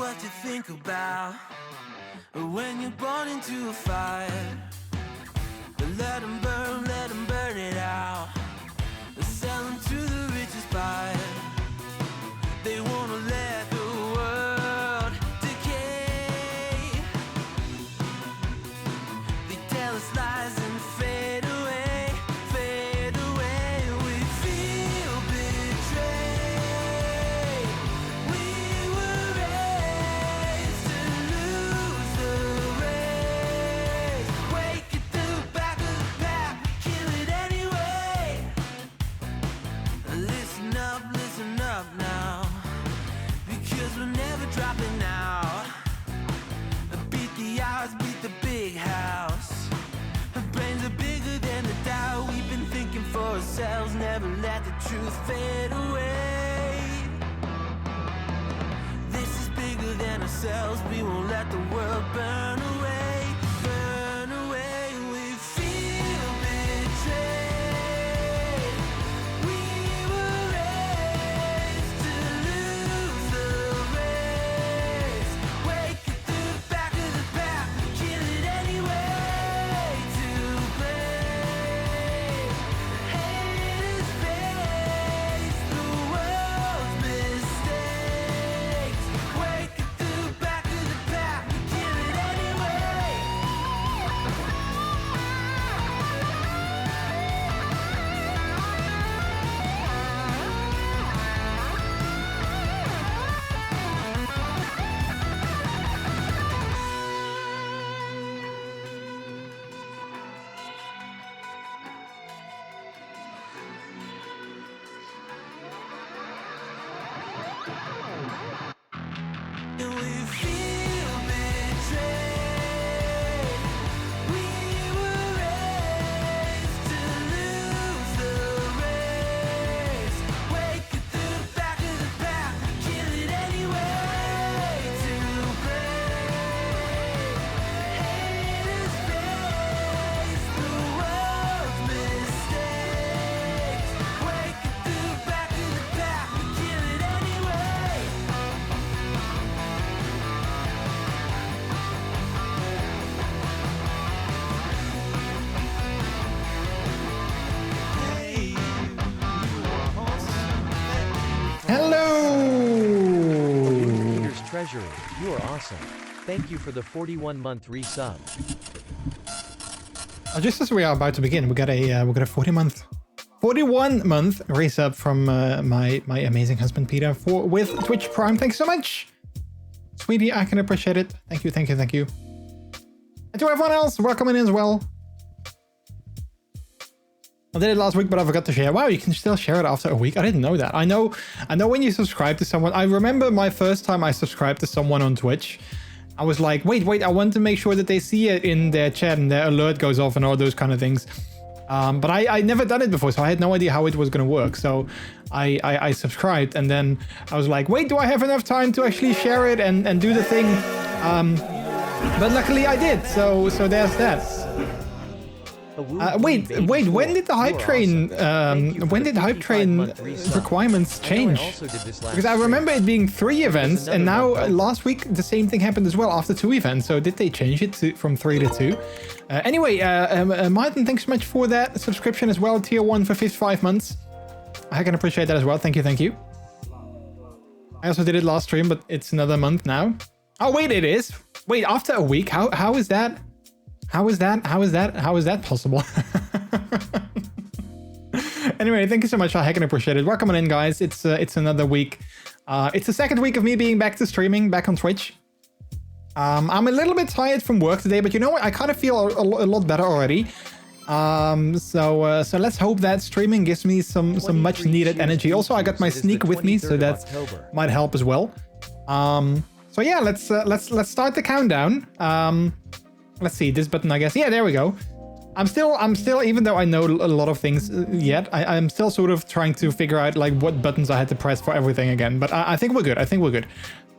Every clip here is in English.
what you think about when you're born into a fire. Let them burn it out. Sell them to the richest buyer. They wanna let the world decay. They tell us lies and fade away, fade away. We feel betrayed. We were raised to lose the race. Wake at the back of the pack, kill it anyway. Listen up now, because we're never dropping out. Beat the odds, beat the big house. Our brains are bigger than the doubt. We've been thinking for ourselves, never let the truth fade away. This is bigger than ourselves, we won't let the world burn away, burn away. We feel betrayed. We were raised to lose the race. Wake at the back of the pack, kill it anyway. To blame, haters face the world's mistakes. Wake at the back of the pack, kill it anyway. And we feel betrayed. We were raised to lose the race. Wake at the back of the pack, kill it anyway. To blame, haters face the world's mistakes. Wake at the back of the pack, kill it anyway. Hello! Peter's Treasury, you are awesome. Thank you for the 41-month resub. Just as we are about to begin, we got a 41-month resub from my amazing husband Peter with Twitch Prime. Thanks so much, sweetie. I can appreciate it. Thank you. And to everyone else, welcome in as well. I did it last week, but I forgot to share. Wow, you can still share it after a week. I didn't know that. I know when you subscribe to someone. I remember my first time I subscribed to someone on Twitch. I was like, wait, I want to make sure that they see it in their chat and their alert goes off and all those kind of things. But I never done it before, so I had no idea how it was going to work. So I subscribed, and then I was like, wait, do I have enough time to actually share it and do the thing? But luckily I did. So there's that. Wait, when did the hype train requirements change? Because I remember it being 3 events, and now last week the same thing happened as well after 2 events. So did they change it from 3 to 2? Anyway, Martin, thanks so much for that subscription as well. Tier 1 for 55 months. I can appreciate that as well. Thank you. I also did it last stream, but it's another month now. Oh wait, it is. Wait, after a week? How is that? How is that possible? Anyway, thank you so much. I can appreciate it. Welcome in, guys. It's another week. It's the second week of me being back to streaming, back on Twitch. I'm a little bit tired from work today, but you know what? I kind of feel a lot better already. So let's hope that streaming gives me some much needed energy. Also, I got my sneak with me, so that might help as well. So yeah, let's start the countdown. Let's see, this button, I guess. Yeah, there we go. I'm still, even though I know a lot of things yet, I'm still sort of trying to figure out like what buttons I had to press for everything again. But I think we're good.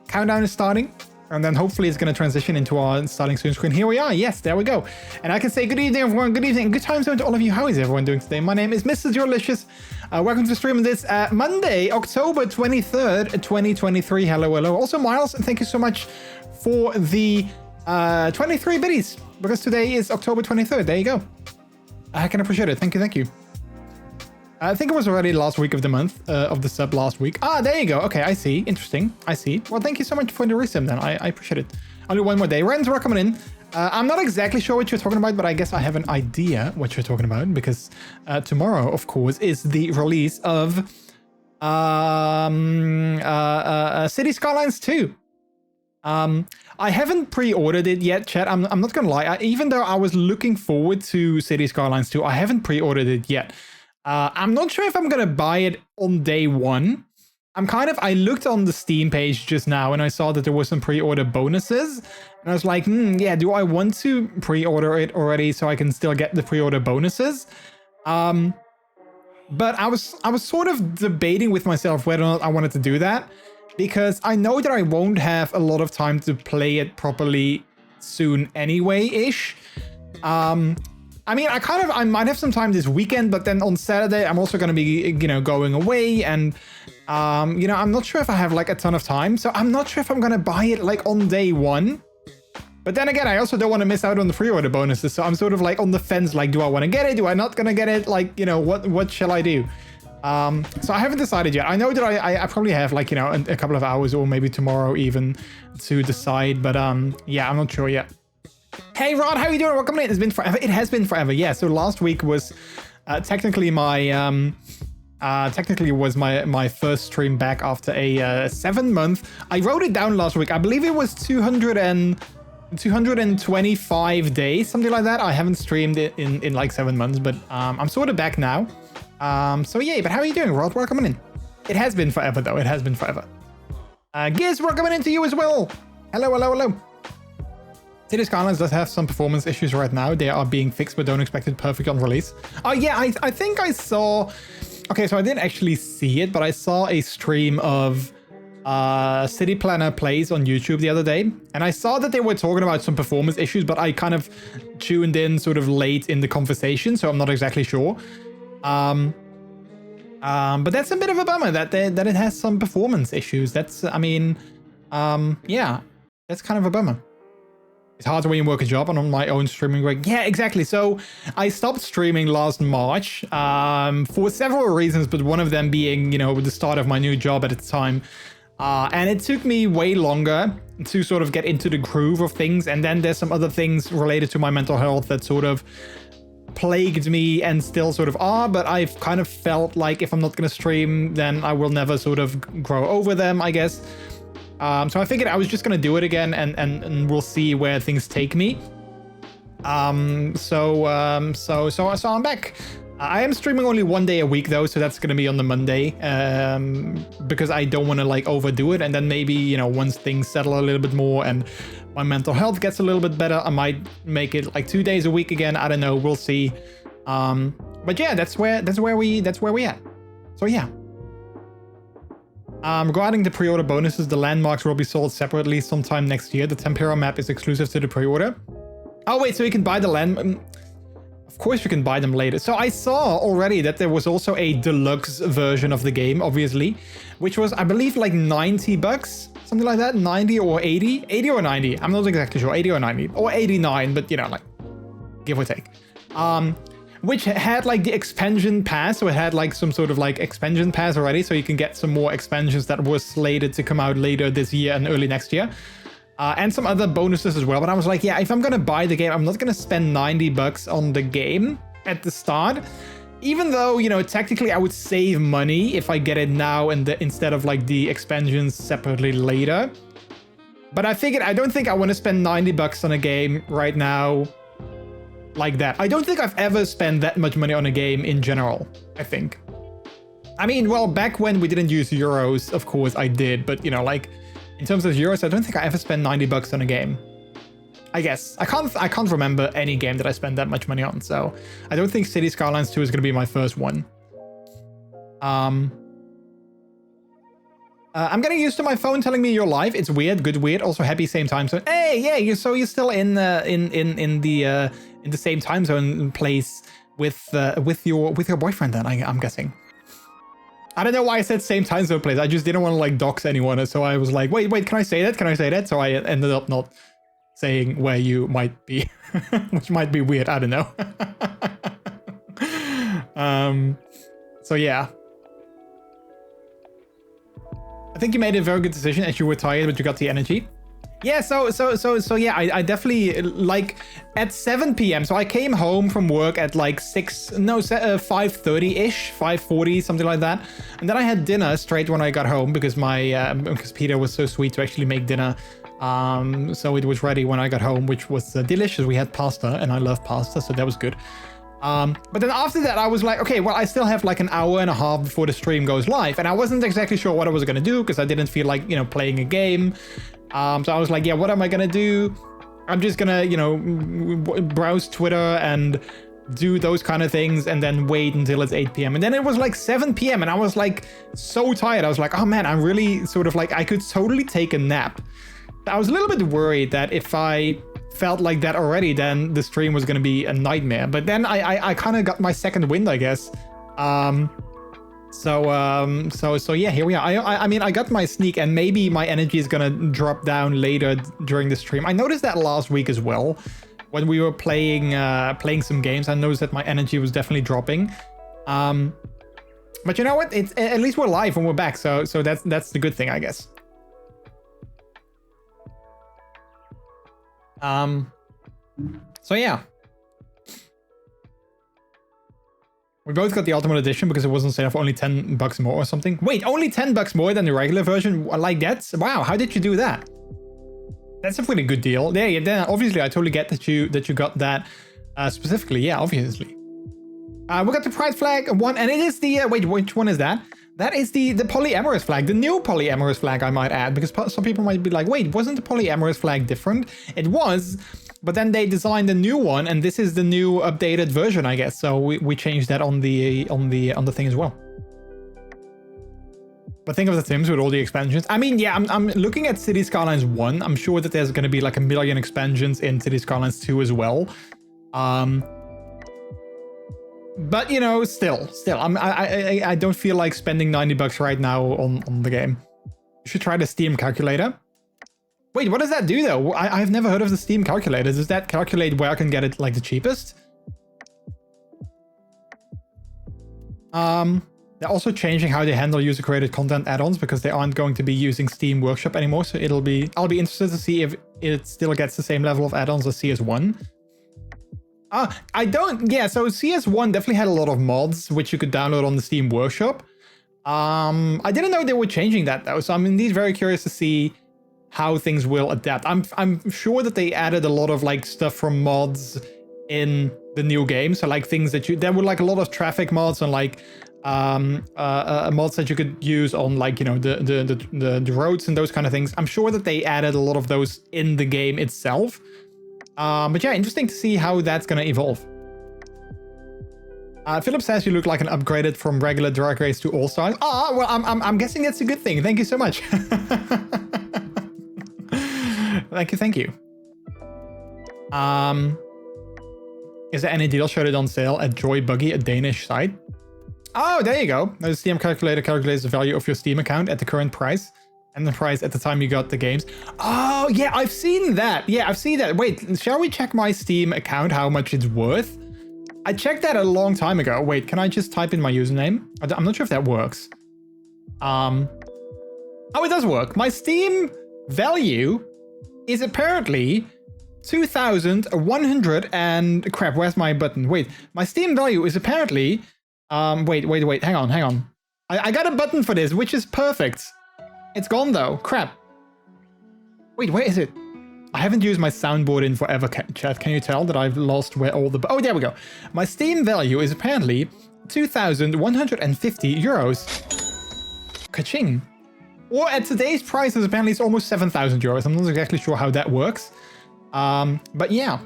Countdown is starting. And then hopefully it's going to transition into our starting soon screen. Here we are. Yes, there we go. And I can say good evening, everyone. Good evening. Good time zone to all of you. How is everyone doing today? My name is MrJordilicious. Welcome to the stream this Monday, October 23rd, 2023. Hello, hello. Also, Miles, thank you so much for the 23 biddies, because today is October 23rd. There you go. I can appreciate it. Thank you. Thank you. I think it was already last week of the month, of the sub last week. Ah, there you go. Okay, I see. Interesting. I see. Well, thank you so much for the resub then. I appreciate it. Only one more day. Rens, welcome in. I'm not exactly sure what you're talking about, but I guess I have an idea what you're talking about, because tomorrow, of course, is the release of City Skylines 2. I haven't pre-ordered it yet, chat. I'm not gonna lie. Even though I was looking forward to City Skylines 2, I haven't pre-ordered it yet. I'm not sure if I'm gonna buy it on day one. I looked on the Steam page just now and I saw that there were some pre-order bonuses. And I was like, yeah, do I want to pre-order it already so I can still get the pre-order bonuses? But I was sort of debating with myself whether or not I wanted to do that, because I know that I won't have a lot of time to play it properly soon anyway-ish. I mean, I might have some time this weekend, but then on Saturday, I'm also going to be, going away. And, I'm not sure if I have like a ton of time. So I'm not sure if I'm going to buy it like on day one. But then again, I also don't want to miss out on the pre-order bonuses. So I'm sort of like on the fence, like, do I want to get it? Do I not going to get it? Like, what shall I do? So I haven't decided yet. I know that I probably have like, a couple of hours or maybe tomorrow even to decide. But yeah, I'm not sure yet. Hey Rod, how you doing? Welcome in. It's been forever. It has been forever. Yeah. So last week was technically my my first stream back after a 7 month. I wrote it down last week. I believe it was 225 days, something like that. I haven't streamed it in like 7 months, but I'm sort of back now. So yeah. But how are you doing, Rod? Welcome in. It has been forever though. It has been forever. Giz, welcome in to you as well. Hello, hello, hello. City Skylines does have some performance issues right now. They are being fixed, but don't expect it perfect on release. Oh yeah, I think I saw... Okay, so I didn't actually see it, but I saw a stream of City Planner Plays on YouTube the other day. And I saw that they were talking about some performance issues, but I kind of tuned in sort of late in the conversation, so I'm not exactly sure. But that's a bit of a bummer that it has some performance issues. That's, yeah, that's kind of a bummer. It's hard when you work a job and on my own streaming rig. Yeah, exactly. So I stopped streaming last March for several reasons, but one of them being, the start of my new job at the time. And it took me way longer to sort of get into the groove of things. And then there's some other things related to my mental health that sort of plagued me and still sort of are, but I've kind of felt like if I'm not going to stream, then I will never sort of grow over them, I guess. So I figured I was just gonna do it again, and we'll see where things take me. So I'm back. I am streaming only 1 day a week though, so that's gonna be on the Monday, because I don't want to like overdo it. And then maybe once things settle a little bit more and my mental health gets a little bit better, I might make it like 2 days a week again. I don't know. We'll see. But yeah, that's where we at. So yeah. Regarding the pre-order bonuses, the landmarks will be sold separately sometime next year. The Tempera map is exclusive to the pre-order. Oh wait, so you can buy the land... Of course you can buy them later. So I saw already that there was also a deluxe version of the game, obviously, which was, I believe, like 90 bucks, something like that. 90 or 80? 80 or 90? I'm not exactly sure. 80 or 90. Or 89, but like, give or take. Which had like the expansion pass, so it had like some sort of like expansion pass already, so you can get some more expansions that were slated to come out later this year and early next year, and some other bonuses as well. But I was like, yeah, if I'm gonna buy the game, I'm not gonna spend 90 bucks on the game at the start, even though technically I would save money if I get it now and instead of like the expansions separately later. But I figured I don't think I want to spend 90 bucks on a game right now like that. I don't think I've ever spent that much money on a game in general, I think. I mean, well, back when we didn't use euros, of course I did, but like in terms of euros, I don't think I ever spent 90 bucks on a game. I guess. I can't remember any game that I spent that much money on, so I don't think City Skylines 2 is going to be my first one. I'm getting used to my phone telling me you're live. It's weird, good, weird. Also happy same time zone. Hey, yeah, you're still in the same time zone place with your boyfriend. Then I'm guessing. I don't know why I said same time zone place. I just didn't want to like dox anyone, so I was like, wait, can I say that? Can I say that? So I ended up not saying where you might be, which might be weird. I don't know. So yeah. I think you made a very good decision as you were tired, but you got the energy. Yeah, so yeah, I definitely like at 7 p.m. So I came home from work at like 5:30-ish, 5:40, something like that. And then I had dinner straight when I got home because because Peter was so sweet to actually make dinner. So it was ready when I got home, which was delicious. We had pasta and I love pasta, so that was good. But then after that, I was like, okay, well, I still have like an hour and a half before the stream goes live. And I wasn't exactly sure what I was going to do because I didn't feel like, playing a game. So I was like, yeah, what am I going to do? I'm just going to, browse Twitter and do those kind of things and then wait until it's 8 p.m. And then it was like 7 p.m. and I was like so tired. I was like, oh man, I'm really sort of like, I could totally take a nap. I was a little bit worried that if I felt like that already, then the stream was going to be a nightmare. But then I kind of got my second wind, I guess. So yeah, here we are. I mean, I got my sneak, and maybe my energy is gonna drop down later during the stream. I noticed that last week as well, when we were playing some games. I noticed that my energy was definitely dropping. But you know what? It's at least we're live and we're back, so that's the good thing, I guess. So yeah. We both got the Ultimate Edition because it wasn't set for only $10 more or something. Wait, only $10 more than the regular version? Like that? Wow, how did you do that? That's a pretty good deal. Yeah, then obviously I totally get that you got that specifically. Yeah, obviously. We got the Pride flag one, and it is the wait, which one is that? That is the polyamorous flag, the new polyamorous flag, I might add, because some people might be like, wait, wasn't the polyamorous flag different? It was, but then they designed a new one, and this is the new updated version, I guess. So we changed that on the thing as well. But think of the Sims with all the expansions. I mean, yeah, I'm looking at City Skylines 1. I'm sure that there's going to be like 1 million expansions in City Skylines 2 as well. But you know, still, I don't feel like spending $90 right now on the game. You should try the Steam calculator. Wait, what does that do though? I've never heard of the Steam calculator. Does that calculate where I can get it like the cheapest? They're also changing how they handle user-created content add-ons because they aren't going to be using Steam Workshop anymore. So I'll be interested to see if it still gets the same level of add-ons as CS1. Yeah, so CS1 definitely had a lot of mods which you could download on the Steam Workshop. I didn't know they were changing that though, so I'm indeed very curious to see how things will adapt. I'm sure that they added a lot of like stuff from mods in the new game, so like things that there were like a lot of traffic mods and like mods that you could use on like, you know, the roads and those kind of things. I'm sure that they added a lot of those in the game itself. But yeah, interesting to see how that's gonna evolve. Philip says you look like an upgraded from regular Drag Race to All Stars. Well, I'm guessing that's a good thing. Thank you so much. Thank you. Is there any deal showed it on sale at Joy Buggy, a Danish site? Oh, there you go. The Steam calculator calculates the value of your Steam account at the current price and the price at the time you got the games. Oh, yeah, I've seen that. Yeah, I've seen that. Wait, shall we check my Steam account, how much it's worth? I checked that a long time ago. Wait, can I just type in my username? I'm not sure if that works. Oh, it does work. My Steam value is apparently 2,100 and... Crap, where's my button? Wait, my Steam value is apparently... Wait, hang on. I got a button for this, which is perfect. It's gone though. Crap. Wait, where is it? I haven't used my soundboard in forever, chat. Can you tell that I've lost where all the... Oh, there we go. My Steam value is apparently 2,150 euros. Ka-ching. Or at today's prices, apparently it's almost 7,000 euros. I'm not exactly sure how that works. But yeah.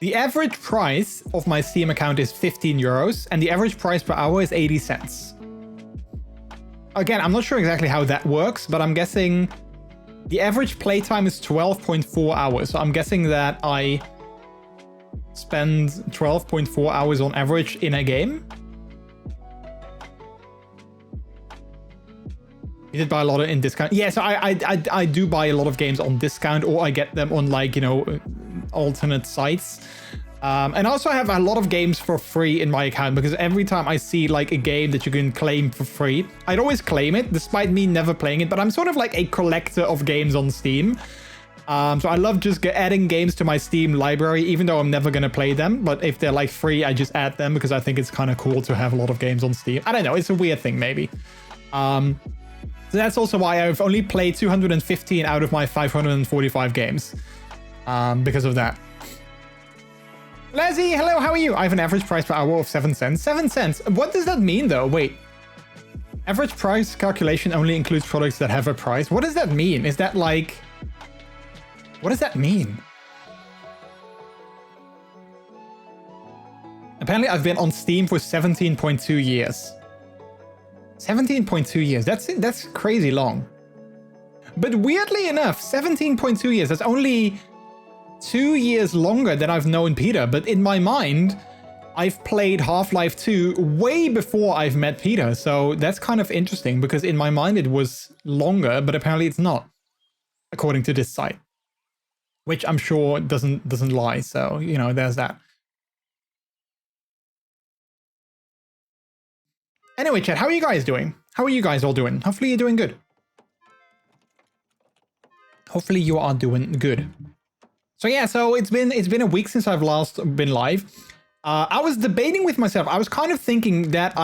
The average price of my Steam account is 15 euros, and the average price per hour is 80 cents. again, I'm not sure exactly how that works, but I'm guessing the average playtime is 12.4 hours. So I'm guessing that I spend 12.4 hours on average in a game. You did buy a lot in discount. Yeah, so I do buy a lot of games on discount, or I get them on, like, you know, alternate sites. And also I have a lot of games for free in my account, because every time I see like a game that you can claim for free, I'd always claim it despite me never playing it. But I'm sort of like a collector of games on Steam. So I love just adding games to my Steam library, even though I'm never going to play them. But if they're like free, I just add them because I think it's kind of cool to have a lot of games on Steam. I don't know. It's a weird thing, maybe. So that's also why I've only played 215 out of my 545 games. Because of that. Leslie, hello, how are you? I have an average price per hour of 7 cents. 7 cents? What does that mean, though? Wait. Average price calculation only includes products that have a price. What does that mean? Is that like... What does that mean? Apparently, I've been on Steam for 17.2 years. 17.2 years. That's crazy long. But weirdly enough, 17.2 years. That's only 2 years longer than I've known Peter. But in my mind, I've played Half-Life 2 way before I've met Peter. So that's kind of interesting, because in my mind it was longer, but apparently it's not, according to this site. Which I'm sure doesn't lie. So, you know, there's that. Anyway, chat, how are you guys doing? How are you guys all doing? Hopefully you're doing good. Hopefully you are doing good. So yeah, so it's been a week since I've last been live. I was debating with myself. I was kind of thinking that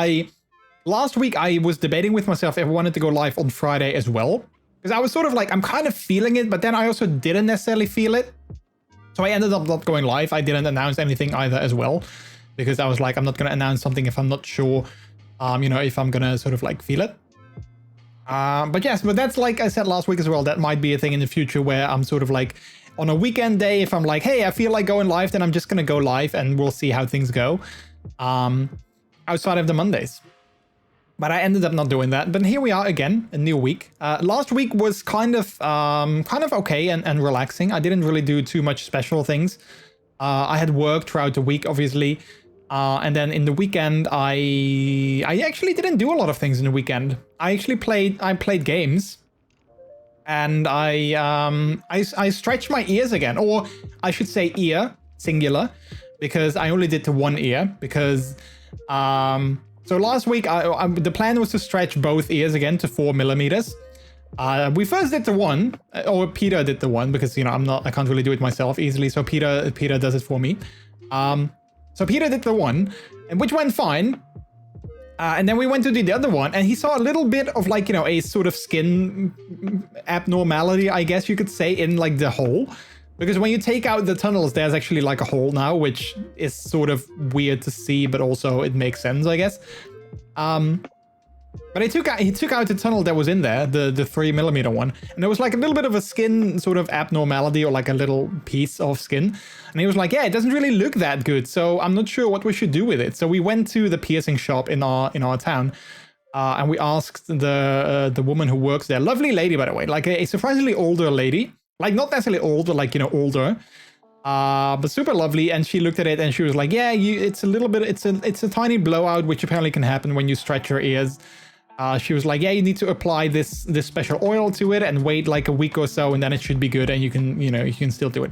last week I was debating with myself if I wanted to go live on Friday as well. Because I was sort of like, I'm kind of feeling it, but then I also didn't necessarily feel it. So I ended up not going live. I didn't announce anything either as well. Because I was like, I'm not going to announce something if I'm not sure, you know, if I'm going to sort of like feel it. But yes, but that's like I said last week as well. That might be a thing in the future where I'm sort of like on a weekend day, if I'm like, hey, I feel like going live, then I'm just going to go live and we'll see how things go. Outside of the Mondays. But I ended up not doing that. But here we are again, a new week. Last week was kind of okay and relaxing. I didn't really do too much special things. I had work throughout the week, obviously. And then in the weekend, I actually didn't do a lot of things in the weekend. I actually played games. And I stretched my ears again. Or I should say ear, singular. Because I only did the one ear. Because... So last week, the plan was to stretch both ears again to 4 millimeters. We first did the one, or Peter did the one, because, you know, I can't really do it myself easily. So Peter does it for me. So Peter did the one, and which went fine. And then we went to do the other one, and he saw a little bit of, like, you know, a sort of skin abnormality, I guess you could say, in like the hole. Because when you take out the tunnels, there's actually like a hole now, which is sort of weird to see, but also it makes sense, I guess. But he took out the tunnel that was in there, the 3 millimeter one, and there was like a little bit of a skin sort of abnormality, or like a little piece of skin. And he was like, yeah, it doesn't really look that good, so I'm not sure what we should do with it. So we went to the piercing shop in our town. And we asked the woman who works there, lovely lady, by the way, like a surprisingly older lady. Like, not necessarily older, like, you know, older, but super lovely. And she looked at it and she was like, yeah, it's a little bit, it's a tiny blowout, which apparently can happen when you stretch your ears. She was like, yeah, you need to apply this special oil to it and wait like a week or so, and then it should be good, and you can still do it.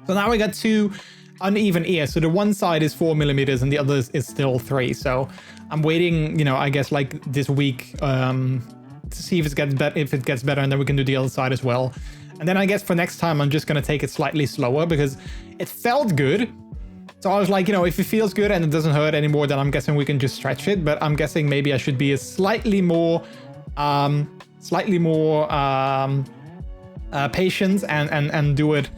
So now we got 2 uneven ears. So the one side is 4 millimeters and the other is still 3. So I'm waiting, you know, I guess like this week to see if it gets better, and then we can do the other side as well. And then I guess for next time, I'm just going to take it slightly slower, because it felt good. So I was like, you know, if it feels good and it doesn't hurt anymore, then I'm guessing we can just stretch it. But I'm guessing maybe I should be slightly more patient and do it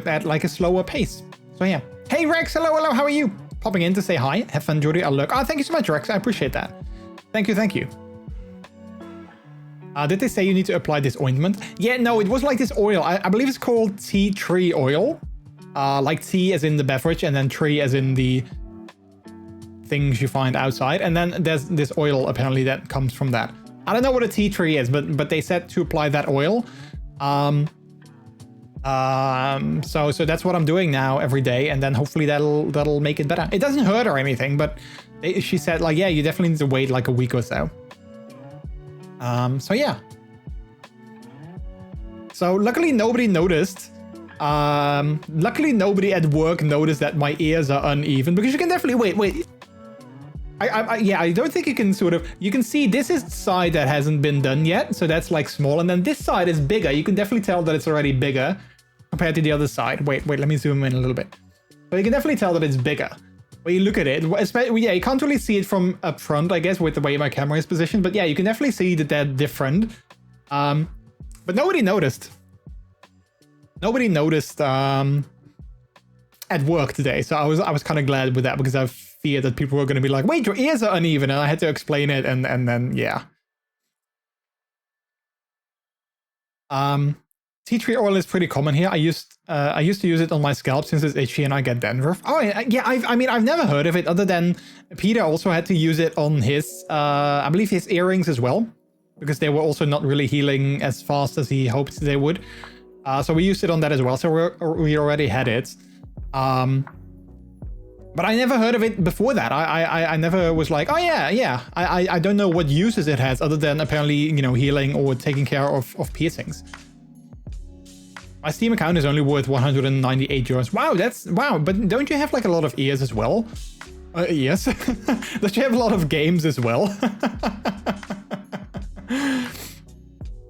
at like a slower pace. So yeah. Hey Rex, hello, how are you? Popping in to say hi. Have fun, Jordy. I'll look. Oh, thank you so much, Rex. I appreciate that. Thank you. Did they say you need to apply this ointment? Yeah, no, it was like this oil. I believe it's called tea tree oil. Like tea as in the beverage, and then tree as in the things you find outside. And then there's this oil apparently that comes from that. I don't know what a tea tree is, but they said to apply that oil. So that's what I'm doing now every day, and then hopefully that'll make it better. It doesn't hurt or anything, but she said like, yeah, you definitely need to wait like a week or so. So yeah. So luckily nobody noticed. Luckily nobody at work noticed that my ears are uneven, because you can definitely wait. Yeah, I don't think you can you can see this is the side that hasn't been done yet. So that's like small. And then this side is bigger. You can definitely tell that it's already bigger compared to the other side. Wait, let me zoom in a little bit. But you can definitely tell that it's bigger. When you look at it, especially, yeah, you can't really see it from up front, I guess, with the way my camera is positioned. But yeah, you can definitely see that they're different. But nobody noticed. Nobody noticed at work today. So I was kind of glad with that, because I feared that people were going to be like, wait, your ears are uneven. And I had to explain it. And then, yeah. Tea tree oil is pretty common here. I used to use it on my scalp since it's itchy and I get dandruff. Oh, yeah. I mean, I've never heard of it, other than Peter also had to use it on his, I believe his earrings as well, because they were also not really healing as fast as he hoped they would. So we used it on that as well. So we already had it. But I never heard of it before that. I never was like, oh yeah. I don't know what uses it has, other than apparently, you know, healing or taking care of piercings. My Steam account is only worth 198 euros. Wow, but don't you have like a lot of ears as well? Yes. Don't you have a lot of games as well?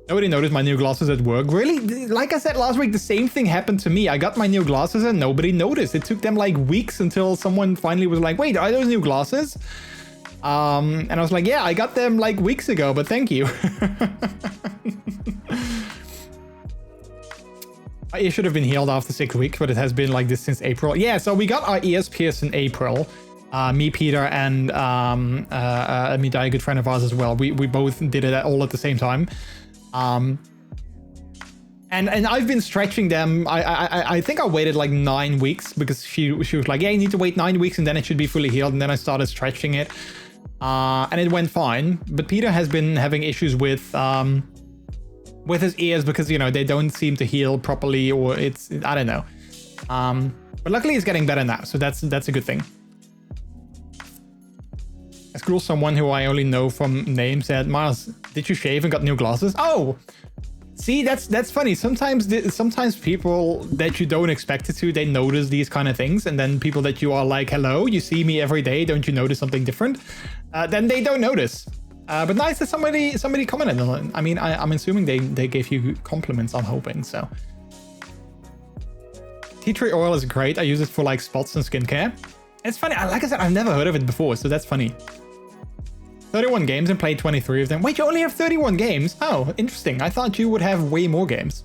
Nobody noticed my new glasses at work. Really? Like I said last week, the same thing happened to me. I got my new glasses and nobody noticed. It took them like weeks until someone finally was like, wait, are those new glasses? And I was like, yeah, I got them like weeks ago, but thank you. My ear should have been healed after 6 weeks, but it has been like this since April. Yeah, so we got our ears pierced in April. Me, Peter, and Midai, a good friend of ours as well. We both did it all at the same time. And I've been stretching them. I think I waited like 9 weeks, because she was like, yeah, you need to wait 9 weeks and then it should be fully healed. And then I started stretching it. And it went fine. But Peter has been having issues with his ears, because, you know, they don't seem to heal properly, or it's, I don't know. But luckily it's getting better now, so that's a good thing. At school, someone who I only know from name said, Miles, did you shave and got new glasses? Oh, see, that's funny. Sometimes people that you don't expect it to, they notice these kind of things. And then people that you are like, hello, you see me every day, don't you notice something different? Then they don't notice. But nice that somebody commented on it. I mean, I'm assuming they gave you compliments, I'm hoping, so. Tea tree oil is great. I use it for like spots and skincare. It's funny, like I said, I've never heard of it before, so that's funny. 31 games and played 23 of them. Wait, you only have 31 games? Oh, interesting. I thought you would have way more games.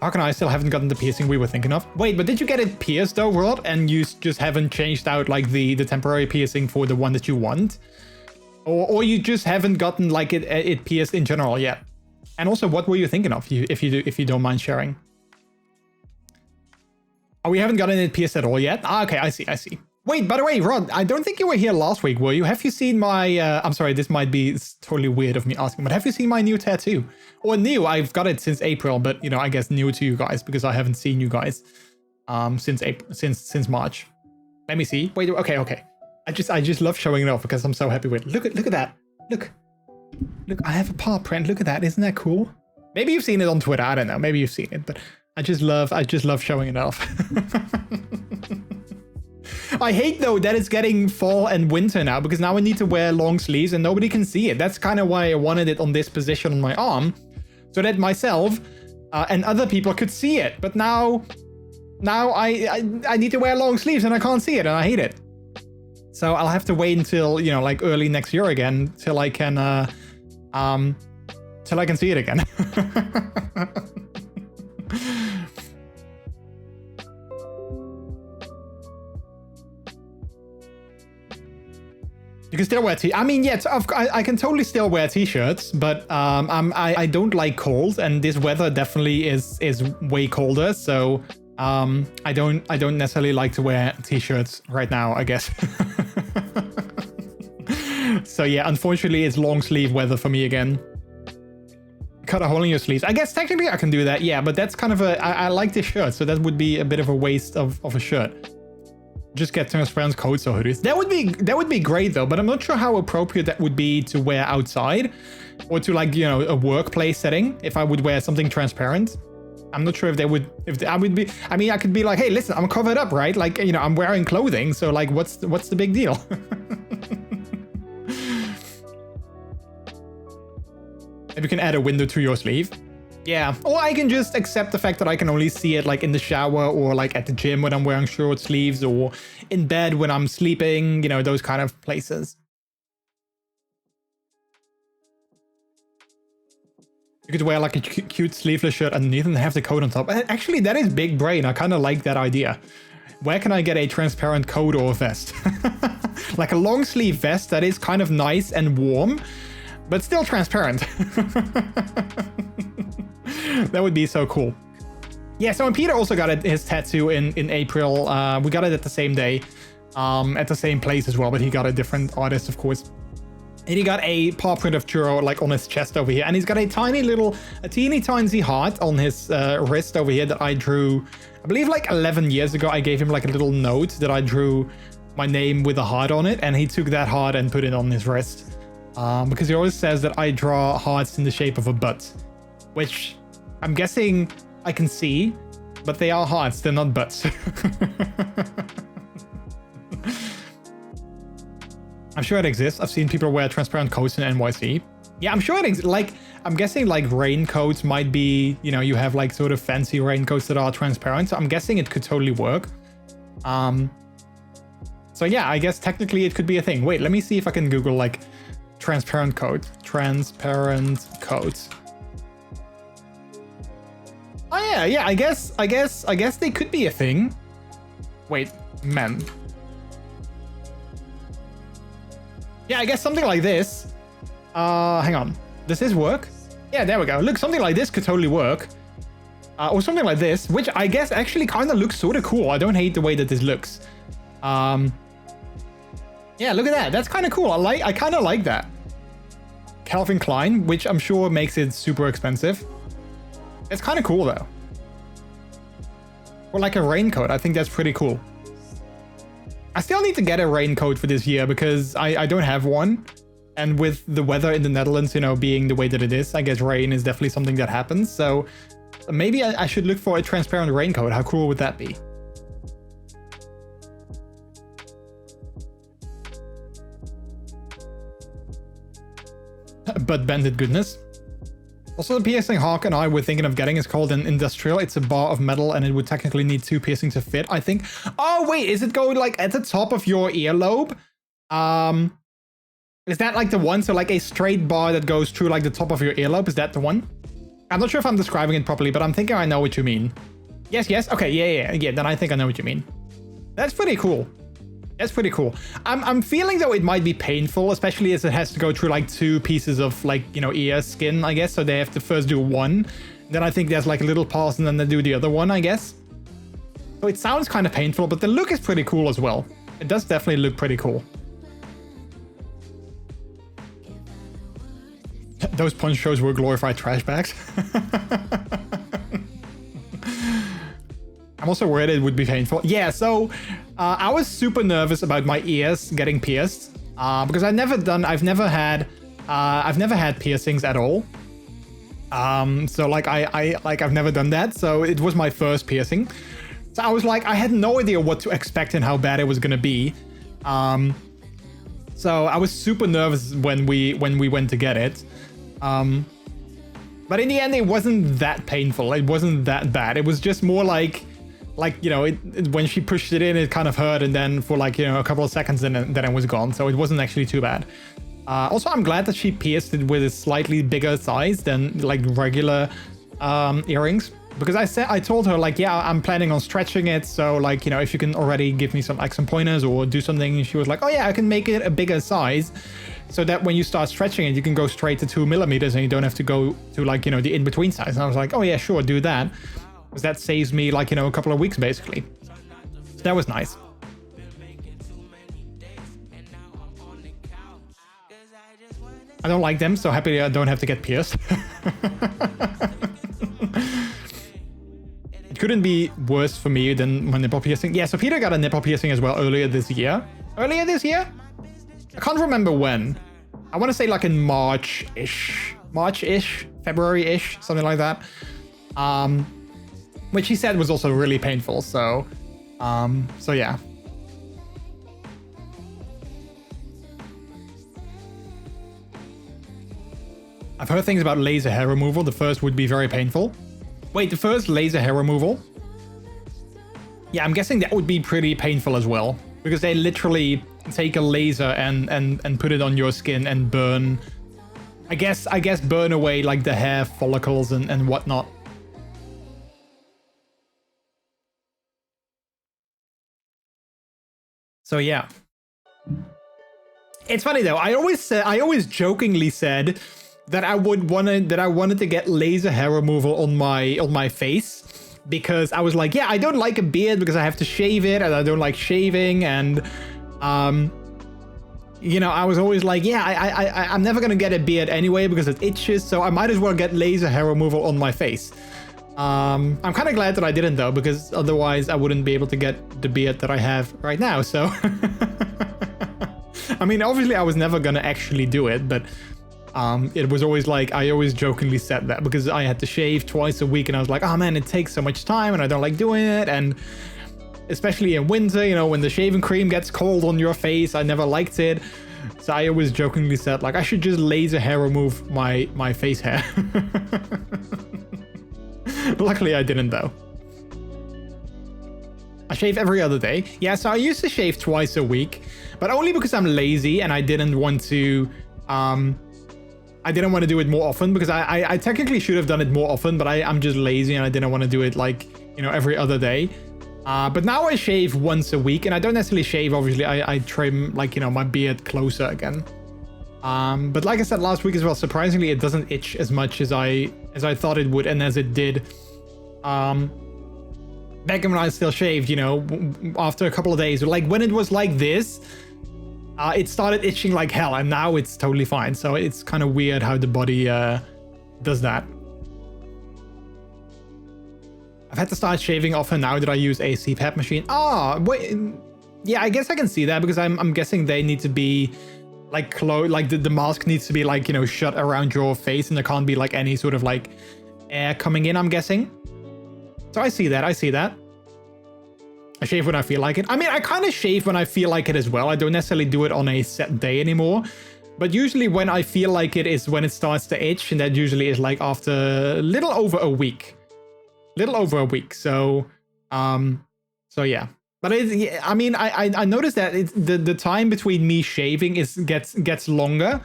How can I still haven't gotten the piercing we were thinking of? Wait, but did you get it pierced though, Rod? And you just haven't changed out like the temporary piercing for the one that you want? Or you just haven't gotten like it pierced in general yet? And also, what were you thinking of, if you don't mind sharing? Oh, we haven't gotten it pierced at all yet? Ah, okay, I see. Wait, by the way, Rod, I don't think you were here last week, were you? Have you seen my... I'm sorry, this might be totally weird of me asking, but have you seen my new tattoo? Or new, I've got it since April, but, you know, I guess new to you guys, because I haven't seen you guys since March. Let me see. Wait, okay. I just love showing it off, because I'm so happy with it. Look at that. Look, I have a paw print. Look at that. Isn't that cool? Maybe you've seen it on Twitter. I don't know. Maybe you've seen it, but I just love showing it off. I hate though that it's getting fall and winter now, because now I need to wear long sleeves and nobody can see it. That's kind of why I wanted it on this position on my arm, so that myself and other people could see it. But now I need to wear long sleeves and I can't see it, and I hate it. So I'll have to wait until, you know, like early next year again till I can see it again. You can still wear I mean, yes, I can totally still wear t-shirts, but I don't like cold, and this weather definitely is way colder. So I don't necessarily like to wear t-shirts right now, I guess. So yeah, unfortunately it's long sleeve weather for me again. Cut a hole in your sleeves. I guess technically I can do that, yeah, but that's kind of I like this shirt, so that would be a bit of a waste of a shirt. Just get transparent coats or hoodies. That would be great though, but I'm not sure how appropriate that would be to wear outside or to like, you know, a workplace setting if I would wear something transparent. I'm not sure if I would be, I mean, I could be like, hey, listen, I'm covered up, right? Like, you know, I'm wearing clothing, so like, what's the big deal? If you can add a window to your sleeve. Yeah, or I can just accept the fact that I can only see it like in the shower or like at the gym when I'm wearing short sleeves or in bed when I'm sleeping, you know, those kind of places. You could wear like a cute sleeveless shirt underneath and have the coat on top. Actually, that is big brain. I kind of like that idea. Where can I get a transparent coat or vest? Like a long sleeve vest that is kind of nice and warm, but still transparent. That would be so cool. Yeah, so when Peter also got his tattoo in April, we got it at the same day, at the same place as well, but he got a different artist, of course. And he got a paw print of Churro like on his chest over here, and he's got a teeny tiny heart on his wrist over here that I drew, I believe like 11 years ago. I gave him like a little note that I drew my name with a heart on it, and he took that heart and put it on his wrist. Because he always says that I draw hearts in the shape of a butt, which I'm guessing I can see, but they are hearts, they're not butts. I'm sure it exists. I've seen people wear transparent coats in NYC. Yeah, I'm sure it exists. Like, I'm guessing like raincoats might be, you know, you have like sort of fancy raincoats that are transparent. So I'm guessing it could totally work. So yeah, I guess technically it could be a thing. Wait, let me see if I can Google like transparent coat. Transparent coat. Oh yeah, I guess they could be a thing. Wait, men. Yeah, I guess something like this. Hang on. Does this work? Yeah, there we go. Look, something like this could totally work. Or something like this, which I guess actually kind of looks sort of cool. I don't hate the way that this looks. Yeah, look at that. That's kind of cool. I kind of like that. Calvin Klein, which I'm sure makes it super expensive. It's kind of cool though. Or like a raincoat. I think that's pretty cool. I still need to get a raincoat for this year because I don't have one. And with the weather in the Netherlands, you know, being the way that it is, I guess rain is definitely something that happens. So maybe I should look for a transparent raincoat. How cool would that be? But bandit goodness. Also, the piercing Hawk and I were thinking of getting is called an industrial. It's a bar of metal and it would technically need 2 piercings to fit, I think. Oh, wait, is it going like at the top of your earlobe? Is that like the one? So like a straight bar that goes through like the top of your earlobe? Is that the one? I'm not sure if I'm describing it properly, but I'm thinking I know what you mean. Yes. Okay, yeah. Then I think I know what you mean. That's pretty cool. That's pretty cool. I'm feeling though it might be painful, especially as it has to go through like 2 pieces of like, you know, ear skin, I guess. So they have to first do one. Then I think there's like a little pause and then they do the other one, I guess. So it sounds kind of painful, but the look is pretty cool as well. It does definitely look pretty cool. Those punch shows were glorified trash bags. I'm also worried it would be painful. Yeah, so I was super nervous about my ears getting pierced because I've never had piercings at all. So like I've never done that. So it was my first piercing. So I was like, I had no idea what to expect and how bad it was gonna be. So I was super nervous when we went to get it. But in the end, it wasn't that painful. It wasn't that bad. It was just more like, you know, when she pushed it in, it kind of hurt. And then for like, you know, a couple of seconds, then it was gone. So it wasn't actually too bad. Also, I'm glad that she pierced it with a slightly bigger size than like regular earrings. Because I told her like, yeah, I'm planning on stretching it. So like, you know, if you can already give me some pointers or do something. And she was like, oh yeah, I can make it a bigger size. So that when you start stretching it, you can go straight to 2 millimeters and you don't have to go to like, you know, the in-between size. And I was like, oh yeah, sure, do that. because that saves me like, you know, a couple of weeks basically. So that was nice. I don't like them, so happy I don't have to get pierced. It couldn't be worse for me than my nipple piercing. Yeah, so Peter got a nipple piercing as well earlier this year. Earlier this year? I can't remember when. I want to say like in March-ish. March-ish? February-ish? Something like that. Which he said was also really painful, so yeah. I've heard things about laser hair removal. The first would be very painful. Wait, the first laser hair removal? Yeah, I'm guessing that would be pretty painful as well, because they literally take a laser and put it on your skin and burn. I guess burn away like the hair follicles and whatnot. So yeah. It's funny though. I always jokingly said that I wanted to get laser hair removal on my face, because I was like, yeah, I don't like a beard because I have to shave it and I don't like shaving, and you know, I was always like, yeah, I'm never gonna get a beard anyway because it itches, so I might as well get laser hair removal on my face. I'm kind of glad that I didn't though, because otherwise I wouldn't be able to get the beard that I have right now, so I mean, obviously I was never gonna actually do it, but it was always like, I always jokingly said that because I had to shave twice a week and I was like, oh man, it takes so much time and I don't like doing it, and especially in winter, you know, when the shaving cream gets cold on your face, I never liked it. So I always jokingly said like, I should just laser hair remove my face hair. Luckily I didn't though. I shave every other day. Yeah, so I used to shave twice a week, but only because I'm lazy and I didn't want to do it more often, because I technically should have done it more often, but I'm just lazy and I didn't want to do it like, you know, every other day. But now I shave once a week, and I don't necessarily shave, obviously. I trim, like, you know, my beard closer again. But like I said last week as well, surprisingly, it doesn't itch as much as I thought it would, and as it did back when I still shaved, you know, after a couple of days. Like when it was like this, it started itching like hell, and now it's totally fine. So it's kind of weird how the body does that. I've had to start shaving often now that I use a CPAP machine. Ah, wait, yeah, I guess I can see that, because I'm guessing they need to be like close, like the mask needs to be like, you know, shut around your face, and there can't be like any sort of like air coming in, I'm guessing. So I see that. I shave when I feel like it. I mean, I kind of shave when I feel like it as well. I don't necessarily do it on a set day anymore, but usually when I feel like it is when it starts to itch, and that usually is like after a little over a week. So yeah. But I mean, I noticed that the time between me shaving gets longer.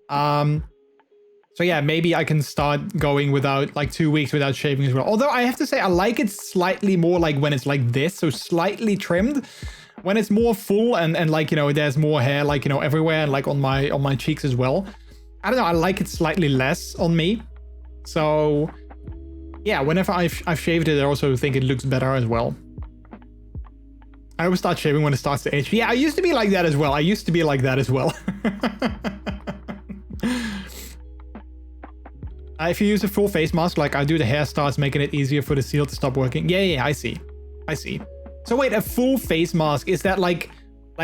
So yeah, maybe I can start going without like 2 weeks without shaving as well. Although I have to say I like it slightly more like when it's like this, so slightly trimmed. When it's more full and like, you know, there's more hair like, you know, everywhere, and like on my cheeks as well. I don't know, I like it slightly less on me. So yeah, whenever I've shaved it, I also think it looks better as well. I always start shaving when it starts to itch. Yeah, I used to be like that as well. If you use a full face mask like I do, the hair starts making it easier for the seal to stop working. Yeah, I see. So wait, a full face mask, is that like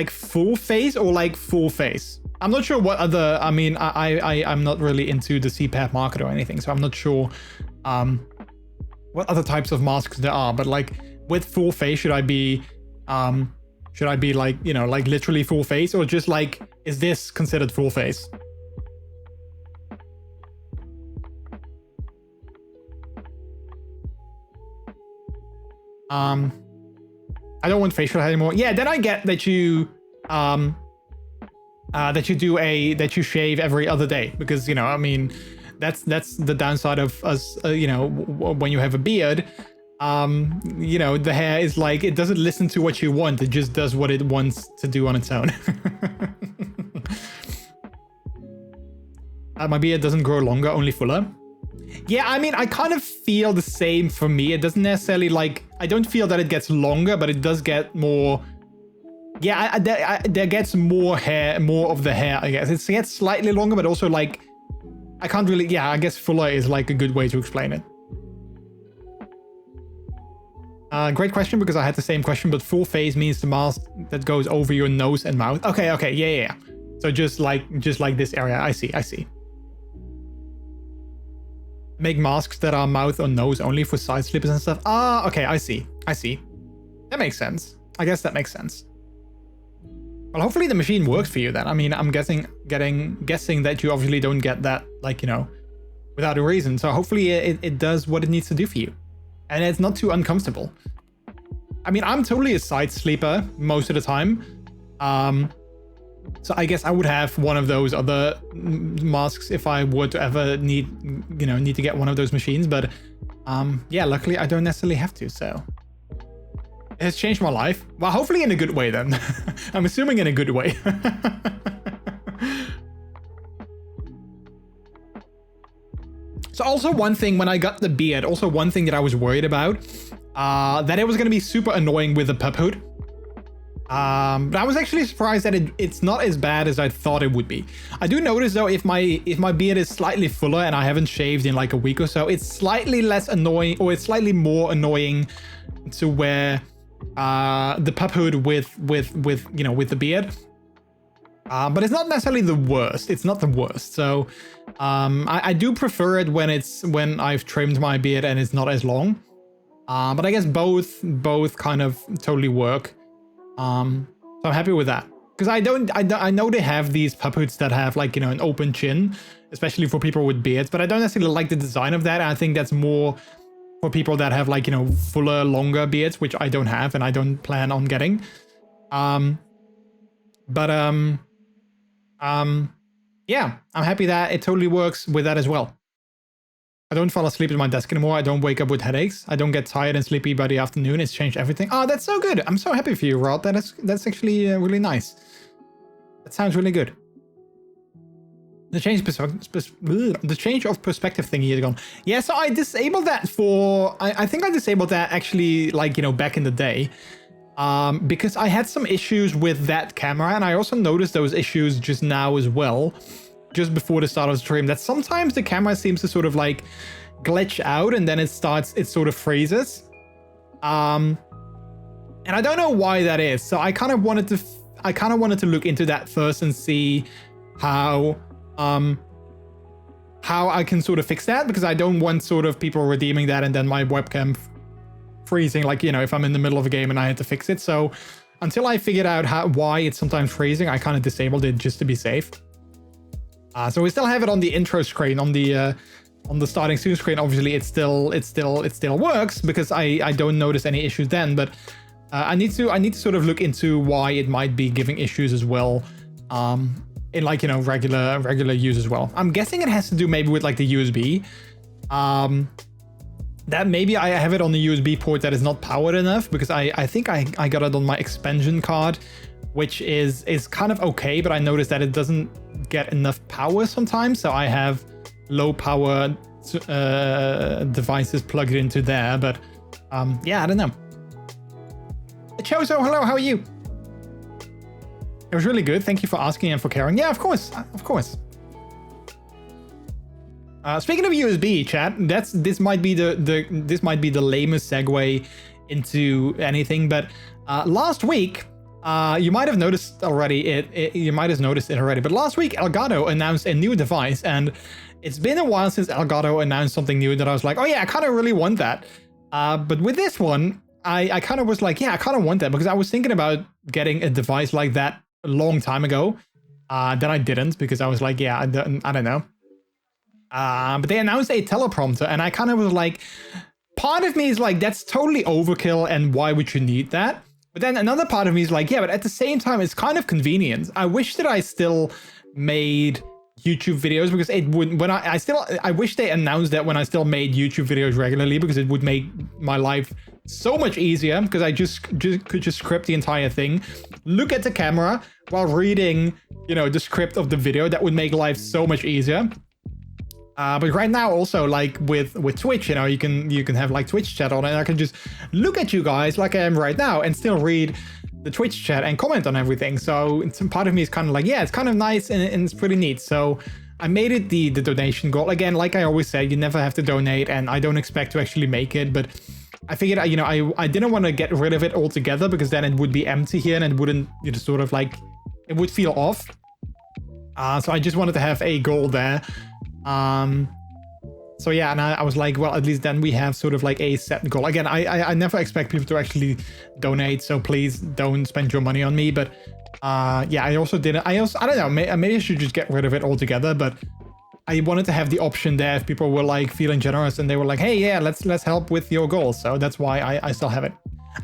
full face or like full face? I'm not sure what other, I mean, I'm not really into the CPAP market or anything, so I'm not sure what other types of masks there are, but like with full face, should I be like, you know, like literally full face, or just like, is this considered full face? I don't want facial hair anymore. Yeah, then I get that you that you shave every other day, because, you know, I mean, that's the downside of us, you know, when you have a beard, you know, the hair is like, it doesn't listen to what you want, it just does what it wants to do on its own. My beard doesn't grow longer, only fuller. Yeah, I mean, I kind of feel the same for me. It doesn't necessarily like, I don't feel that it gets longer, but it does get more. Yeah, there gets more hair, more of the hair, I guess. It gets slightly longer, but also like, I can't really, yeah, I guess fuller is like a good way to explain it. Great question, because I had the same question, but full face means the mask that goes over your nose and mouth. Okay, yeah. So just like this area. I see. Make masks that are mouth or nose only for side slippers and stuff. Ah, okay, I see. That makes sense. I guess that makes sense. Well, hopefully the machine works for you then. I mean, I'm guessing that you obviously don't get that, like, you know, without a reason. So hopefully it does what it needs to do for you. And it's not too uncomfortable. I mean, I'm totally a side sleeper most of the time. So I guess I would have one of those other masks if I were to ever need to get one of those machines. But yeah, luckily I don't necessarily have to, so. It has changed my life. Well, hopefully in a good way then. I'm assuming in a good way. So also one thing when I got the beard, also one thing that I was worried about, that it was going to be super annoying with the pup hood. But I was actually surprised that it's not as bad as I thought it would be. I do notice though, if my beard is slightly fuller and I haven't shaved in like a week or so, it's slightly less annoying, or it's slightly more annoying to wear the pup hood with the beard. But it's not necessarily the worst. It's not the worst. So I do prefer it when I've trimmed my beard and it's not as long. But I guess both kind of totally work. So I'm happy with that, because I know they have these pup hoods that have, like, you know, an open chin, especially for people with beards, but I don't necessarily like the design of that. I think that's more for people that have, like, you know, fuller, longer beards, which I don't have and I don't plan on getting. Yeah, I'm happy that it totally works with that as well. I don't fall asleep at my desk anymore. I don't wake up with headaches. I don't get tired and sleepy by the afternoon. It's changed everything. Oh, that's so good. I'm so happy for you, Rod. That's actually really nice. That sounds really good. The change of perspective thingy is gone. Yeah, so I disabled that for... I think I disabled that actually, like, you know, back in the day. Because I had some issues with that camera, and I also noticed those issues just now as well, just before the start of the stream, that sometimes the camera seems to sort of like glitch out and then it sort of freezes. And I don't know why that is. So I kind of wanted to look into that first and see how I can sort of fix that, because I don't want sort of people redeeming that and then my webcam freezing, like, you know, if I'm in the middle of a game and I had to fix it. So until I figured out why it's sometimes freezing, I kind of disabled it just to be safe. So we still have it on the intro screen, on the starting soon screen. Obviously, it still works, because I don't notice any issues then. But I need to sort of look into why it might be giving issues as well, in, like, you know, regular use as well. I'm guessing it has to do maybe with, like, the USB. That maybe I have it on the USB port that is not powered enough, because I think I got it on my expansion card, which is kind of okay, but I noticed that it doesn't get enough power sometimes. So I have low power devices plugged into there, but yeah, I don't know. Chozo, hello, how are you? It was really good. Thank you for asking and for caring. Yeah, of course. Speaking of USB, chat, this might be the lamest segue into anything, but last week, you might have noticed already. You might have noticed it already. But last week, Elgato announced a new device, and it's been a while since Elgato announced something new that I was like, oh yeah, I kind of really want that. But with this one, I kind of was like, yeah, I kind of want that, because I was thinking about getting a device like that a long time ago. Then I didn't, because I was like, yeah, I don't know. But they announced a teleprompter, and I kind of was like, part of me is like, that's totally overkill, and why would you need that? But then another part of me is like, yeah, but at the same time, it's kind of convenient. I wish that I still made YouTube videos, because it would, I wish they announced that when I still made YouTube videos regularly, because it would make my life so much easier, because I could just script the entire thing, look at the camera while reading, you know, the script of the video. That would make life so much easier. But right now also like with Twitch, you know, you can have like Twitch chat on it, and I can just look at you guys like I am right now and still read the Twitch chat and comment on everything. So some part of me is kind of like, yeah, it's kind of nice and it's pretty neat. So I made it the donation goal. Again, like I always say, you never have to donate, and I don't expect to actually make it, but I figured, you know, I didn't want to get rid of it altogether, because then it would be empty here and it wouldn't, you know, sort of like, it would feel off. So I just wanted to have a goal there. So yeah, and I was like, well, at least then we have sort of like a set goal. Again, I never expect people to actually donate, so please don't spend your money on me. But yeah, I don't know, maybe I should just get rid of it altogether, but I wanted to have the option there if people were like feeling generous and they were like, hey, yeah, let's help with your goals. So that's why I still have it.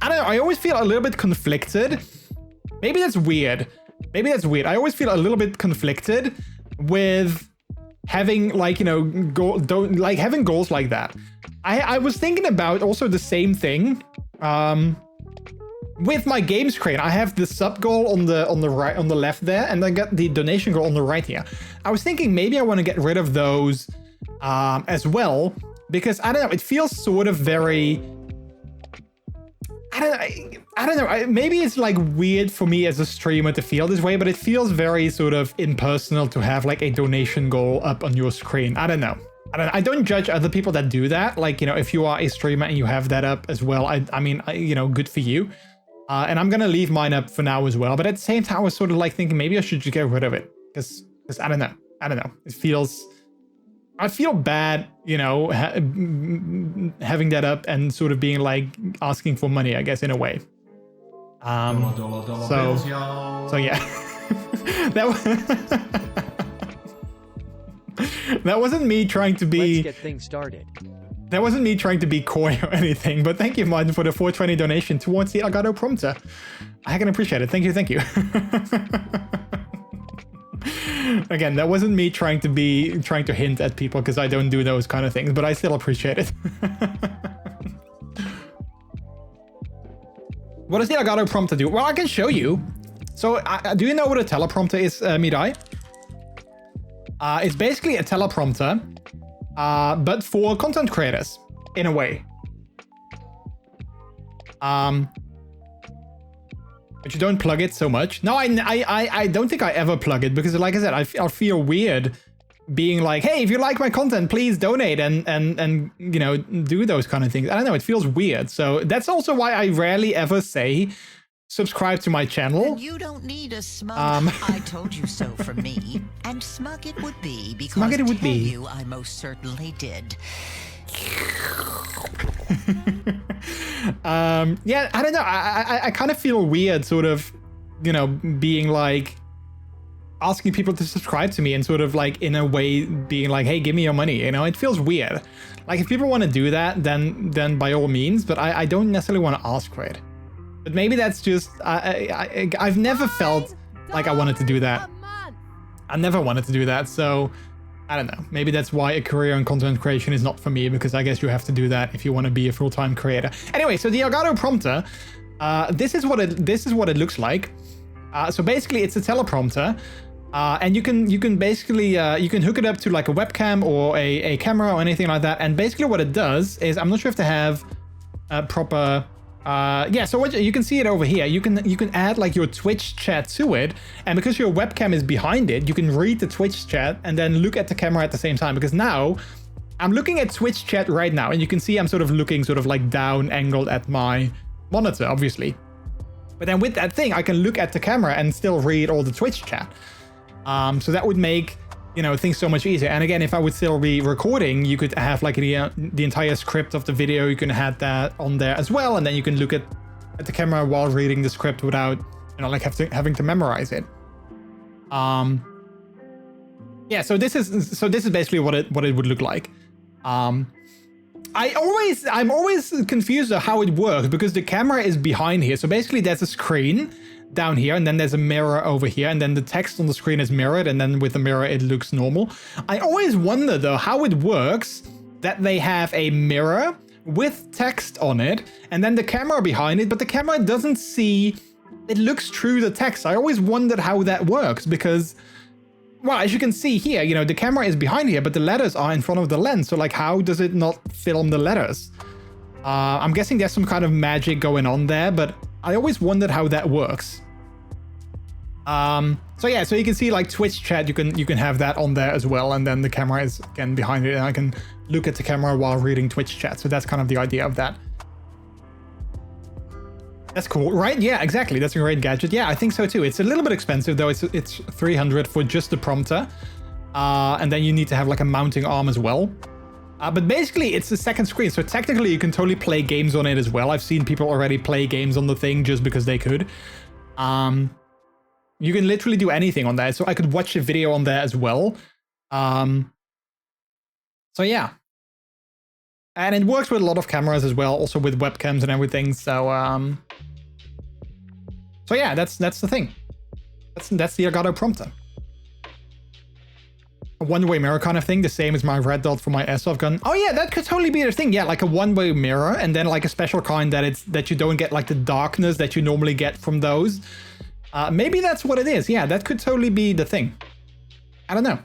I don't know, I always feel a little bit conflicted. Maybe that's weird. I always feel a little bit conflicted with having like, you know, having goals like that. I was thinking about also the same thing with my game screen. I have the sub goal on the right, on the left there, and I got the donation goal on the right here. I was thinking maybe I want to get rid of those as well, because I don't know, it feels sort of very, I don't know, maybe it's like weird for me as a streamer to feel this way, but it feels very sort of impersonal to have like a donation goal up on your screen. I don't know. I don't judge other people that do that. Like, you know, if you are a streamer and you have that up as well, I mean, you know, good for you. And I'm gonna leave mine up for now as well. But at the same time, I was sort of like thinking maybe I should just get rid of it, because I don't know. It feels, I feel bad, you know, having that up and sort of being like asking for money, I guess, in a way. So yeah, that wasn't me trying to be. Let's get things started. That wasn't me trying to be coy or anything, but thank you, Martin, for the 420 donation towards the Elgato prompter. I can appreciate it. Thank you. Again, that wasn't me trying to hint at people, because I don't do those kind of things, but I still appreciate it. What does the Elgato prompter do? Well, I can show you. So, do you know what a teleprompter is, Mirai? It's basically a teleprompter, but for content creators, in a way. But you don't plug it so much. No, I don't think I ever plug it, because like I said, I feel weird being like, hey, if you like my content, please donate and you know, do those kind of things. I don't know, it feels weird. So that's also why I rarely ever say subscribe to my channel. And you don't need a smug I told you so from me. And smug it would be, because you I most certainly did. Yeah, I don't know. I kind of feel weird sort of, you know, being like asking people to subscribe to me and sort of like in a way being like, hey, give me your money. You know, it feels weird. Like if people want to do that, then by all means, but I don't necessarily want to ask for it. But maybe that's just, I've never felt like I wanted to do that. I never wanted to do that. So I don't know. Maybe that's why a career in content creation is not for me, because I guess you have to do that if you want to be a full-time creator. Anyway, so the Elgato prompter, this is what it looks like. So basically, it's a teleprompter, and you can basically you can hook it up to like a webcam or a camera or anything like that. And basically, what it does is, I'm not sure if they have a proper. Yeah, so what you can see it over here. You can add like your Twitch chat to it, and because your webcam is behind it, you can read the Twitch chat and then look at the camera at the same time. Because now I'm looking at Twitch chat right now, and you can see I'm sort of looking sort of like down angled at my monitor, obviously. But then with that thing, I can look at the camera and still read all the Twitch chat. So that would make, you know, things so much easier. And again, if I would still be recording, you could have like the entire script of the video. You can have that on there as well, and then you can look at the camera while reading the script without, you know, like having to memorize it. Yeah. So this is basically what it would look like. I'm always confused of how it works, because the camera is behind here. So basically, there's a screen down here, and then there's a mirror over here, and then the text on the screen is mirrored, and then with the mirror it looks normal. I always wonder though how it works that they have a mirror with text on it and then the camera behind it, but the camera doesn't see, it looks through the text. I always wondered how that works, because well, as you can see here, you know, the camera is behind here, but the letters are in front of the lens. So like, how does it not film the letters? I'm guessing there's some kind of magic going on there, but I always wondered how that works. So yeah, so you can see like Twitch chat, you can have that on there as well, and then the camera is again behind it, and I can look at the camera while reading Twitch chat. So that's kind of the idea of that. That's cool, right? Yeah, exactly. That's a great gadget. Yeah, I think so too. It's a little bit expensive though. It's 300 for just the prompter, and then you need to have like a mounting arm as well. But basically, it's the second screen, so technically you can totally play games on it as well. I've seen people already play games on the thing just because they could. You can literally do anything on there, so I could watch a video on there as well. So yeah. And it works with a lot of cameras as well, also with webcams and everything, so yeah, that's the thing. That's the Elgato prompter. A one-way mirror kind of thing, the same as my red dot for my airsoft gun. Oh yeah, that could totally be the thing. Yeah, like a one-way mirror, and then like a special kind that you don't get like the darkness that you normally get from those. Maybe that's what it is. Yeah, that could totally be the thing. I don't know.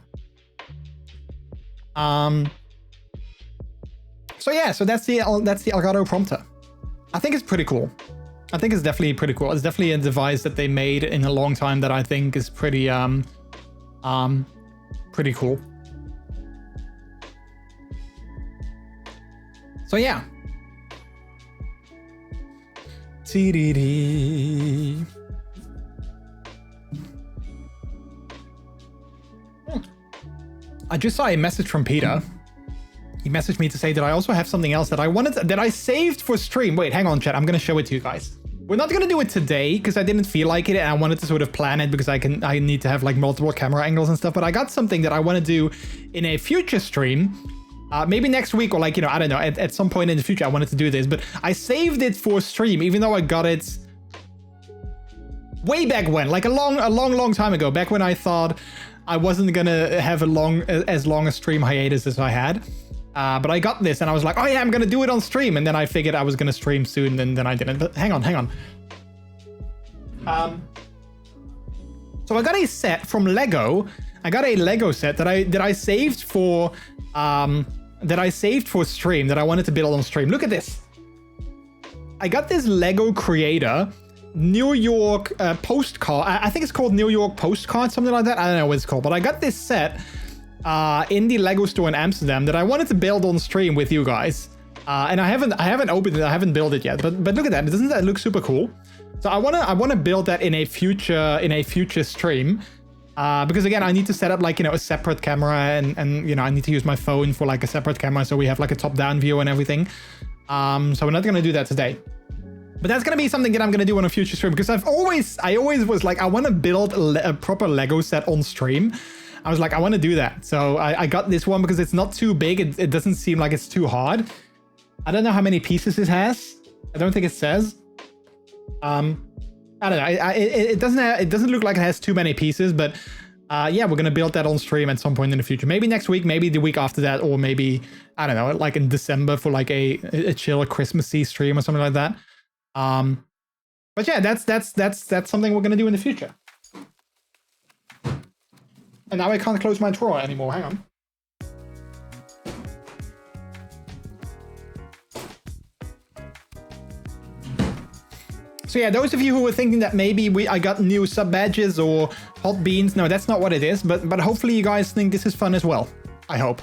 So yeah, so that's the Elgato prompter. I think it's pretty cool. I think it's definitely pretty cool. It's definitely a device that they made in a long time that I think is pretty pretty cool. So yeah. TDD. I just saw a message from Peter. He messaged me to say that I also have something else that I saved for stream. Wait, hang on, chat. I'm going to show it to you guys. We're not going to do it today because I didn't feel like it, and I wanted to sort of plan it because I need to have like multiple camera angles and stuff. But I got something that I want to do in a future stream. Maybe next week, or like, you know, I don't know, at some point in the future I wanted to do this, but I saved it for stream, even though I got it way back when, like a long time ago, back when I thought I wasn't gonna have as long a stream hiatus as I had. But I got this and I was like, oh yeah, I'm gonna do it on stream, and then I figured I was gonna stream soon, and then I didn't. But hang on. So I got a set from Lego. I got a Lego set that I saved for stream, that I wanted to build on stream. Look at this. I got this Lego Creator New York postcard. I think it's called New York postcard, something like that. I don't know what it's called, but I got this set in the Lego store in Amsterdam that I wanted to build on stream with you guys. And I haven't opened it. I haven't built it yet. But look at that. Doesn't that look super cool? So I wanna build that in a future stream. Because again, I need to set up like, you know, a separate camera, and you know, I need to use my phone for like a separate camera, so we have like a top-down view and everything. So we're not gonna do that today. But that's gonna be something that I'm gonna do on a future stream, because I always was like, I want to build a proper Lego set on stream. I was like, I want to do that. So I got this one because it's not too big. It doesn't seem like it's too hard. I don't know how many pieces it has. I don't think it says. I don't know. It doesn't look like it has too many pieces, but yeah, we're gonna build that on stream at some point in the future. Maybe next week, maybe the week after that, or maybe, I don't know, like in December for like a chill Christmassy stream or something like that. But yeah, that's something we're gonna do in the future. And now I can't close my drawer anymore. Hang on. So yeah, those of you who were thinking that maybe I got new sub badges or hot beans, no, that's not what it is. But hopefully you guys think this is fun as well. I hope.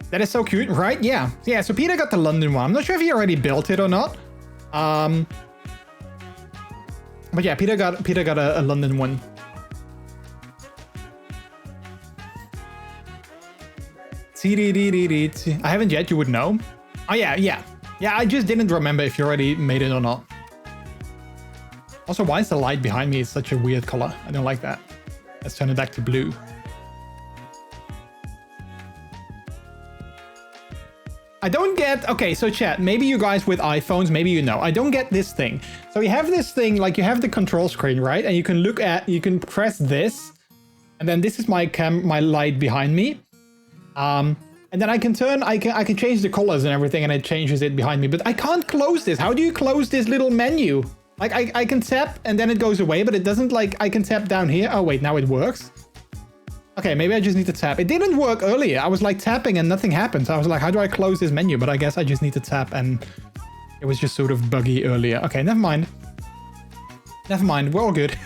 That is so cute, right? Yeah. Yeah, so Peter got the London one. I'm not sure if he already built it or not. But yeah, Peter got a London one. I haven't yet, you would know. Oh yeah. Yeah, I just didn't remember if you already made it or not. Also, why is the light behind me such a weird color? I don't like that. Let's turn it back to blue. I don't get... Okay, so chat, maybe you guys with iPhones, maybe you know. I don't get this thing. So you have this thing, like you have the control screen, right? And you can press this. And then this is my light behind me. And then I can change the colors and everything, and it changes it behind me. But I can't close this. How do you close this little menu? Like I can tap and then it goes away, but it doesn't like I can tap down here. Oh wait, now it works. Okay, maybe I just need to tap. It didn't work earlier. I was like tapping and nothing happened. So I was like, how do I close this menu? But I guess I just need to tap and it was just sort of buggy earlier. Okay, never mind. Never mind, we're all good.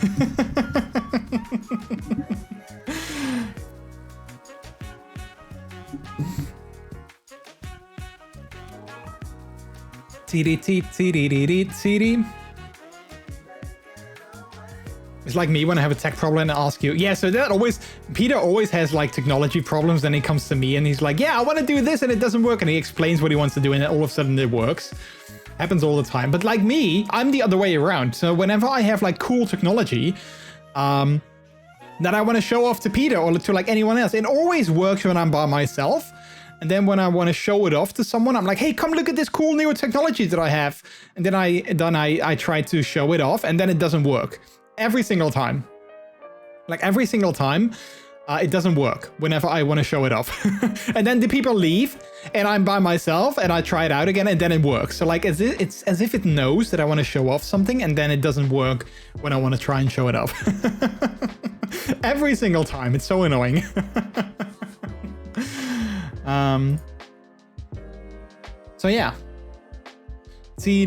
It's like me when I have a tech problem and ask you. Yeah, so that always, Peter always has like technology problems. Then he comes to me and he's like, yeah, I want to do this and it doesn't work. And he explains what he wants to do and then all of a sudden it works. Happens all the time. But like me, I'm the other way around. So whenever I have like cool technology that I want to show off to Peter or to like anyone else, it always works when I'm by myself. And then when I want to show it off to someone, I'm like, hey, come look at this cool new technology that I have. And then I try to show it off and then it doesn't work. Every single time. Like every single time, it doesn't work whenever I want to show it off. And then the people leave and I'm by myself and I try it out again and then it works. So like it's as if it knows that I want to show off something and then it doesn't work when I want to try and show it off. Every single time. It's so annoying. So yeah. T.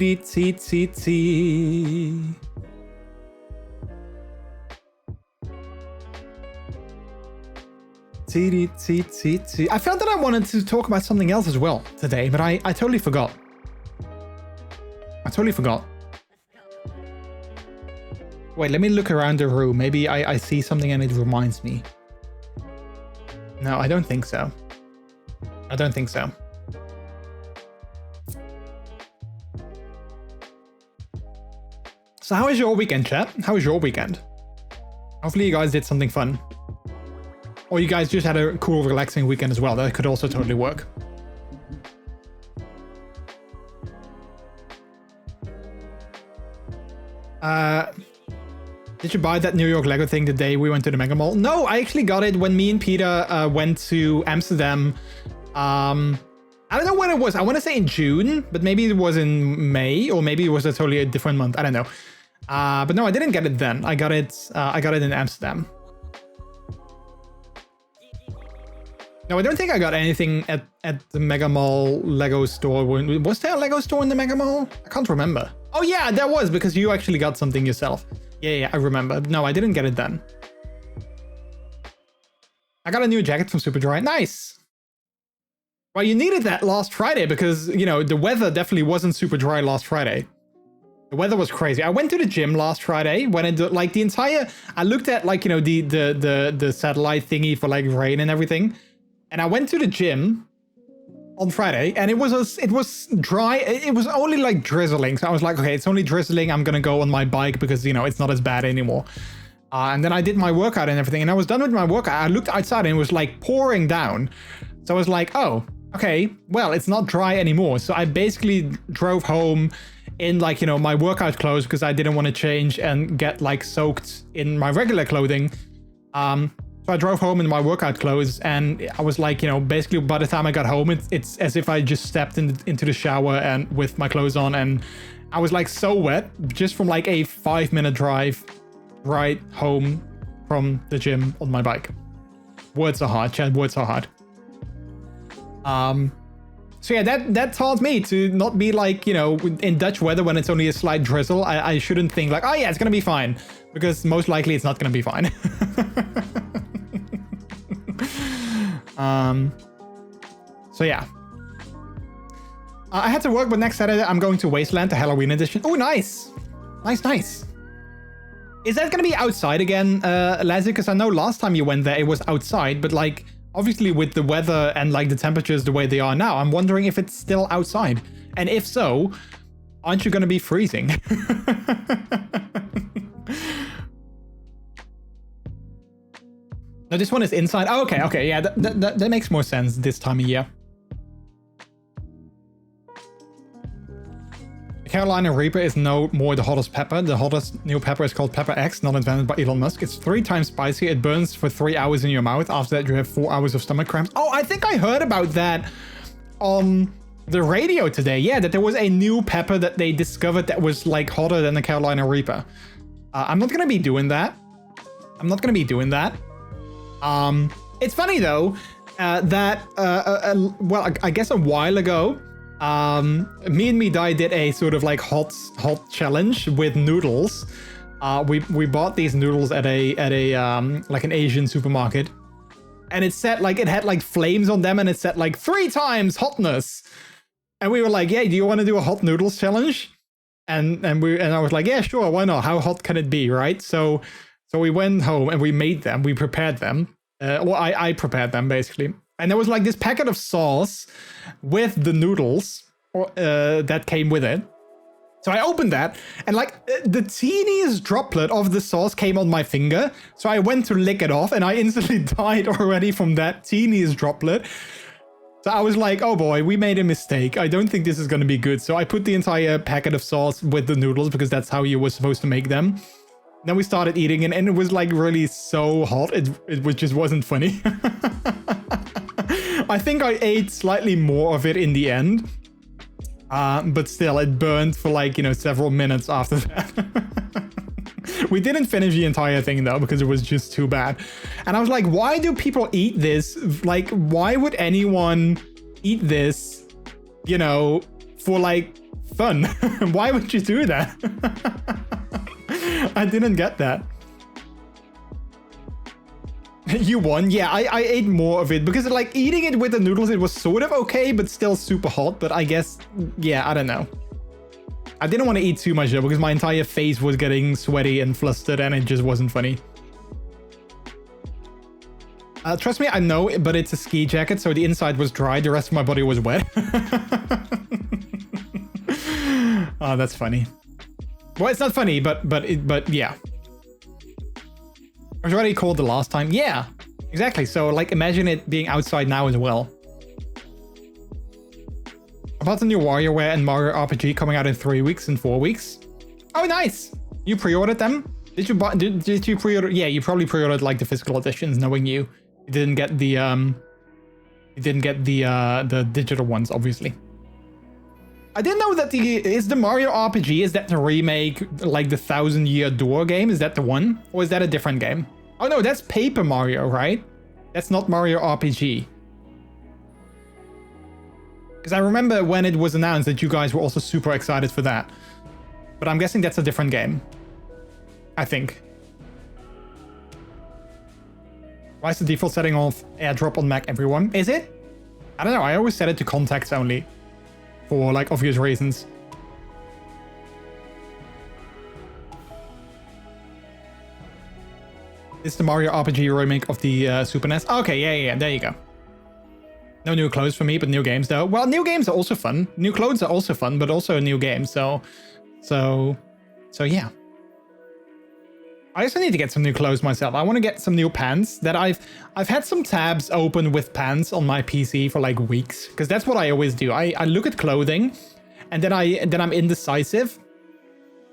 I felt that I wanted to talk about something else as well today, but I totally forgot. Wait, let me look around the room. Maybe I see something and it reminds me. No, I don't think so. So how was your weekend, chat? How was your weekend? Hopefully you guys did something fun. Or you guys just had a cool, relaxing weekend as well. That could also totally work. Did you buy that New York Lego thing the day we went to the Mega Mall? No, I actually got it when me and Peter went to Amsterdam. I don't know when it was. I want to say in June, but maybe it was in May, or maybe it was a totally different month. I don't know. But no, I didn't get it then. I got it in Amsterdam. No, I don't think I got anything at the Mega Mall Lego store. Was there a Lego store in the Mega Mall? I can't remember. Oh yeah, there was, because you actually got something yourself. Yeah, I remember. No, I didn't get it then. I got a new jacket from Superdry. Nice. Well, you needed that last Friday because, you know, the weather definitely wasn't super dry last Friday. The weather was crazy. I went to the gym last Friday when it like the entire, I looked at like, you know, the satellite thingy for like rain and everything. And I went to the gym on Friday and it was dry. It was only like drizzling. So I was like, okay, it's only drizzling. I'm going to go on my bike because, you know, it's not as bad anymore. And then I did my workout and everything. And I was done with my workout. I looked outside and it was like pouring down. So I was like, oh, okay, well, it's not dry anymore. So I basically drove home in like, you know, my workout clothes because I didn't want to change and get like soaked in my regular clothing. So I drove home in my workout clothes and I was like, you know, basically by the time I got home, it's as if I just stepped into the shower and with my clothes on, and I was like so wet just from like a 5-minute drive right home from the gym on my bike. Words are hard, Chad, words are hard. So yeah, that taught me to not be like, you know, in Dutch weather when it's only a slight drizzle, I shouldn't think like, oh yeah, it's gonna be fine, because most likely it's not gonna be fine. So yeah. I had to work, but next Saturday I'm going to Wasteland, the Halloween edition. Oh, nice. Nice. Is that gonna be outside again, Lazzy? Because I know last time you went there, it was outside, but like, obviously with the weather and like the temperatures the way they are now, I'm wondering if it's still outside. And if so, aren't you gonna be freezing? No, this one is inside. Oh, okay, yeah, that makes more sense this time of year. Carolina Reaper is no more the hottest pepper. The hottest new pepper is called Pepper X, not invented by Elon Musk. It's 3 times spicier. It burns for 3 hours in your mouth. After that, you have 4 hours of stomach cramps. Oh, I think I heard about that on the radio today. Yeah, that there was a new pepper that they discovered that was like hotter than the Carolina Reaper. I'm not gonna be doing that. It's funny though that well, I guess a while ago, me and Midai did a sort of like hot challenge with noodles. We bought these noodles at a like an Asian supermarket, and it said like it had like flames on them, and it said like 3 times hotness, and we were like, yeah, do you want to do a hot noodles challenge? And I was like, yeah, sure, why not? How hot can it be, right? So we went home and we made them. We prepared them. Well, I prepared them basically, and there was like this packet of sauce with the noodles that came with it. So I opened that, and like the teeniest droplet of the sauce came on my finger. So I went to lick it off, and I instantly died already from that teeniest droplet. So I was like, oh boy, we made a mistake. I don't think this is going to be good. So I put the entire packet of sauce with the noodles because that's how you were supposed to make them. Then we started eating it, and it was like really so hot. It just wasn't funny. I think I ate slightly more of it in the end. But still, it burned for like, you know, several minutes after that. We didn't finish the entire thing though, because it was just too bad. And I was like, why do people eat this? Like, why would anyone eat this, you know, for like fun? Why would you do that? I didn't get that. You won. Yeah, I ate more of it because like eating it with the noodles, it was sort of okay, but still super hot. But I guess, yeah, I don't know. I didn't want to eat too much though because my entire face was getting sweaty and flustered, and it just wasn't funny. Trust me, I know, but it's a ski jacket, so the inside was dry, the rest of my body was wet. Oh, that's funny. Well, it's not funny, but yeah. I was already cold the last time. Yeah, exactly. So like imagine it being outside now as well. About the new WarioWare and Mario RPG coming out in 3 weeks and 4 weeks. Oh, nice. You pre-ordered them? Did you buy? Did you pre-order? Yeah, you probably pre-ordered like the physical editions, knowing you. You didn't get the the digital ones, obviously. I didn't know that is the Mario RPG, is that the remake, like the 1000-Year Door game? Is that the one? Or is that a different game? Oh no, that's Paper Mario, right? That's not Mario RPG. Because I remember when it was announced that you guys were also super excited for that. But I'm guessing that's a different game. I think. Why is the default setting of airdrop on Mac everyone? Is it? I don't know, I always set it to contacts only. For like obvious reasons. It's the Mario RPG remake of the Super NES. Okay, yeah, there you go. No new clothes for me, but new games though. Well, new games are also fun. New clothes are also fun, but also a new game. So yeah. I also need to get some new clothes myself. I want to get some new pants. That I've had some tabs open with pants on my PC for like weeks, because that's what I always do. I look at clothing, and then I'm indecisive,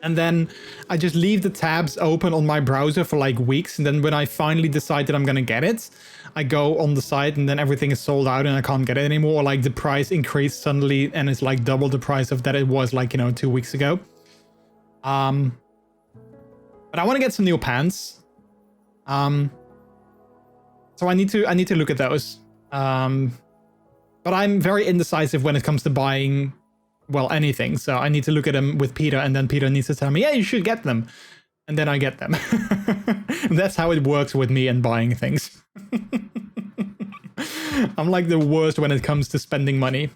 and then I just leave the tabs open on my browser for like weeks, and then when I finally decide that I'm gonna get it, I go on the site, and then everything is sold out and I can't get it anymore, or like the price increased suddenly and it's like double the price of that it was like, you know, 2 weeks ago. But I want to get some new pants. So I need to look at those. But I'm very indecisive when it comes to buying, well, anything. So I need to look at them with Peter, and then Peter needs to tell me, yeah, you should get them. And then I get them. That's how it works with me and buying things. I'm like the worst when it comes to spending money.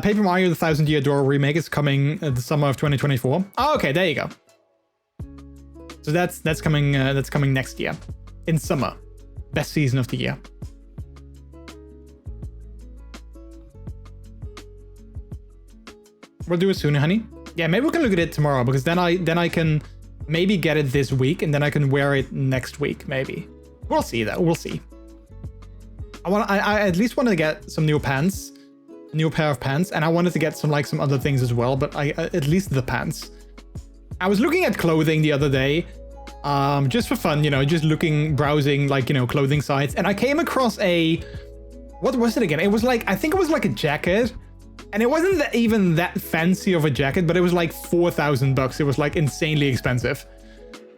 Paper Mario: The 1000-Year Door remake is coming the summer of 2024. Oh, okay, there you go. So that's coming next year, in summer, best season of the year. We'll do it sooner, honey. Yeah, maybe we can look at it tomorrow, because then I can maybe get it this week, and then I can wear it next week, maybe. We'll see though. We'll see. I at least want to get some new pants. New pair of pants, and I wanted to get some other things as well, but at least the pants. I was looking at clothing the other day, just for fun, you know, just browsing like, you know, clothing sites, and I came across a what was it again? It was like, I think it was like a jacket. And it wasn't even that fancy of a jacket, but it was like 4,000 bucks. It was like insanely expensive.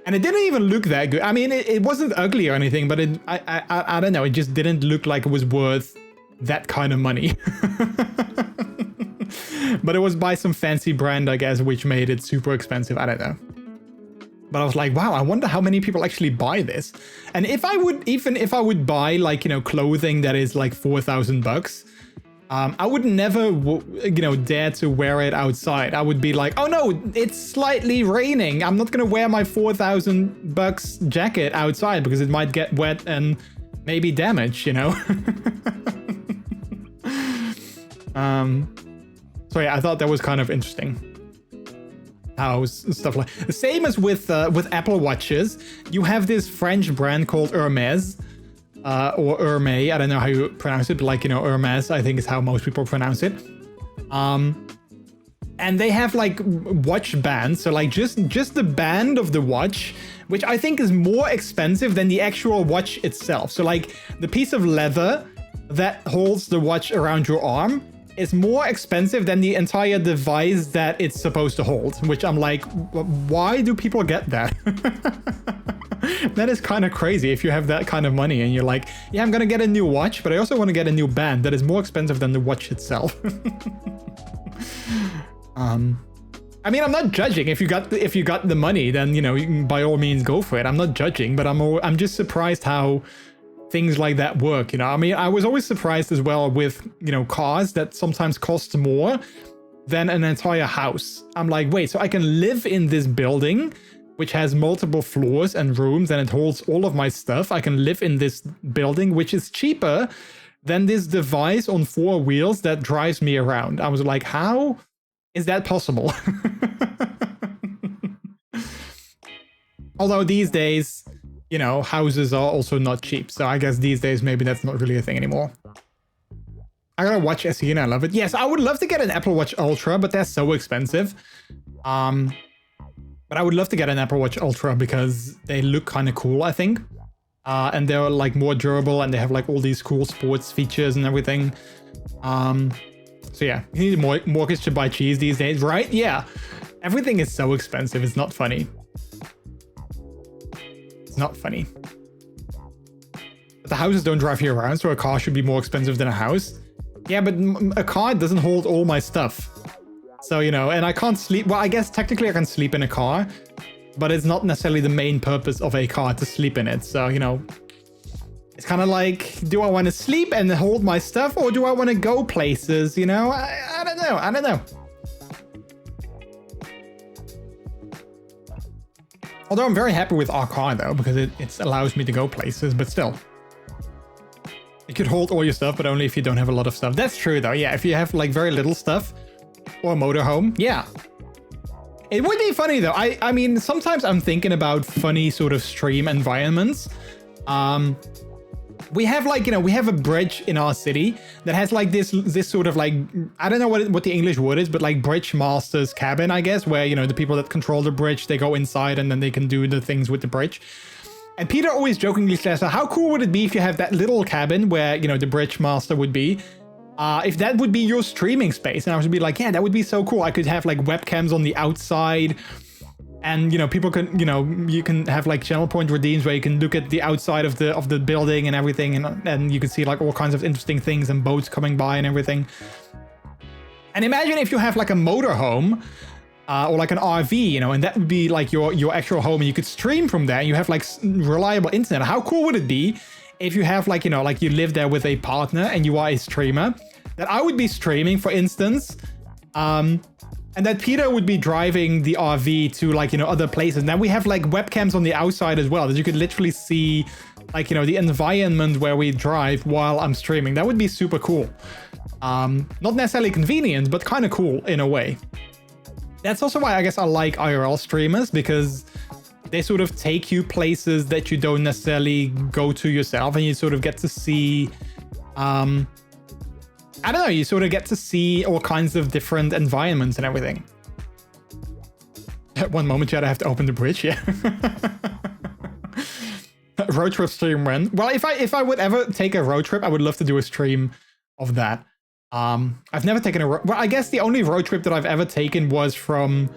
And it didn't even look that good. I mean, it wasn't ugly or anything, but I don't know. It just didn't look like it was worth that kind of money. But it was by some fancy brand, I guess, which made it super expensive. I don't know. But I was like, wow, I wonder how many people actually buy this. And if I would, even if I would buy like, you know, clothing that is like 4,000 bucks, I would never, you know, dare to wear it outside. I would be like, oh no, it's slightly raining. I'm not going to wear my 4,000 bucks jacket outside because it might get wet and maybe damaged, you know? So yeah, I thought that was kind of interesting. How stuff like the same as with Apple Watches, you have this French brand called Hermes. Or Hermès, I don't know how you pronounce it, but like, you know, Hermes, I think is how most people pronounce it. And they have like watch bands, so like just the band of the watch, which I think is more expensive than the actual watch itself. So like the piece of leather that holds the watch around your arm is more expensive than the entire device that it's supposed to hold, which I'm like, why do people get that? That is kind of crazy if you have that kind of money and you're like, yeah, I'm gonna get a new watch, but I also want to get a new band that is more expensive than the watch itself. I mean, I'm not judging. If you got the money, then, you know, you can by all means go for it. I'm not judging, but I'm just surprised how things like that work, you know. I mean, I was always surprised as well with, you know, cars that sometimes cost more than an entire house. I'm like, wait, so I can live in this building which has multiple floors and rooms and it holds all of my stuff. I can live in this building, which is cheaper than this device on 4 wheels that drives me around. I was like, how is that possible? Although these days, you know, houses are also not cheap. So I guess these days, maybe that's not really a thing anymore. I got a Watch SE and I love it. Yes, I would love to get an Apple Watch Ultra, but they're so expensive. But I would love to get an Apple Watch Ultra because they look kind of cool, I think. And they're like more durable and they have like all these cool sports features and everything. So yeah, you need a mortgage to buy cheese these days, right? Yeah. Everything is so expensive. It's not funny. It's not funny. But the houses don't drive you around, so a car should be more expensive than a house. Yeah, but a car doesn't hold all my stuff. So, you know, and I can't sleep. Well, I guess technically I can sleep in a car, but it's not necessarily the main purpose of a car to sleep in it. So, you know, it's kind of like, do I want to sleep and hold my stuff or do I want to go places? You know, I don't know. I don't know. Although I'm very happy with our car though, because it allows me to go places, but still. You could hold all your stuff, but only if you don't have a lot of stuff. That's true though. Yeah, if you have like very little stuff, or a motorhome, yeah. It would be funny though. I mean, sometimes I'm thinking about funny sort of stream environments. We have like, you know, we have a bridge in our city that has like this sort of like, I don't know what the English word is, but like bridge master's cabin, I guess, where, you know, the people that control the bridge, they go inside and then they can do the things with the bridge. And Peter always jokingly says, how cool would it be if you have that little cabin where, you know, the bridge master would be? If that would be your streaming space. And I would be like, yeah, that would be so cool. I could have like webcams on the outside and, you know, people can, you know, you can have like channel point redeems where you can look at the outside of the building and everything. And you can see like all kinds of interesting things and boats coming by and everything. And imagine if you have like a motorhome or like an RV, you know, and that would be like your actual home and you could stream from there and you have like reliable internet. How cool would it be if you have like, you know, like you live there with a partner and you are a streamer, that I would be streaming, for instance, and that Peter would be driving the RV to like, you know, other places. And then we have like webcams on the outside as well, that you could literally see like, you know, the environment where we drive while I'm streaming. That would be super cool. Not necessarily convenient, but kind of cool in a way. That's also why I guess I like IRL streamers, because they sort of take you places that you don't necessarily go to yourself, and you sort of get to see, I don't know, you sort of get to see all kinds of different environments and everything. At one moment, you had to have to open the bridge, yeah. road trip stream went. Well, if I would ever take a road trip, I would love to do a stream of that. I've never taken well, I guess the only road trip that I've ever taken was from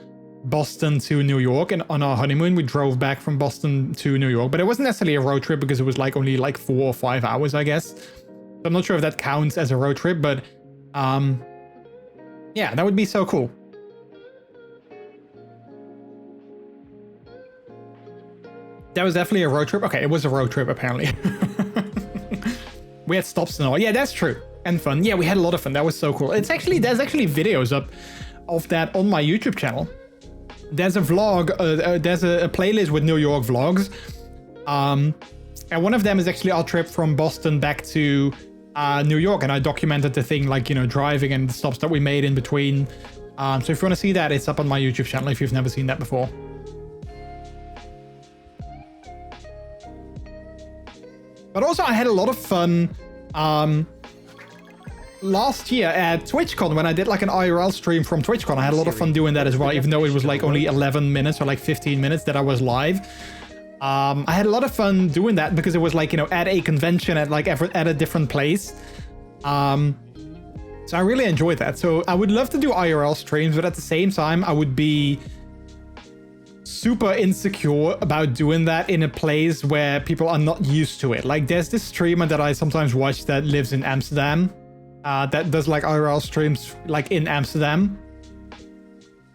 Boston to New York, and on our honeymoon we drove back from Boston to New York, but it wasn't necessarily a road trip because it was like only like 4 or 5 hours, I guess. So I'm not sure if that counts as a road trip, but yeah, that would be so cool. That was definitely a road trip. Okay, it was a road trip apparently. We had stops and all. Yeah, that's true. And fun. Yeah, we had a lot of fun. That was so cool. There's actually videos up of that on my YouTube channel. There's a vlog, there's a playlist with New York vlogs. And one of them is actually our trip from Boston back to New York, and I documented the thing, like, you know, driving and the stops that we made in between. So if you want to see that, it's up on my YouTube channel if you've never seen that before. But also I had a lot of fun last year at TwitchCon when I did like an IRL stream from TwitchCon. I had a lot of fun doing that as well, even though it was like only 11 minutes or like 15 minutes that I was live. I had a lot of fun doing that because it was like, you know, at a convention at like at a different place. So I really enjoyed that. So I would love to do IRL streams, but at the same time, I would be super insecure about doing that in a place where people are not used to it. Like there's this streamer that I sometimes watch that lives in Amsterdam, that does like IRL streams like in Amsterdam.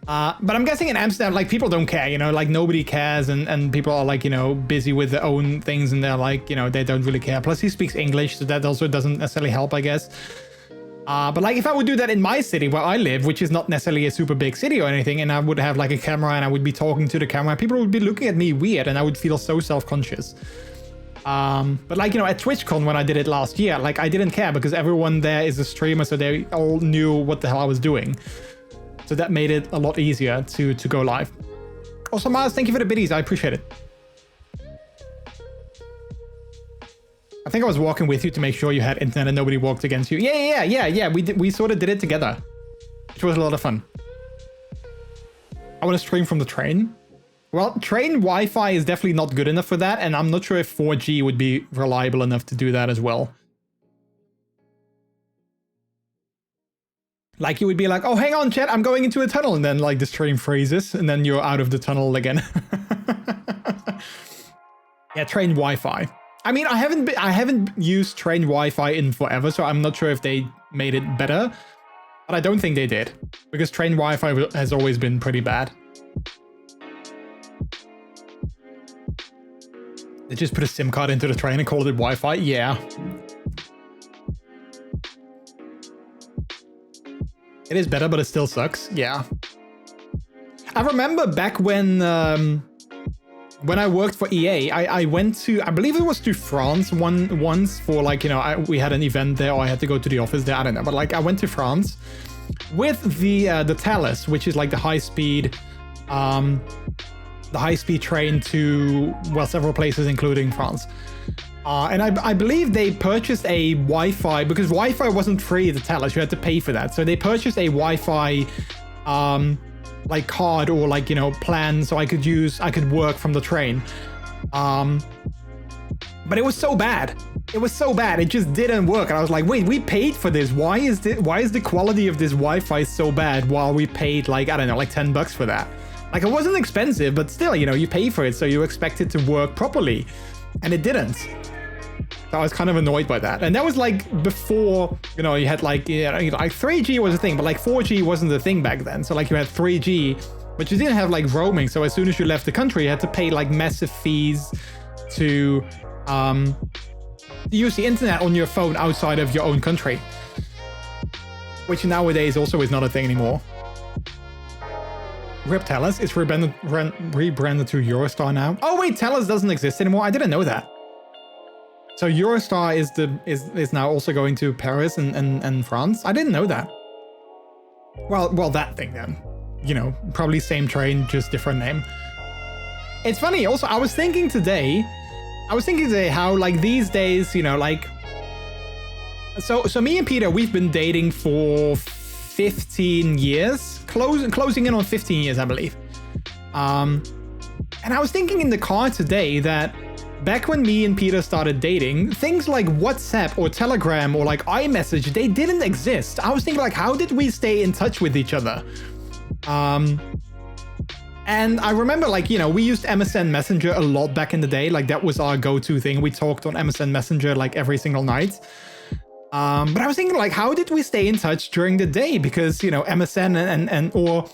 But I'm guessing in Amsterdam, like people don't care, you know, like nobody cares, and people are like, you know, busy with their own things, and they're like, you know, they don't really care. Plus he speaks English, so that also doesn't necessarily help, I guess. But like if I would do that in my city where I live, which is not necessarily a super big city or anything, and I would have like a camera and I would be talking to the camera, people would be looking at me weird and I would feel so self-conscious. But like, you know, at TwitchCon when I did it last year, like I didn't care because everyone there is a streamer, so they all knew what the hell I was doing. So that made it a lot easier to go live. Also, Mars, thank you for the biddies. I appreciate it. I think I was walking with you to make sure you had internet and nobody walked against you. Yeah. We sort of did it together, which was a lot of fun. I want to stream from the train. Well, train Wi-Fi is definitely not good enough for that, and I'm not sure if 4G would be reliable enough to do that as well. Like you would be like, oh, hang on, chat, I'm going into a tunnel, and then like the stream freezes, and then you're out of the tunnel again. Yeah, train Wi-Fi. I mean, I haven't used train Wi-Fi in forever, so I'm not sure if they made it better, but I don't think they did, because train Wi-Fi has always been pretty bad. They just put a SIM card into the train and called it Wi-Fi. Yeah. It is better, but it still sucks. Yeah. I remember back when I worked for EA, I went to, I believe it was to France once for like, you know, we had an event there, or I had to go to the office there. I don't know, but like I went to France with the Thalys, which is like the high speed train to, well, several places, including France. And I believe they purchased a Wi-Fi, because Wi-Fi wasn't free at the Thalys, you had to pay for that. So they purchased a Wi-Fi like card or like, you know, plan, so I could work from the train. But it was so bad. It was so bad. It just didn't work. And I was like, wait, we paid for this. Why is the quality of this Wi-Fi so bad while we paid like, I don't know, like $10 for that? Like it wasn't expensive, but still, you know, you pay for it, so you expect it to work properly, and it didn't. So I was kind of annoyed by that. And that was like before, you know, you had like, yeah, you know, like 3G was a thing, but like 4G wasn't the thing back then. So like you had 3G, but you didn't have like roaming. So as soon as you left the country, you had to pay like massive fees to use the internet on your phone outside of your own country, which nowadays also is not a thing anymore. Rip Thalys, it's rebranded to Eurostar now. Oh wait, Thalys doesn't exist anymore. I didn't know that. So Eurostar is now also going to Paris and France. I didn't know that. Well, that thing then. You know, probably same train, just different name. It's funny. Also, I was thinking today how like these days, you know, like. So me and Peter, we've been dating for 15 years, closing in on 15 years, I believe. And I was thinking in the car today that back when me and Peter started dating, things like WhatsApp or Telegram or like iMessage, they didn't exist. I was thinking like, how did we stay in touch with each other? And I remember like, you know, we used MSN Messenger a lot back in the day. Like that was our go-to thing. We talked on MSN Messenger like every single night. But I was thinking like, how did we stay in touch during the day? Because, you know, MSN and or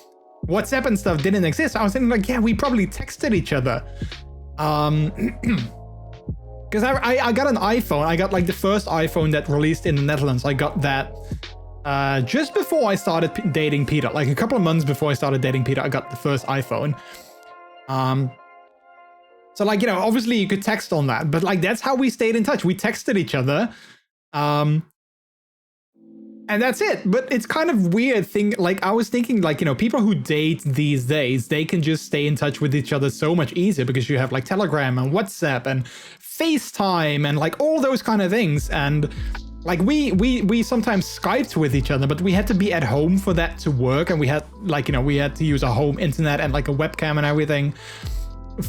WhatsApp and stuff didn't exist. I was thinking like, yeah, we probably texted each other. Because I got an iPhone. I got like the first iPhone that released in the Netherlands. I got that just before I started dating Peter. Like a couple of months before I started dating Peter, I got the first iPhone. So like, you know, obviously you could text on that, but like that's how we stayed in touch. We texted each other. And that's it. But it's kind of weird thing. Like I was thinking like, you know, people who date these days, they can just stay in touch with each other so much easier because you have like Telegram and WhatsApp and FaceTime and like all those kind of things. And like we sometimes Skyped with each other, but we had to be at home for that to work. And we had like, you know, we had to use a home internet and like a webcam and everything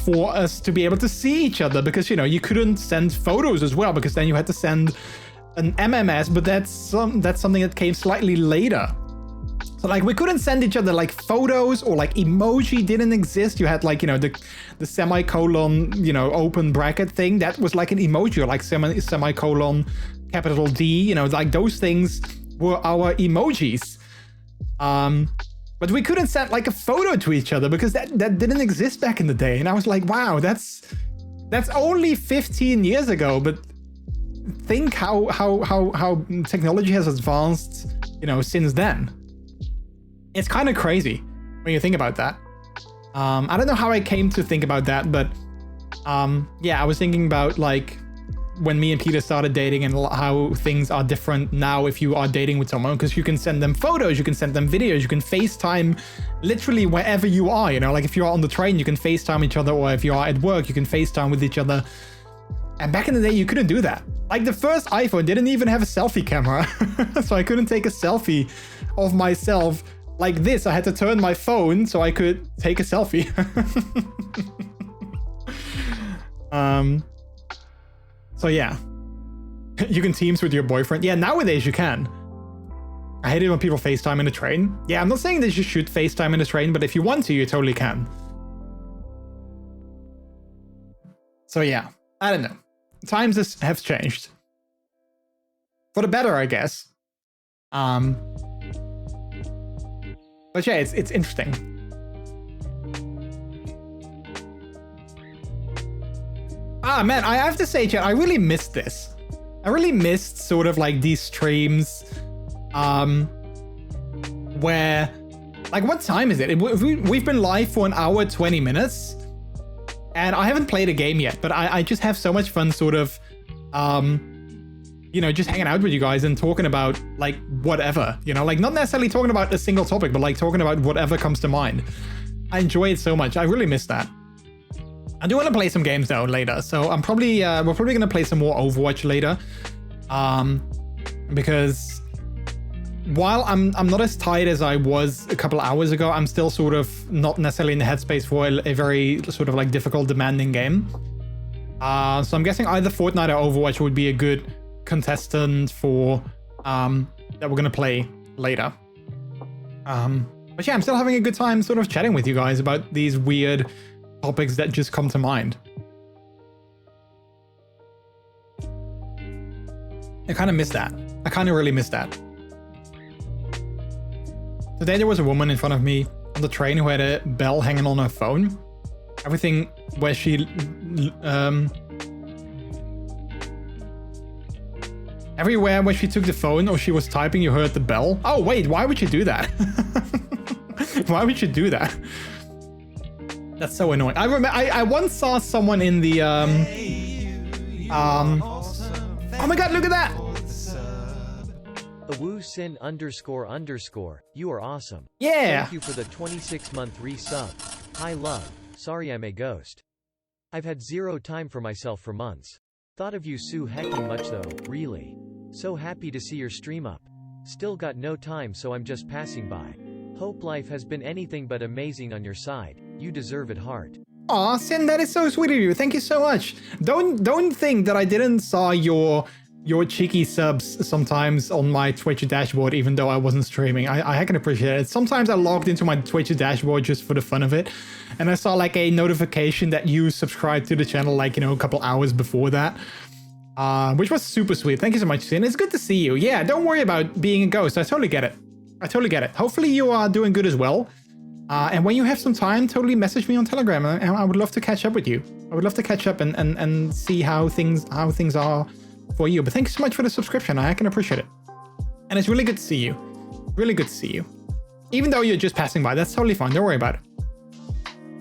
for us to be able to see each other because, you know, you couldn't send photos as well because then you had to send an MMS, but that's something that came slightly later. So like we couldn't send each other like photos or like emoji didn't exist. You had like, you know, the semicolon, you know, open bracket thing. That was like an emoji or like semicolon capital D, you know, like those things were our emojis. But we couldn't send like a photo to each other because that didn't exist back in the day. And I was like, wow, that's only 15 years ago, but think how technology has advanced, you know, since then. It's kind of crazy when you think about that. I don't know how I came to think about that, but yeah, I was thinking about like when me and Peter started dating and how things are different now if you are dating with someone, because you can send them photos, you can send them videos, you can FaceTime literally wherever you are, you know, like if you're on the train, you can FaceTime each other, or if you are at work, you can FaceTime with each other. And back in the day, you couldn't do that. Like the first iPhone didn't even have a selfie camera. So I couldn't take a selfie of myself like this. I had to turn my phone so I could take a selfie. So yeah, you can Teams with your boyfriend. Yeah, nowadays you can. I hate it when people FaceTime in a train. Yeah, I'm not saying that you should FaceTime in a train, but if you want to, you totally can. So yeah, I don't know. Times have changed. For the better, I guess. But yeah, it's interesting. Ah, man, I have to say, chat, I really missed this. I really missed sort of like these streams where, like, what time is it? We've been live for 1 hour, 20 minutes. And I haven't played a game yet, but I just have so much fun sort of, you know, just hanging out with you guys and talking about, like, whatever. You know, like, not necessarily talking about a single topic, but, like, talking about whatever comes to mind. I enjoy it so much. I really miss that. I do want to play some games, though, later. So I'm probably, we're probably going to play some more Overwatch later. Because while I'm not as tired as I was a couple of hours ago, I'm still sort of not necessarily in the headspace for a very sort of like difficult, demanding game. So I'm guessing either Fortnite or Overwatch would be a good contestant for that we're gonna play later. But yeah, I'm still having a good time sort of chatting with you guys about these weird topics that just come to mind. I kind of miss that. I kind of really miss that. Today there was a woman in front of me on the train who had a bell hanging on her phone. Everything where she... everywhere where she took the phone or she was typing, you heard the bell. Oh wait, why would you do that? Why would you do that? That's so annoying. I remember I once saw someone in the... oh my god, look at that! Awoosin ___, you are awesome. Yeah! Thank you for the 26-month resub. Hi love, sorry I'm a ghost. I've had zero time for myself for months. Thought of you so hecking much though, really. So happy to see your stream up. Still got no time so I'm just passing by. Hope life has been anything but amazing on your side, you deserve it heart. Aw, Sin, that is so sweet of you. Thank you so much. Don't think that I didn't saw your cheeky subs sometimes on my Twitch dashboard, even though I wasn't streaming. I can appreciate it. Sometimes I logged into my Twitch dashboard just for the fun of it, and I saw like a notification that you subscribed to the channel, like, you know, a couple hours before that, which was super sweet. Thank you so much, Sin. It's good to see you. Yeah, don't worry about being a ghost. I totally get it. I totally get it. Hopefully you are doing good as well. And when you have some time, totally message me on Telegram, and I would love to catch up with you. I would love to catch up and see how things are for you. But thank you so much for the subscription. I can appreciate it. And it's really good to see you. Really good to see you. Even though you're just passing by, that's totally fine. Don't worry about it.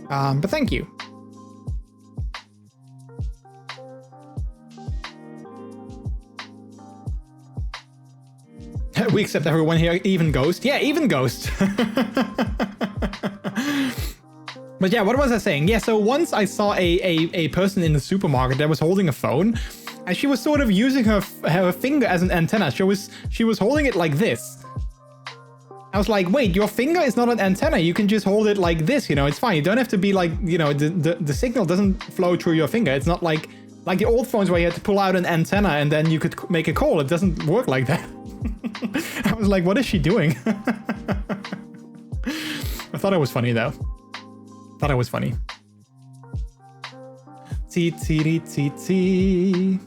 But thank you. We accept everyone here, even Ghost. Yeah, even Ghost. But yeah, what was I saying? Yeah, so once I saw a person in the supermarket that was holding a phone, and she was sort of using her finger as an antenna. She was holding it like this. I was like, wait, your finger is not an antenna. You can just hold it like this, you know, it's fine. You don't have to be like, you know, the signal doesn't flow through your finger. It's not like the old phones where you had to pull out an antenna and then you could make a call. It doesn't work like that. I was like, what is she doing? I thought it was funny though. Thought it was funny. T T T T.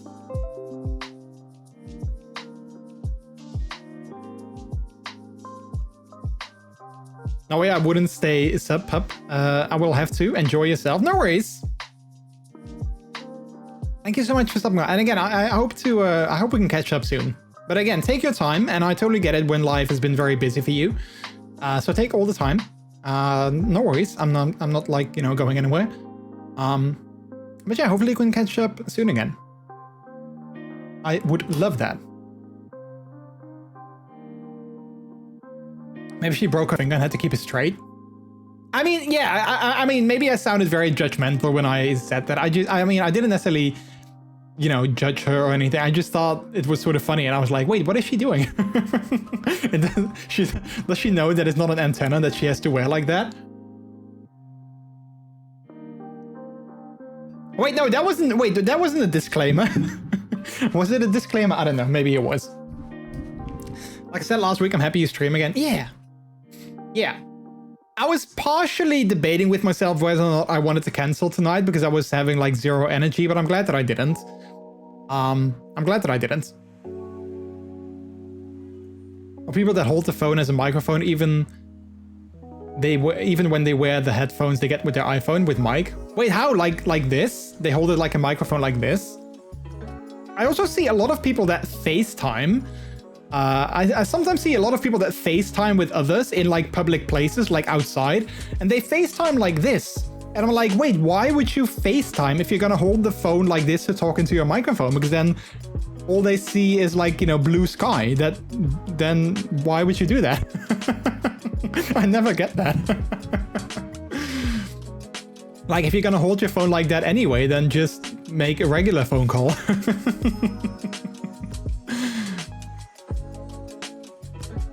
No way, I wouldn't stay sub pup. I will have to. Enjoy yourself. No worries. Thank you so much for stopping by. And again, I hope we can catch up soon. But again, take your time, and I totally get it when life has been very busy for you. So take all the time. No worries. I'm not like, you know, going anywhere. But yeah, hopefully we can catch up soon again. I would love that. Maybe she broke her finger and had to keep it straight. I mean, yeah, I mean, maybe I sounded very judgmental when I said that. I didn't necessarily, you know, judge her or anything. I just thought it was sort of funny, and I was like, wait, what is she doing? Does she know that it's not an antenna that she has to wear like that? Wait, no, that wasn't a disclaimer. Was it a disclaimer? I don't know, maybe it was. Like I said last week, I'm happy you stream again. Yeah. I was partially debating with myself whether or not I wanted to cancel tonight because I was having like zero energy, but I'm glad that I didn't. I'm glad that I didn't. Or people that hold the phone as a microphone, even when they wear the headphones they get with their iPhone with mic. Wait, how? Like this? They hold it like a microphone like this? I also see a lot of people that FaceTime. I sometimes see a lot of people that FaceTime with others in like public places, like outside, and they FaceTime like this. And I'm like, wait, why would you FaceTime if you're gonna hold the phone like this to talk into your microphone? Because then all they see is like, you know, blue sky. Then why would you do that? I never get that. Like, if you're gonna hold your phone like that anyway, then just make a regular phone call.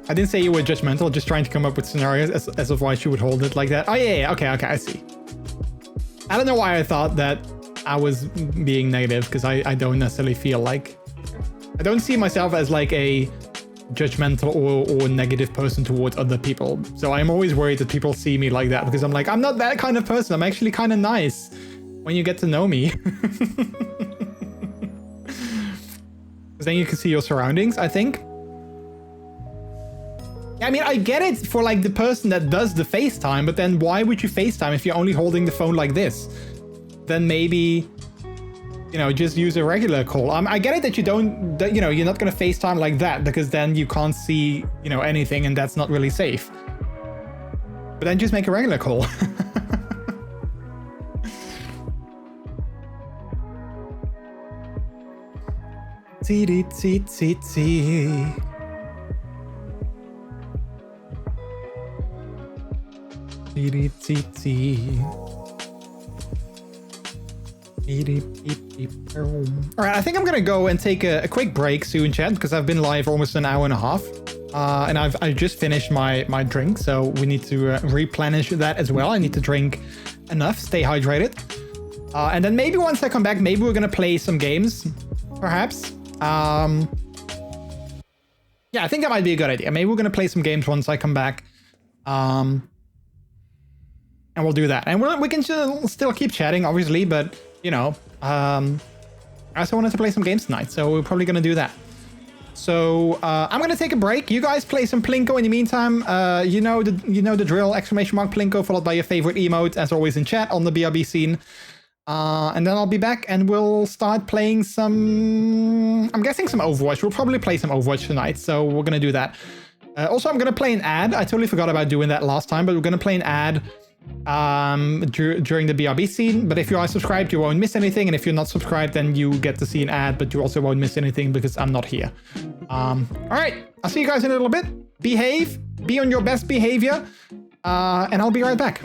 I didn't say you were judgmental, just trying to come up with scenarios as of why she would hold it like that. Oh, yeah, okay, I see. I don't know why I thought that I was being negative, because I don't necessarily feel like... I don't see myself as like a judgmental or negative person towards other people. So I'm always worried that people see me like that, because I'm like, I'm not that kind of person. I'm actually kind of nice when you get to know me. Because then you can see your surroundings, I think. I mean, I get it for like the person that does the FaceTime, but then why would you FaceTime if you're only holding the phone like this? Then maybe, you know, just use a regular call. I get it that you don't, you know, you're not going to FaceTime like that, because then you can't see, you know, anything, and that's not really safe. But then just make a regular call. T. Alright, I think I'm gonna go and take a quick break soon, chat, because I've been live almost an hour and a half. And I just finished my drink, so we need to replenish that as well. I need to drink enough. Stay hydrated. And then maybe once I come back, maybe we're gonna play some games, perhaps. Yeah, I think that might be a good idea. Maybe we're gonna play some games once I come back. And we'll do that. And we can still keep chatting, obviously, but, you know, I also wanted to play some games tonight, so we're probably gonna do that. So I'm gonna take a break. You guys play some Plinko in the meantime. You know the drill. ! Plinko followed by your favorite emote, as always in chat on the BRB scene. And then I'll be back and we'll start playing some... I'm guessing some Overwatch. We'll probably play some Overwatch tonight, so we're gonna do that. Also, I'm gonna play an ad. I totally forgot about doing that last time, but we're gonna play an ad during the BRB scene. But if you are subscribed, you won't miss anything, and if you're not subscribed, then you get to see an ad, but you also won't miss anything because I'm not here. All right, I'll see you guys in a little bit. Behave, be on your best behavior, and I'll be right back.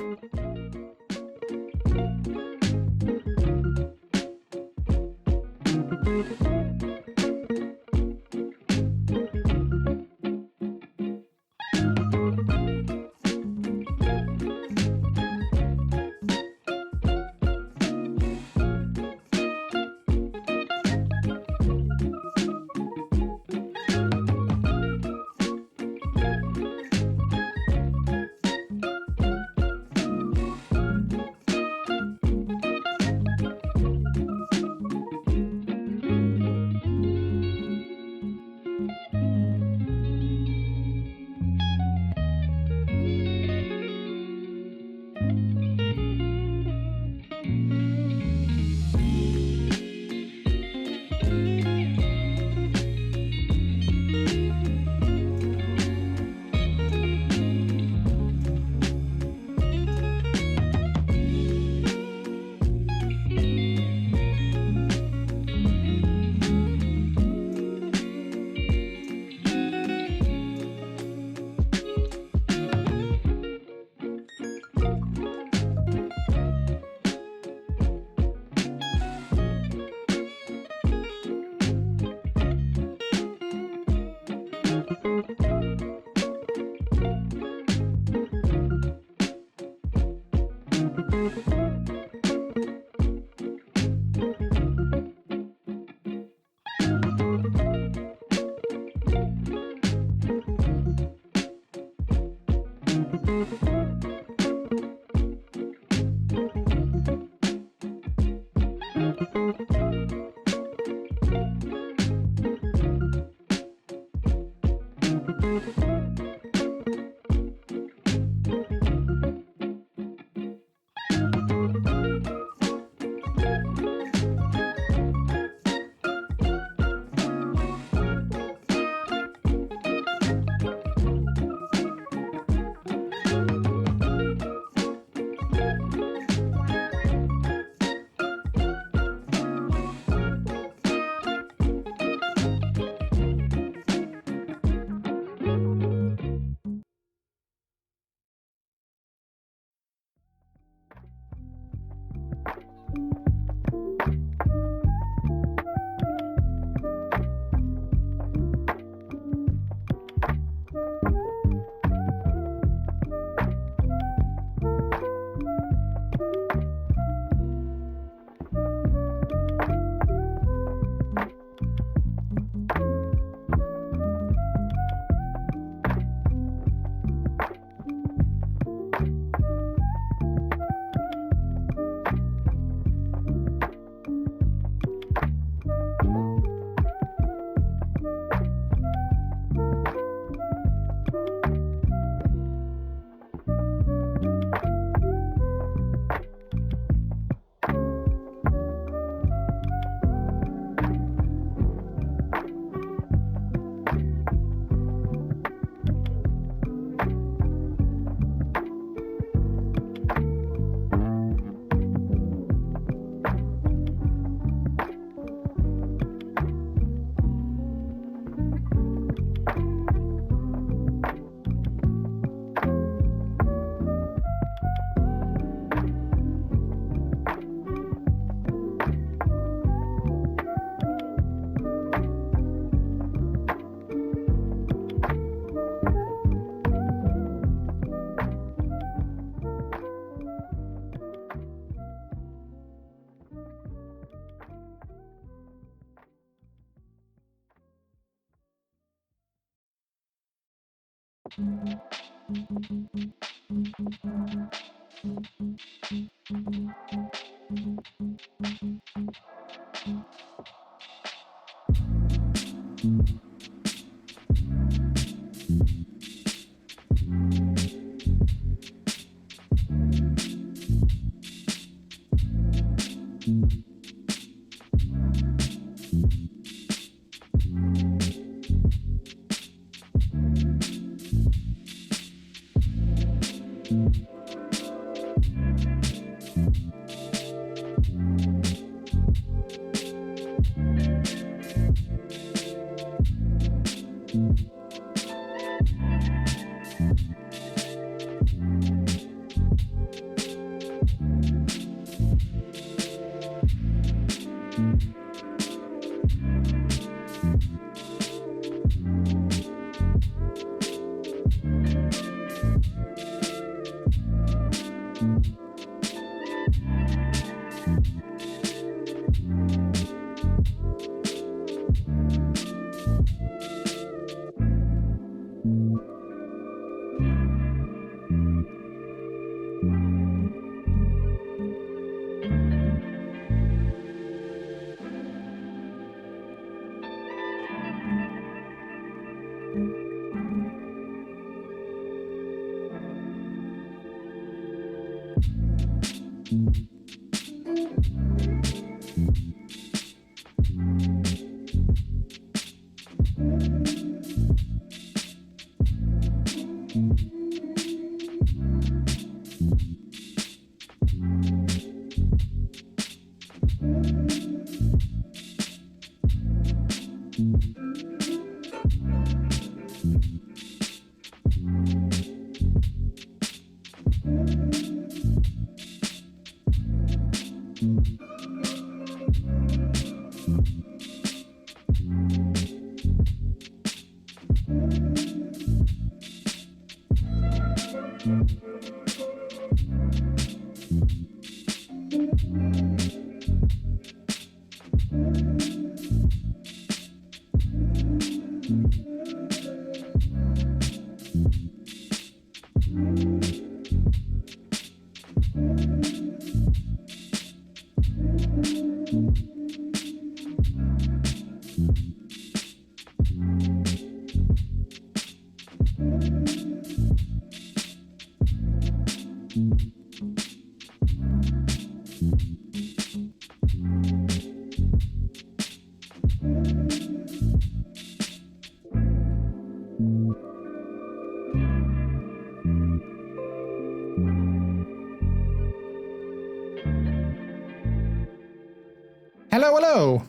Hello, hello.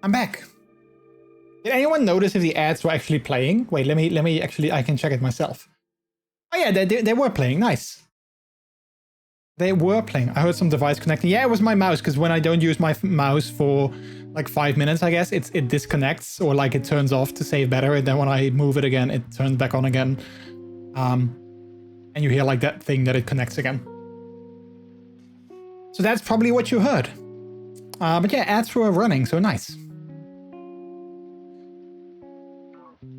I'm back. Did anyone notice if the ads were actually playing? Wait, let me actually, I can check it myself. Oh yeah, they were playing. Nice. They were playing. I heard some device connecting. Yeah, it was my mouse, because when I don't use my mouse for like 5 minutes, I guess, it disconnects, or like it turns off to save battery. And then when I move it again, it turns back on again. And you hear like that thing that it connects again. So that's probably what you heard. But yeah, ads were running, so nice.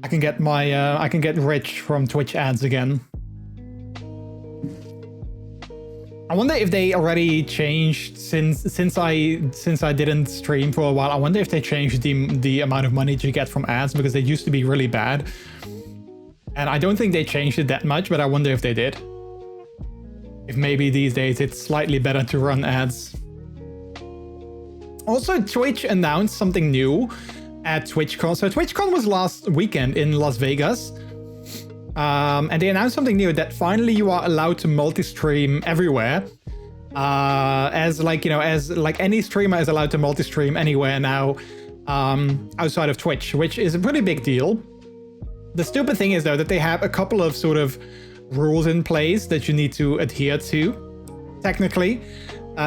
I can get my I can get rich from Twitch ads again. I wonder if they already changed since I didn't stream for a while. I wonder if they changed the amount of money you get from ads, because they used to be really bad. And I don't think they changed it that much, but I wonder if they did. If maybe these days it's slightly better to run ads. Also, Twitch announced something new at TwitchCon. So TwitchCon was last weekend in Las Vegas. And they announced something new, that finally you are allowed to multi-stream everywhere. As like, you know, as like any streamer is allowed to multi-stream anywhere now, outside of Twitch, which is a pretty big deal. The stupid thing is, though, that they have a couple of sort of rules in place that you need to adhere to, technically.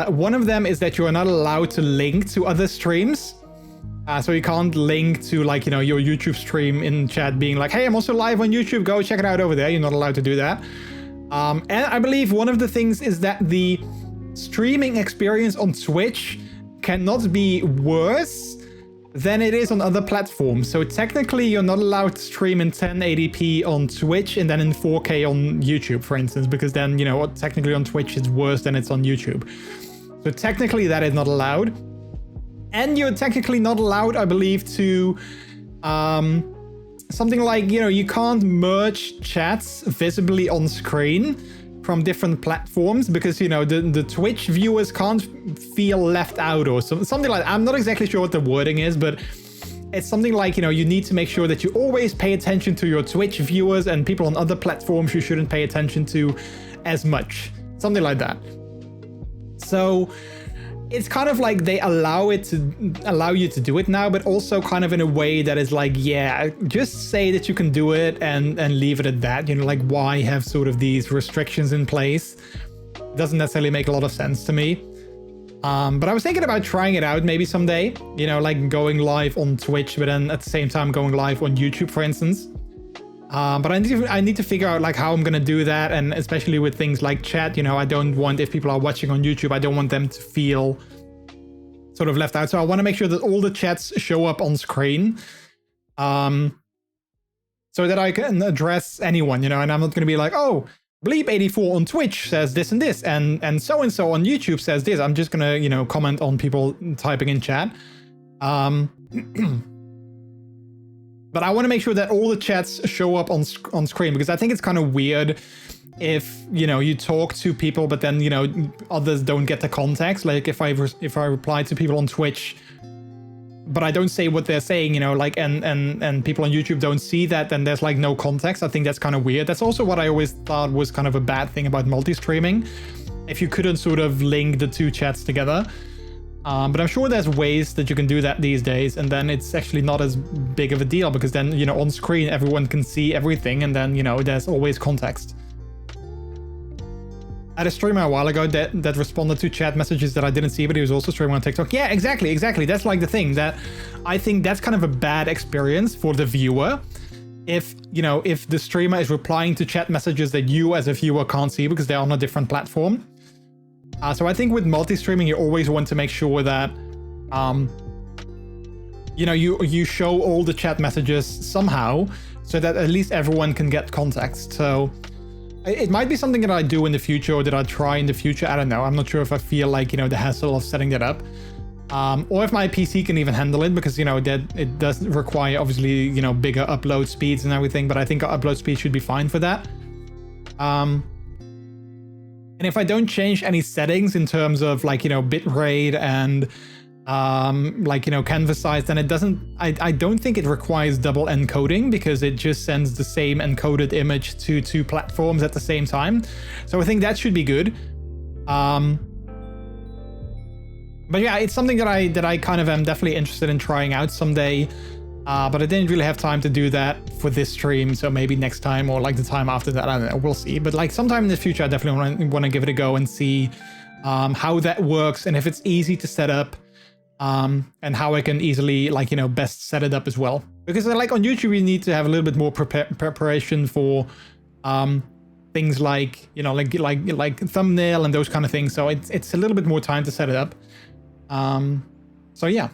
One of them is that you are not allowed to link to other streams. So you can't link to, like, you know, your YouTube stream in chat being like, hey, I'm also live on YouTube, go check it out over there. You're not allowed to do that. And I believe one of the things is that the streaming experience on Twitch cannot be worse than it is on other platforms. So technically you're not allowed to stream in 1080p on Twitch and then in 4K on YouTube, for instance, because then, you know, technically on Twitch it's worse than it's on YouTube. So technically that is not allowed. And you're technically not allowed, I believe, to something like, you know, you can't merge chats visibly on screen from different platforms because, you know, the Twitch viewers can't feel left out or something like that. I'm not exactly sure what the wording is, but it's something like, you know, you need to make sure that you always pay attention to your Twitch viewers, and people on other platforms you shouldn't pay attention to as much. Something like that. So it's kind of like they allow you to do it now, but also kind of in a way that is like, yeah, just say that you can do it and leave it at that. You know, like, why have sort of these restrictions in place? Doesn't necessarily make a lot of sense to me. But I was thinking about trying it out maybe someday, you know, like going live on Twitch, but then at the same time going live on YouTube, for instance. But I need to figure out like how I'm gonna do that, and especially with things like chat, you know, I don't want, if people are watching on YouTube, I don't want them to feel sort of left out. So I want to make sure that all the chats show up on screen, so that I can address anyone, you know, and I'm not gonna be like, oh, Bleep84 on Twitch says this and this, and so on YouTube says this. I'm just gonna, you know, comment on people typing in chat. But I want to make sure that all the chats show up on screen, because I think it's kind of weird if, you know, you talk to people, but then, you know, others don't get the context. Like if I reply to people on Twitch, but I don't say what they're saying, you know, like, and people on YouTube don't see that, then there's like no context. I think that's kind of weird. That's also what I always thought was kind of a bad thing about multi-streaming, if you couldn't sort of link the two chats together. But I'm sure there's ways that you can do that these days, and then it's actually not as big of a deal, because then, you know, on screen everyone can see everything, and then, you know, there's always context. I had a streamer a while ago that responded to chat messages that I didn't see, but he was also streaming on TikTok. Yeah, exactly. That's like the thing, that I think that's kind of a bad experience for the viewer. If, you know, if the streamer is replying to chat messages that you as a viewer can't see because they're on a different platform. So I think with multi-streaming, you always want to make sure that, you know, you show all the chat messages somehow, so that at least everyone can get context. So it might be something that I do in the future, or that I try in the future. I don't know. I'm not sure if I feel like, you know, the hassle of setting that up, or if my PC can even handle it, because, you know, that it does require obviously, you know, bigger upload speeds and everything. But I think our upload speed should be fine for that. And if I don't change any settings in terms of, like, you know, bitrate and like, you know, canvas size, then it doesn't, I don't think it requires double encoding, because it just sends the same encoded image to two platforms at the same time. So I think that should be good. But yeah, it's something that I kind of am definitely interested in trying out someday. But I didn't really have time to do that for this stream, so maybe next time, or like the time after that, I don't know, we'll see. But like sometime in the future, I definitely want to give it a go and see how that works, and if it's easy to set up, and how I can easily, like, you know, best set it up as well. Because like on YouTube, you need to have a little bit more preparation for things like, you know, like thumbnail and those kind of things. So it's a little bit more time to set it up. So yeah.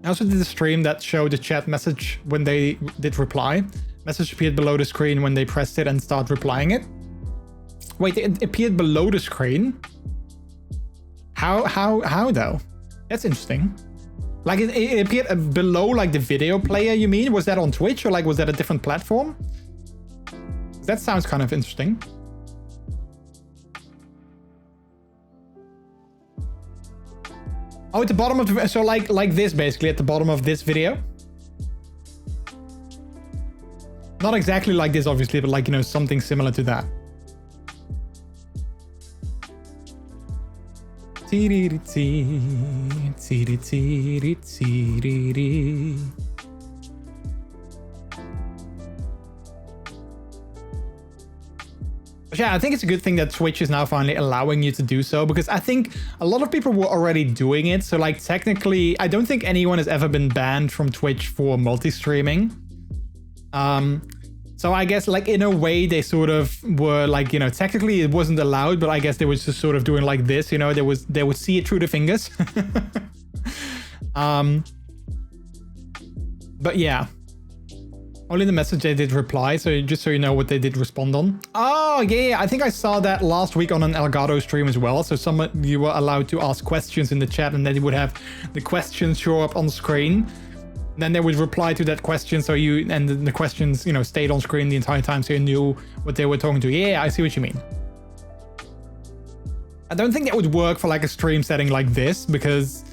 I also did a stream that showed the chat message when they did reply. Message appeared below the screen when they pressed it and start replying it. Wait, it appeared below the screen? How though? That's interesting. Like it appeared below, like the video player, you mean? Was that on Twitch, or like was that a different platform? That sounds kind of interesting. Oh, at the bottom of the, so like this, basically at the bottom of this video. Not exactly like this, obviously, but like, you know, something similar to that. But yeah, I think it's a good thing that Twitch is now finally allowing you to do so, because I think a lot of people were already doing it. So like technically, I don't think anyone has ever been banned from Twitch for multi-streaming. So I guess like in a way they sort of were like, you know, technically it wasn't allowed, but I guess they were just sort of doing like this, you know, they would see it through the fingers. But yeah. Only the message they did reply, so just so you know what they did respond on. Oh, yeah, I think I saw that last week on an Elgato stream as well. So you were allowed to ask questions in the chat, and then you would have the questions show up on screen. Then they would reply to that question, so the questions, you know, stayed on screen the entire time, so you knew what they were talking to. Yeah, I see what you mean. I don't think that would work for like a stream setting like this, because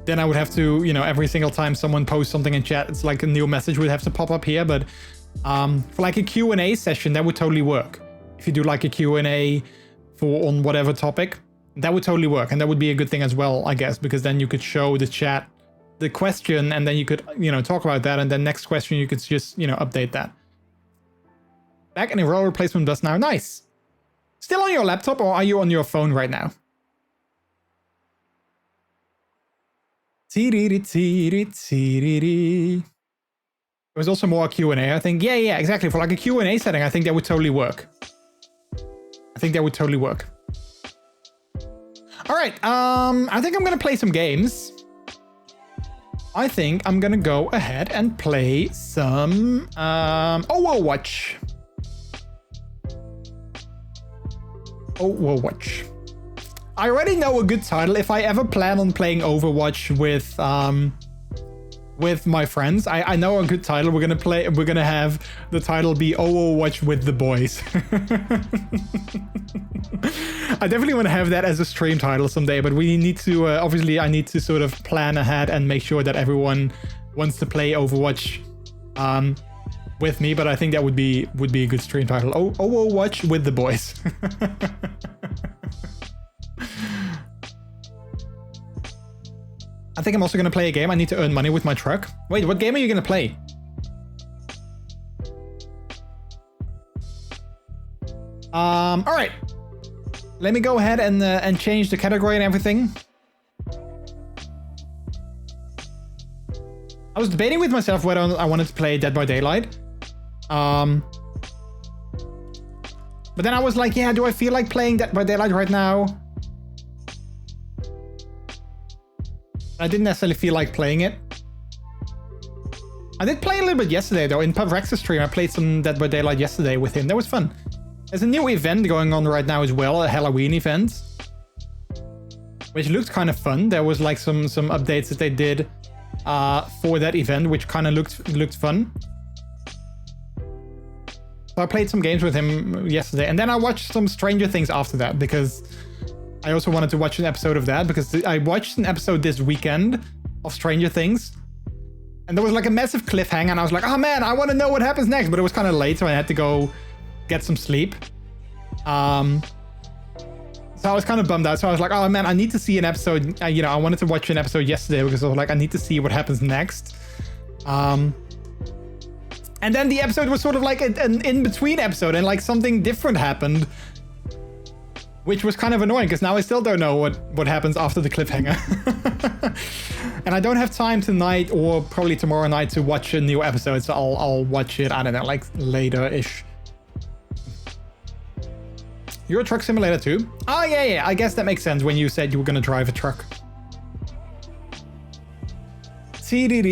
then I would have to, you know, every single time someone posts something in chat, it's like a new message would have to pop up here. But for like a Q&A session, that would totally work. If you do like a Q&A on whatever topic, that would totally work. And that would be a good thing as well, I guess, because then you could show the chat the question, and then you could, you know, talk about that. And then next question, you could just, you know, update that. Back in a role replacement bus now. Nice. Still on your laptop, or are you on your phone right now? There was also more Q&A, I think. Yeah, exactly. For like a Q&A setting, I think that would totally work. All right, I think I'm gonna play some games. I think I'm gonna go ahead and play some Overwatch. I already know a good title. If I ever plan on playing Overwatch with my friends, I know a good title. We're gonna have the title be Overwatch with the boys. I definitely want to have that as a stream title someday, but we need to obviously I need to sort of plan ahead and make sure that everyone wants to play Overwatch with me. But I think that would be a good stream title. Overwatch with the boys. I think I'm also going to play a game. I need to earn money with my truck. Wait, what game are you going to play? All right. Let me go ahead and change the category and everything. I was debating with myself whether I wanted to play Dead by Daylight. But then I was like, yeah, do I feel like playing Dead by Daylight right now? I didn't necessarily feel like playing it. I did play a little bit yesterday, though. In Pavrex's stream, I played some Dead by Daylight yesterday with him. That was fun. There's a new event going on right now as well, a Halloween event, which looked kind of fun. There was like some updates that they did for that event, which kind of looked fun. So I played some games with him yesterday, and then I watched some Stranger Things after that, because I also wanted to watch an episode of that, because I watched an episode this weekend of Stranger Things, and there was like a massive cliffhanger, and I was like, oh man, I want to know what happens next, but it was kind of late, so I had to go get some sleep. So I was kind of bummed out. So I was like, oh man, I need to see an episode. You know, I wanted to watch an episode yesterday because I was like, I need to see what happens next. And then the episode was sort of like an in-between episode, and like something different happened, which was kind of annoying because now I still don't know what happens after the cliffhanger. And I don't have time tonight or probably tomorrow night to watch a new episode, so I'll watch it, I don't know, like later-ish. You're a truck simulator too? Oh yeah, I guess that makes sense when you said you were gonna drive a truck. Tiri.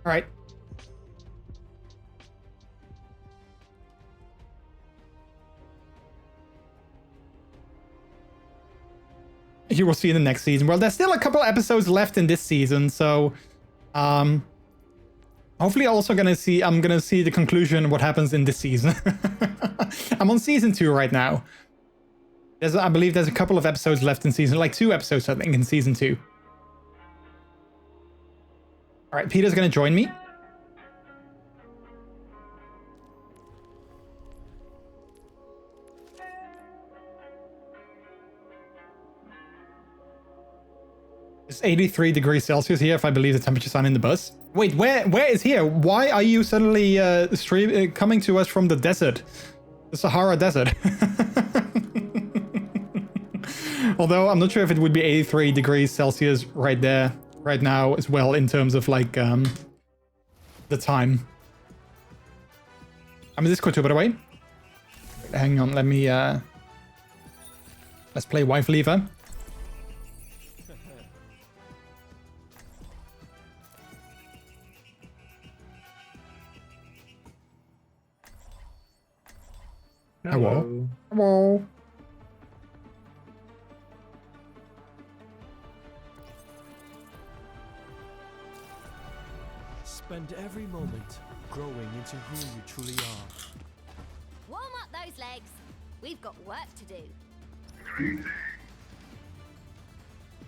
All right. You will see in the next season. Well, there's still a couple episodes left in this season, so hopefully I'm gonna see the conclusion, what happens in this season. I'm on season 2 right now. I believe there's a couple of episodes left in season, like 2 episodes, I think, in season 2. All right, Peter's gonna join me. It's 83 degrees Celsius here, if I believe the temperature sign in the bus. Wait, where is here? Why are you suddenly coming to us from the desert? The Sahara Desert. Although I'm not sure if it would be 83 degrees Celsius right there, right now as well in terms of like the time. I'm in Discord too, by the way. Hang on, let me let's play Wife Lever. Hello. Hello. Spend every moment growing into who you truly are. Warm up those legs. We've got work to do.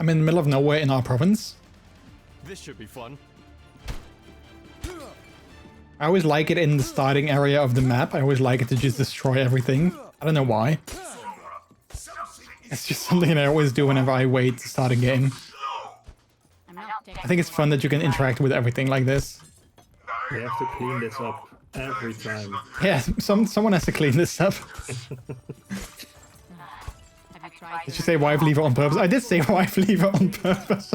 I'm in the middle of nowhere in our province. This should be fun. I always like it in the starting area of the map. I always like it to just destroy everything. I don't know why. It's just something that I always do whenever I wait to start a game. I think it's fun that you can interact with everything like this. We have to clean this up every time. Yeah, someone has to clean this up. Did you say Wife Lever on purpose? I did say Wife Lever on purpose.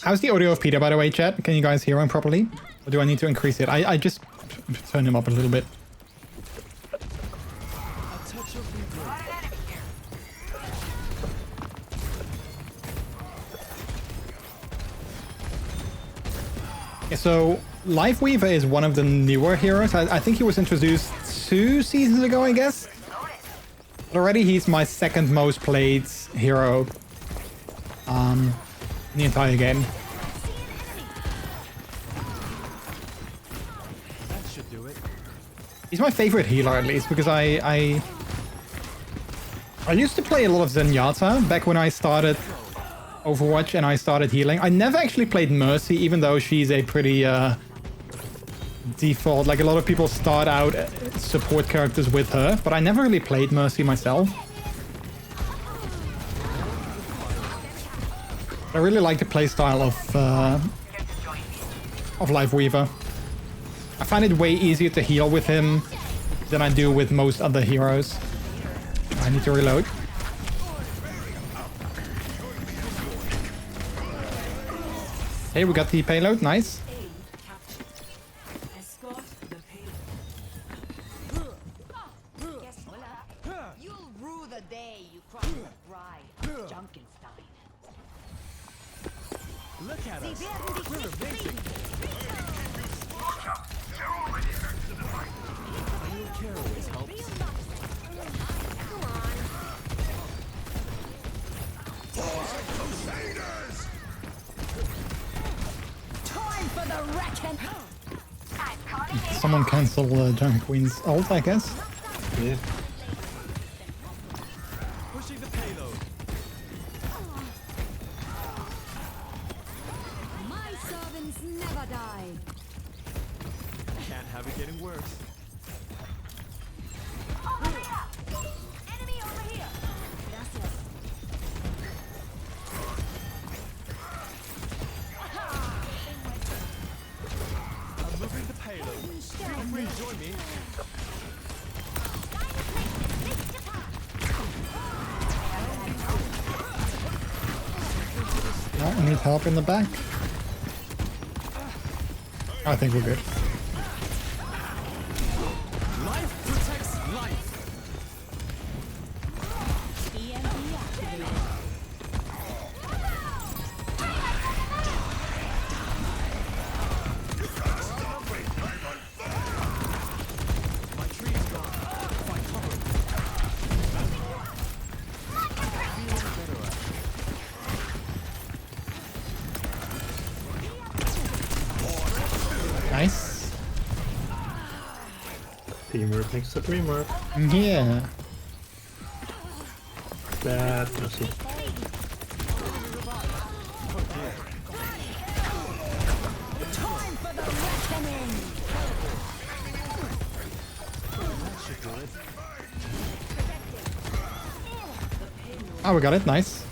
How's the audio of Peter, by the way, chat? Can you guys hear him properly? Or do I need to increase it? I just turn him up a little bit. Yeah, so Life Weaver is one of the newer heroes. I think he was introduced 2 seasons ago, I guess. But already he's my second most played hero in the entire game. That should do it. He's my favorite healer, at least, because I used to play a lot of Zenyatta back when I started Overwatch and I started healing. I never actually played Mercy, even though she's a pretty default. Like, a lot of people start out support characters with her, but I never really played Mercy myself. I really like the playstyle of Life Weaver. I find it way easier to heal with him than I do with most other heroes. I need to reload. Hey, we got the payload. Nice. You'll rue the day you cross the bride of Junkenstein. Look at us. We're amazing. A little care always helps. Time for the reckon. Someone cancel Jungle Queen's ult, I guess. Yeah. Pushing the payload. My servants never die. Can't have it getting worse. Enemy over here. Gracias. I'm moving the payload. Feel free to join me. Oh, I need help in the back. I think we're good. Life protects life. EMP activated. My tree's gone. Find cover. Nice. Teamwork makes the dream work. Yeah. Bad Mercy. Time for the reckoning. That should do it. Oh, we got it. Nice.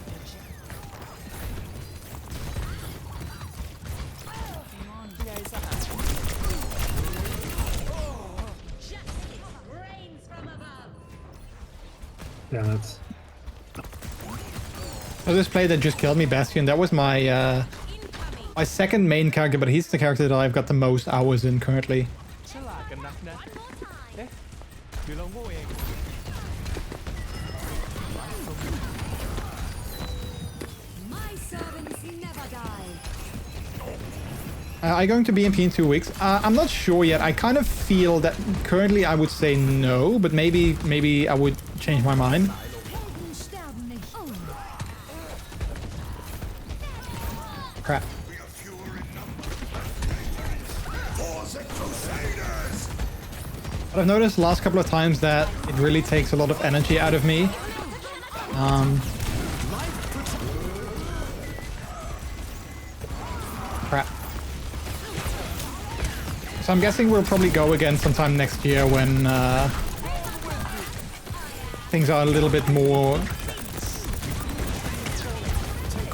Rains from above. Damn it. So this play that just killed me, Bastion, that was my my second main character, but he's the character that I've got the most hours in currently. ฉลาดกันนักนะเอ๊ะหรือเราโง่เอง My servants never die. Are you going to BMP in 2 weeks? I'm not sure yet. I kind of feel that currently I would say no, but maybe I would change my mind. Helden sterben nicht. Oh. Crap. But I've noticed the last couple of times that it really takes a lot of energy out of me. Crap. So I'm guessing we'll probably go again sometime next year when things are a little bit more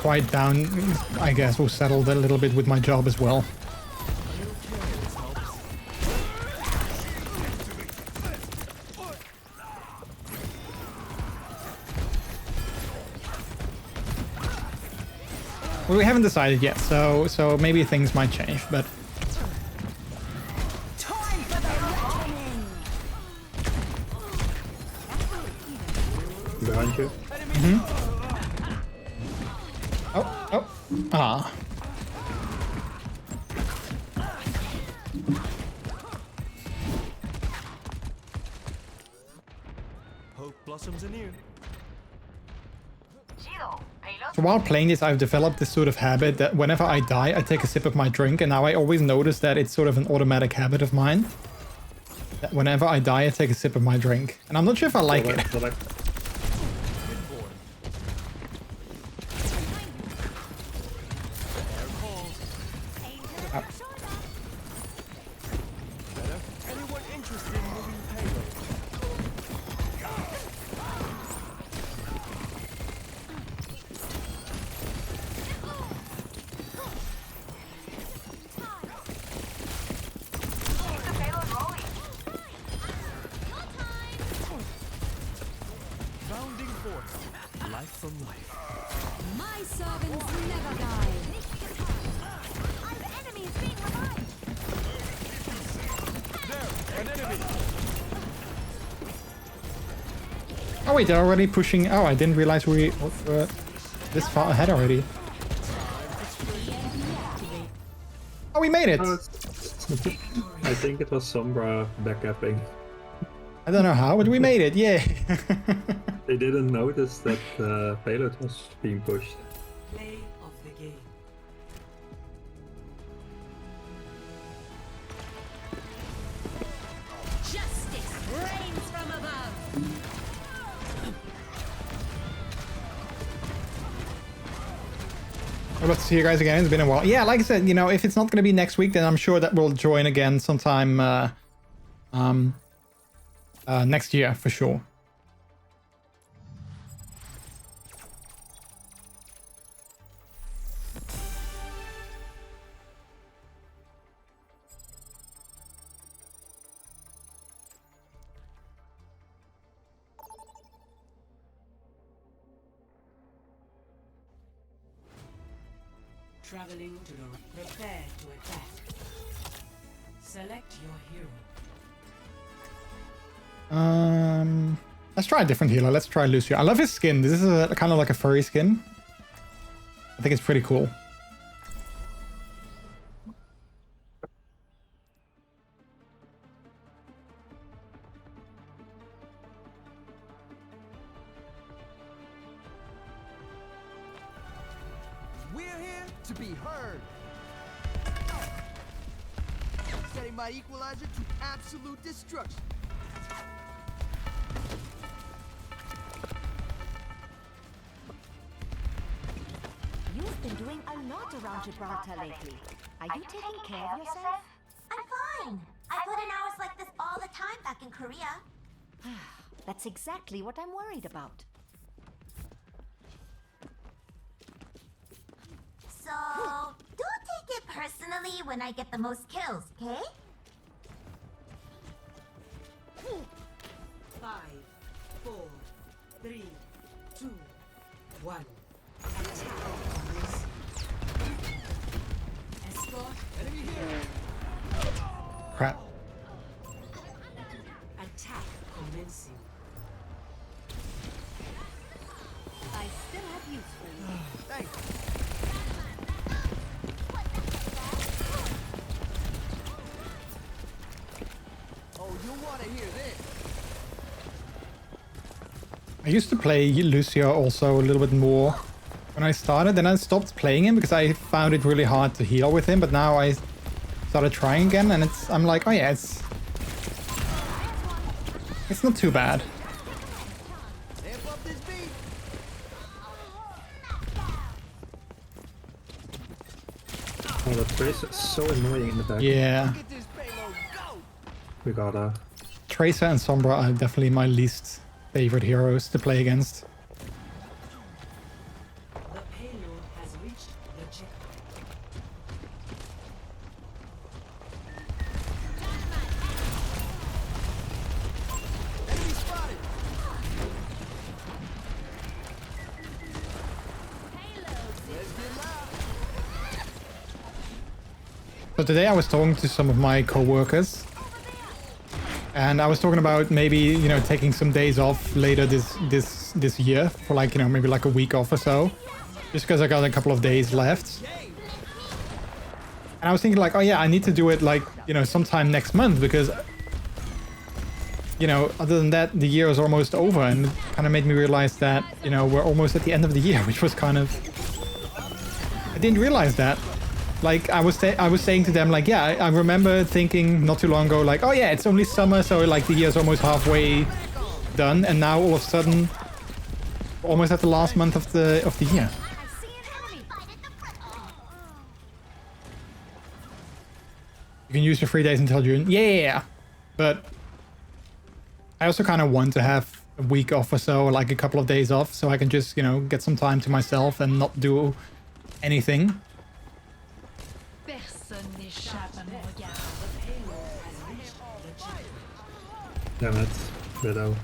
quiet down. I guess we'll settle a little bit with my job as well. Well, we haven't decided yet, so maybe things might change, but Time for the reckoning. Behind you. oh, ah. Hope blossoms anew. So while playing this, I've developed this sort of habit that whenever I die, I take a sip of my drink, and now I always notice that it's sort of an automatic habit of mine. That whenever I die, I take a sip of my drink. And I'm not sure if I like it. Anyone interested in moving payload? Rounding forth. Life from life. My servants never die. Our enemy is being revived. There, an enemy. Oh wait, they're already pushing. Oh, I didn't realize we were this far ahead already. Oh, we made it! Oh, I think it was Sombra backupping. I don't know how, but we made it, yay! They didn't notice that the payload was being pushed. Play of the game. Justice reigns from above. I'd love to see you guys again. It's been a while. Yeah, like I said, you know, if it's not going to be next week, then I'm sure that we'll join again sometime next year for sure. Traveling to the prepare to attack. Select your hero. Let's try a different healer. Let's try Lucio. I love his skin. This is a kind of like a furry skin. I think it's pretty cool. We're here to be heard. Setting my equalizer to absolute destruction. You've been doing a lot around Gibraltar lately. Are you taking care of yourself? I'm fine. I put in hours like this all the time back in Korea. That's exactly what I'm worried about. So, don't take it personally when I get the most kills, okay? 5, 4, 3, 2, 1. I used to play Lucio also a little bit more when I started. Then I stopped playing him because I found it really hard to heal with him. But now I started trying again, and I'm like, oh yeah, it's not too bad. Oh, that Tracer is so annoying in the back. Yeah. We gotta. Tracer and Sombra are definitely my least favorite heroes to play against. The payload has reached the checkpoint. Enemy spotted. Let's get loud. So today I was talking to some of my co-workers, and I was talking about maybe, you know, taking some days off later this year for, like, you know, maybe like a week off or so, just because I got a couple of days left. And I was thinking like, oh yeah, I need to do it like, you know, sometime next month, because, you know, other than that, the year is almost over, and it kind of made me realize that, you know, we're almost at the end of the year, which was kind of, I didn't realize that. Like, I was saying to them, like, yeah, I remember thinking not too long ago, like, oh yeah, it's only summer, so like the year's almost halfway done, and now all of a sudden, we're almost at the last month of the year. You can use your 3 days until June. Yeah, but I also kind of want to have a week off or so, or like a couple of days off, so I can just, you know, get some time to myself and not do anything. Damn it, Widow.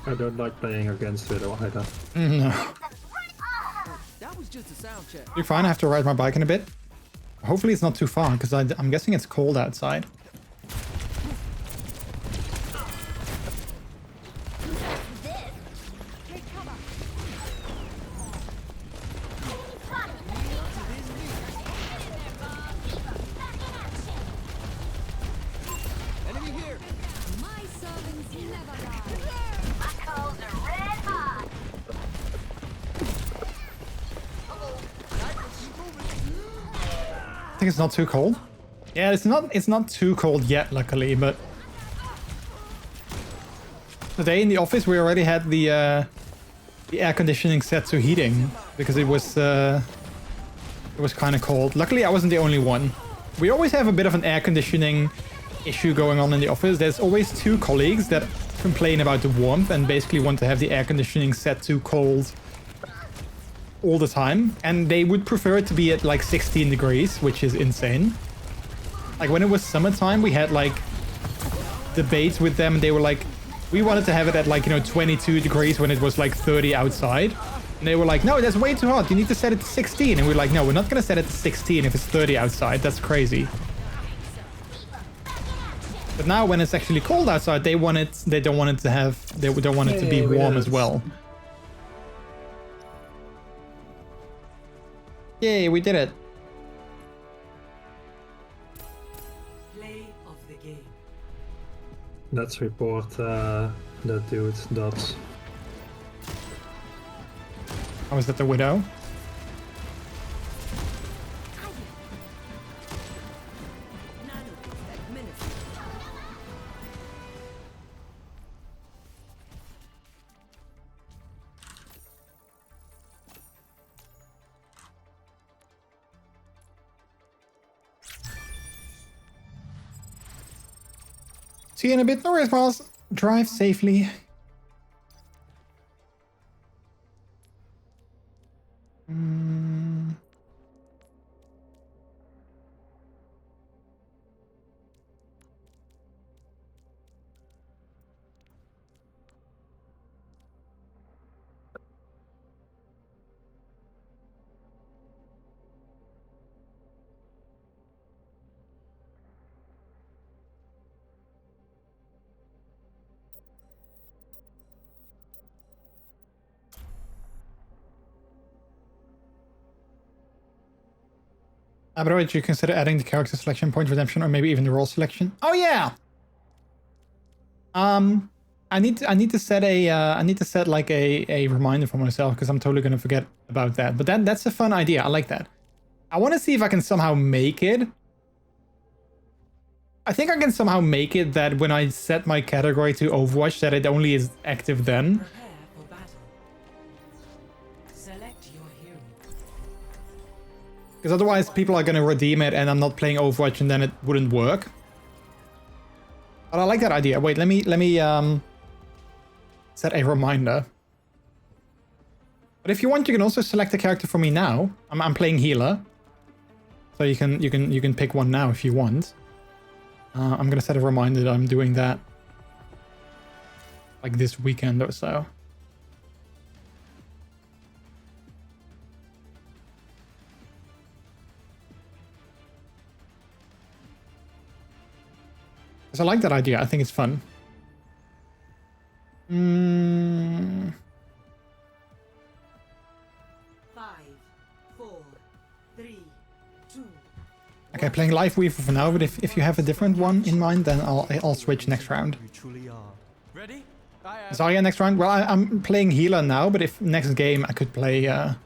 I don't like playing against Widow either. No. That was just a sound check. You're fine, I have to ride my bike in a bit. Hopefully it's not too far, because I'm guessing it's cold outside. Enemy here. My servants never die. My coals are red hot. I think it's not too cold. Yeah, it's not too cold yet, luckily, but today in the office we already had the air conditioning set to heating because it was kind of cold. Luckily, I wasn't the only one. We always have a bit of an air conditioning issue going on in the office. There's always two colleagues that complain about the warmth and basically want to have the air conditioning set to cold all the time, and they would prefer it to be at like 16 degrees, which is insane. Like when it was summertime, we had like debates with them, and they were like, we wanted to have it at like, you know, 22 degrees when it was like 30 outside, and they were like, no, that's way too hot, you need to set it to 16. And we're like, no, we're not gonna set it to 16 if it's 30 outside, that's crazy. But now when it's actually cold outside, they don't want it to be warm as well. Yay, we did it. Play of the game. Let's report that dude, Dots. Oh, is that the Widow? See you in a bit. No worries, Miles. Drive safely. By the way, did you consider adding the character selection, point redemption, or maybe even the role selection? Oh yeah. I need to set like a reminder for myself because I'm totally gonna forget about that. But that's a fun idea. I like that. I want to see if I can somehow make it. I think I can somehow make it that when I set my category to Overwatch, that it only is active then. Prepare for battle. Select your hero. Because otherwise people are gonna redeem it and I'm not playing Overwatch and then it wouldn't work. But I like that idea. Wait, let me set a reminder. But if you want, you can also select a character for me now. I'm playing healer. So you can pick one now if you want. I'm gonna set a reminder that I'm doing that like this weekend or so. Because I like that idea. I think it's fun. 5, 4, 3, 2. Okay, playing Life Weaver for now, but if you have a different one in mind, then I'll switch next round. You truly are. Ready? Zarya next round? Well, I'm playing healer now, but if next game I could play... I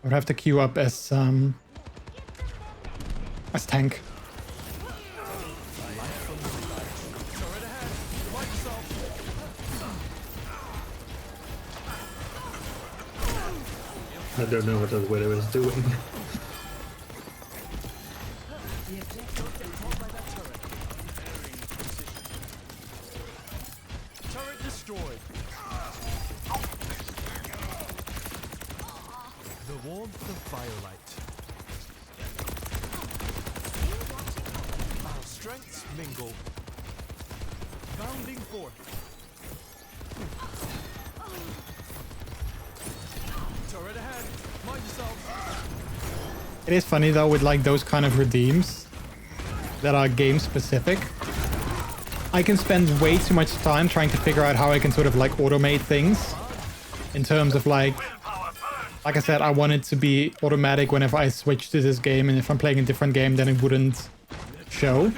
would have to queue up as tank. I don't know what that widow is doing. Turret destroyed. The warmth of firelight. Our strengths mingle. Bounding forth. Turret ahead. Mind yourself. It is funny though with like those kind of redeems that are game specific. I can spend way too much time trying to figure out how I can sort of like automate things in terms of like I said, I want it to be automatic whenever I switch to this game, and if I'm playing a different game then it wouldn't show.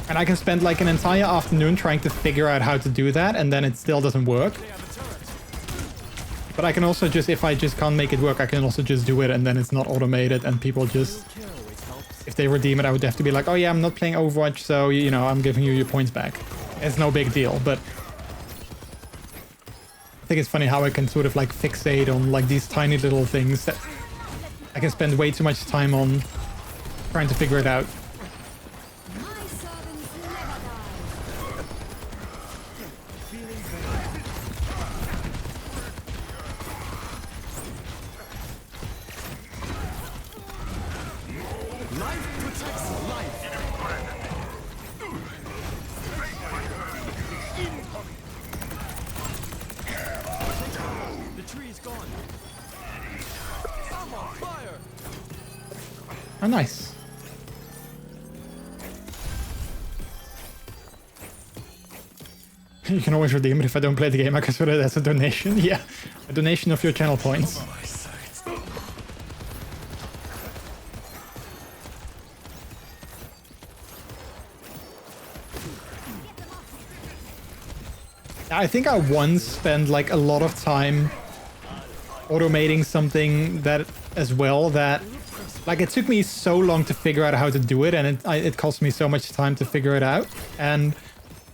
And I can spend like an entire afternoon trying to figure out how to do that, and then it still doesn't work. But I can also just, if I just can't make it work, I can also just do it and then it's not automated and people just... If they redeem it, I would have to be like, oh yeah, I'm not playing Overwatch, so, you know, I'm giving you your points back. It's no big deal, but... I think it's funny how I can sort of like fixate on like these tiny little things that I can spend way too much time on trying to figure it out. Oh, nice. You can always redeem it. If I don't play the game, I consider it as a donation. Yeah, a donation of your channel points. I think I once spent like a lot of time automating something that as well that like it took me so long to figure out how to do it, and it cost me so much time to figure it out. And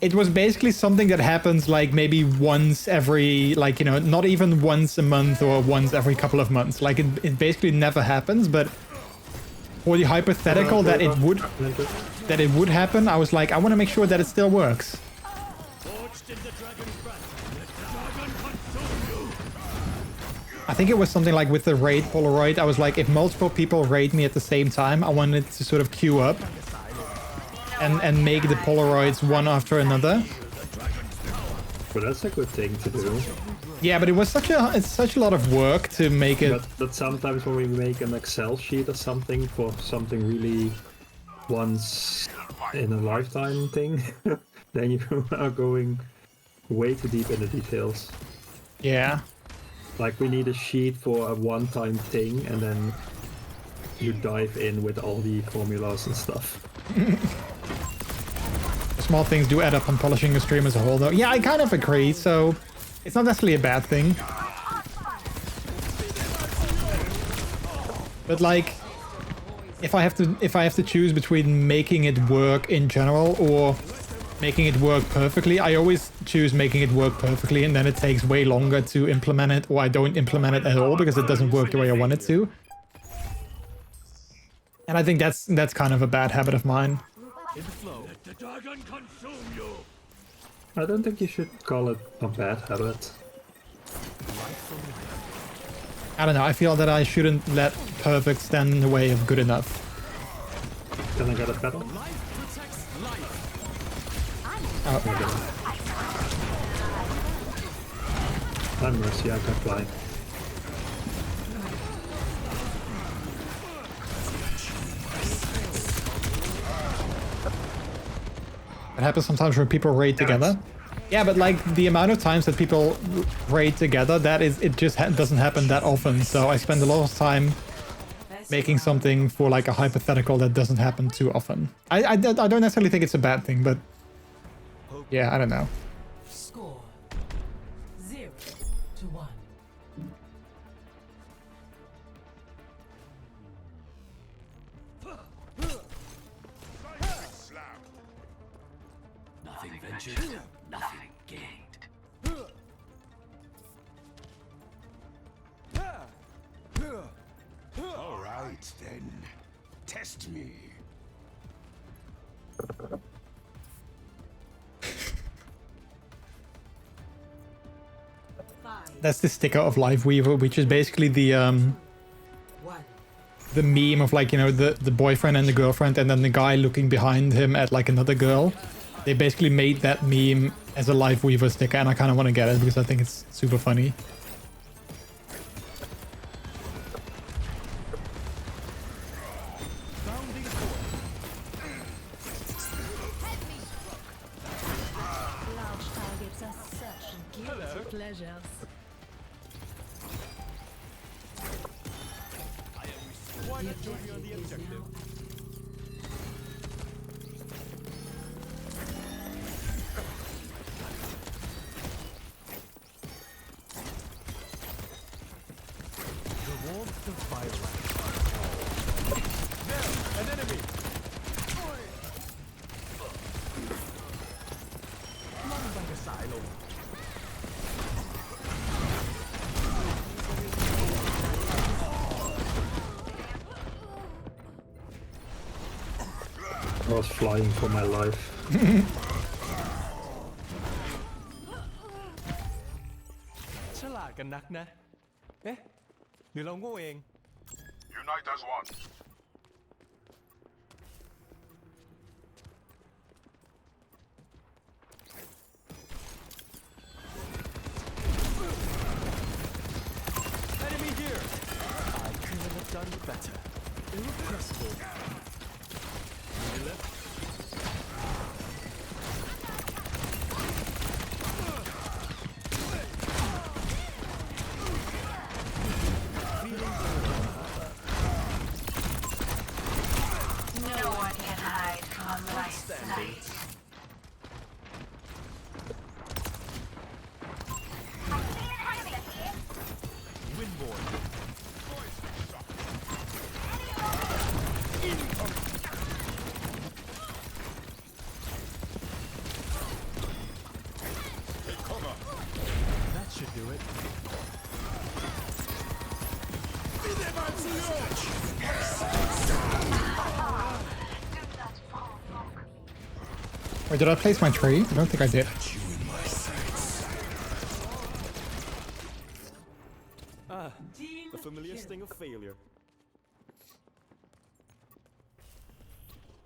it was basically something that happens like maybe once every, like, you know, not even once a month or once every couple of months. Like it basically never happens. But for the hypothetical that it would happen, I was like, I want to make sure that it still works. I think it was something like with the raid Polaroid. I was like, if multiple people raid me at the same time, I wanted to sort of queue up and make the Polaroids one after another. Well, that's a good thing to do. Yeah, but it was such a lot of work to make it. But sometimes when we make an Excel sheet or something for something really once in a lifetime thing, then you are going way too deep in the details. Yeah. Like we need a sheet for a one-time thing, and then you dive in with all the formulas and stuff. The small things do add up on polishing a stream as a whole, though. Yeah, I kind of agree. So it's not necessarily a bad thing. But like, if I have to choose between making it work in general or making it work perfectly, I always choose making it work perfectly, and then it takes way longer to implement it, or I don't implement it at all because it doesn't work the way I want it to. And I think that's kind of a bad habit of mine. I don't think you should call it a bad habit. I don't know, I feel that I shouldn't let perfect stand in the way of good enough. Can I get a better? Oh. I'm Mercy, I can fly. It happens sometimes when people raid together. Yeah, but like the amount of times that people raid together, it just doesn't happen that often. So I spend a lot of time making something for like a hypothetical that doesn't happen too often. I don't necessarily think it's a bad thing, but yeah, I don't know. Score 0-1. Nothing ventured, nothing gained. All right, then. Test me. That's the sticker of Liveweaver, which is basically the meme of like, you know, the boyfriend and the girlfriend and then the guy looking behind him at like another girl. They basically made that meme as a Liveweaver sticker, and I kind of want to get it because I think it's super funny. I was flying for my life. ฉลาดกันนักนะ เอ๊ะ หรือเราโง่เอง Unite as one. Enemy here. I couldn't have done better. Irrepressible. No one can hide from my sight. Windborn. That should do it. Wait, did I place my tree? I don't think I did. Ah, the familiar sting of failure.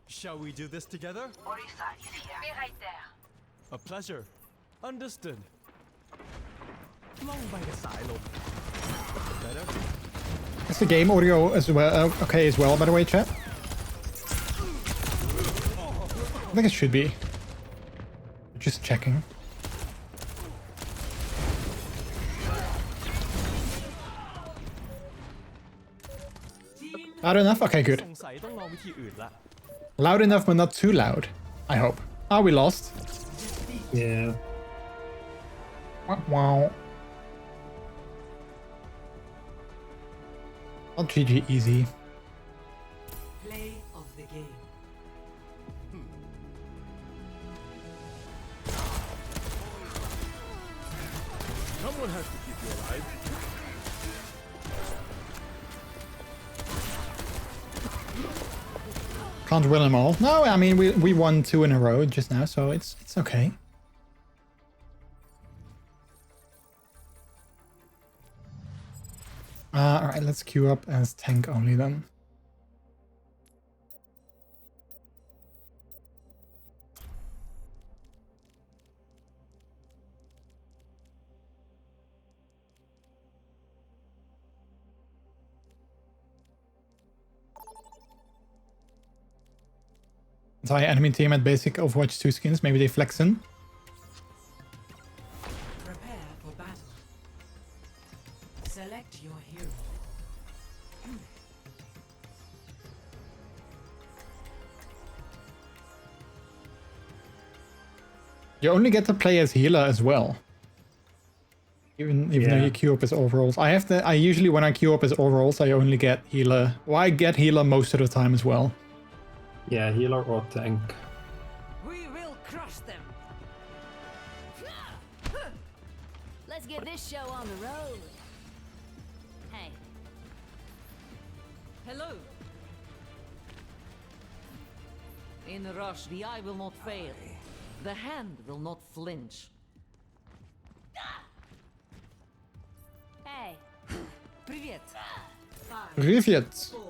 Shall we do this together? Be right there. A pleasure. Understood. ล่องไปกับสายลม Better? Is the game audio as well okay as well, by the way, chat? I think it should be. Just checking. Loud enough? Okay, good. สงสัยต้องลองวิธีอื่นละ Loud enough, but not too loud. I hope. Oh, we lost. Yeah. Wow. Not GG easy. Play of the game. Someone has to keep you alive. Can't win them all. No, I mean we won 2 in a row just now, so it's okay. Alright, let's queue up as tank only then. Entire enemy team at basic Overwatch 2 skins. Maybe they flex in. Prepare for battle. Select your hero. You only get to play as healer as well. Even though you queue up as overalls. I usually when I queue up as overalls I only get healer. Well, I get healer most of the time as well. Yeah, healer or tank. We will crush them. Let's get this show on the road. Hey. Hello. In a rush, the eye will not fail. The hand will not flinch. Hey. Привет. 5, Привет. 4,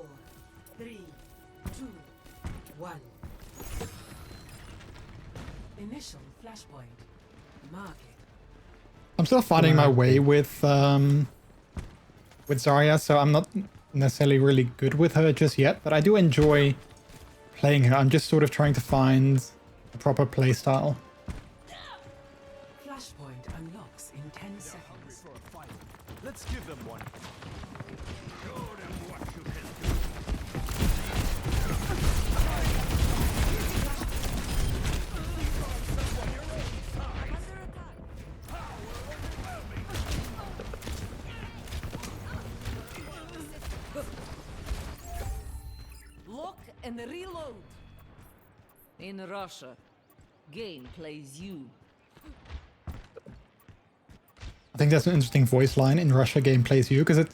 3, 2, 1. Initial flashpoint. Mark it. I'm still finding my way with Zarya, so I'm not necessarily really good with her just yet, but I do enjoy playing her. I'm just sort of trying to find a proper playstyle. Flashpoint unlocks in 10 seconds. For a fight. Let's give them one. Show them what you can do. Lock and reload. In Russia, game plays you. I think that's an interesting voice line in Russia game plays you, because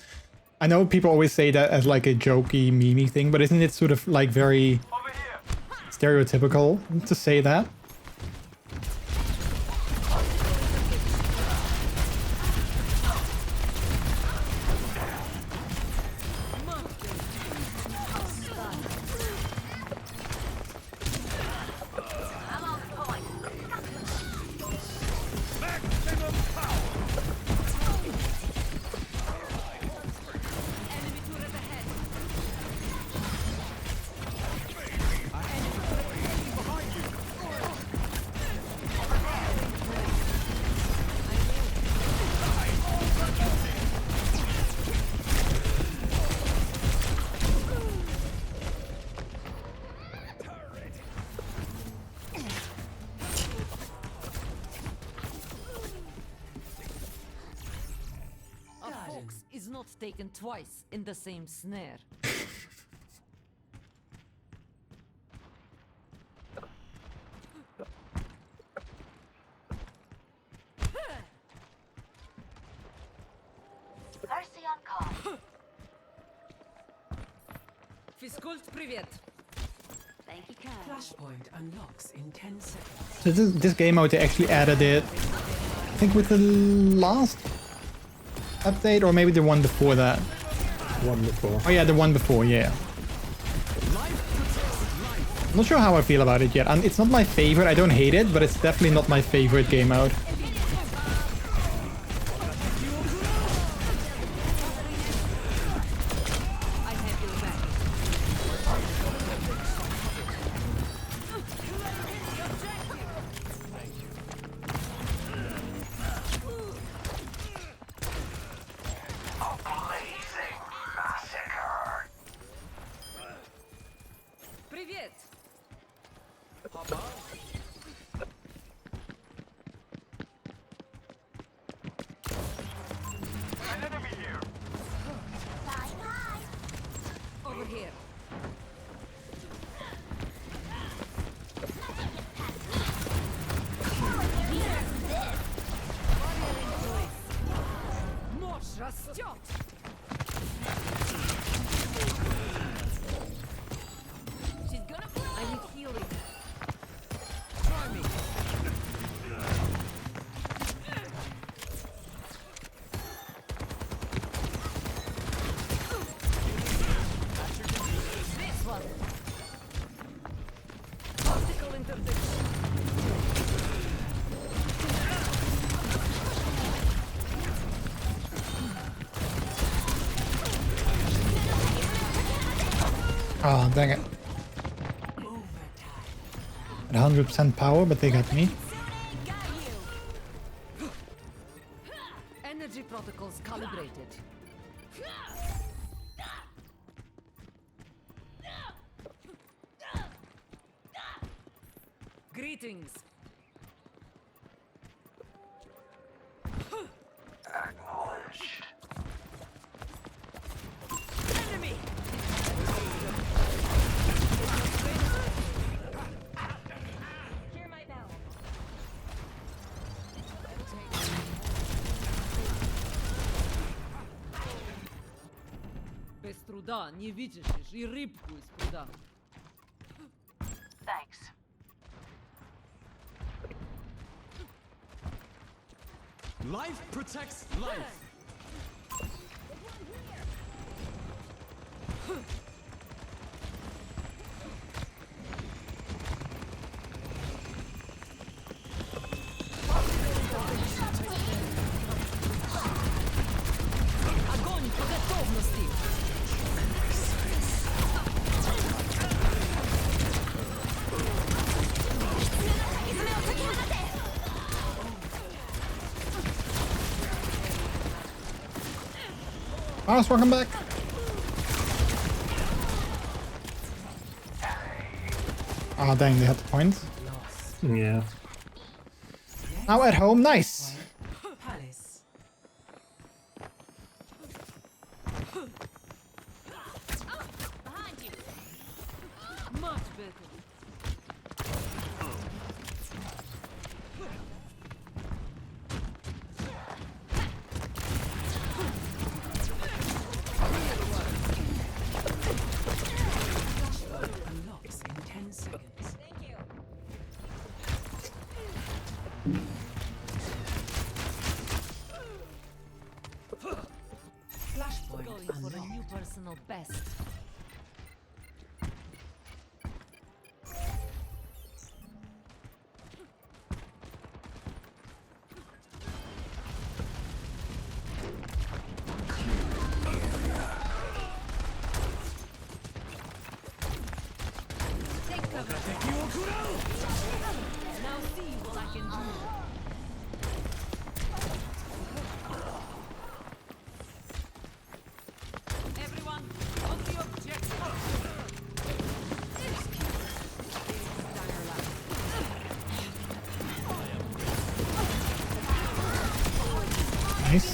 I know people always say that as like a jokey, memey thing, but isn't it sort of like very stereotypical to say that? Is not taken twice in the same snare. Mercy on call. Физкульт, привет. Thank you, Kyle. Flashpoint unlocks in 10 seconds. So this game mode, they actually added it, I think with the last update, or maybe the one before that. One before. Oh yeah, the one before, yeah. I'm not sure how I feel about it yet. It's not my favorite, I don't hate it, but it's definitely not my favorite game mode. Привет! Over here. Нож растет. I need healing. Try me. This one. Optical interdiction. Oh, dang it. At 100% power, but they got me. Energy protocols calibrated. Greetings. Acknowledged. Enemy. Hear my bell. Без труда не видишь и рыбку из пруда. Thanks. Life protects life. Огонь по готовности. Mouse, welcome back. Oh, dang, they had the point. Yeah. Now at home, nice. Palace. Behind you. Much better. Unlocks in 10 seconds. Thank you. Flashpoint going for a new personal best. Take cover. Now see what I can do. Everyone, on the objective. Nice.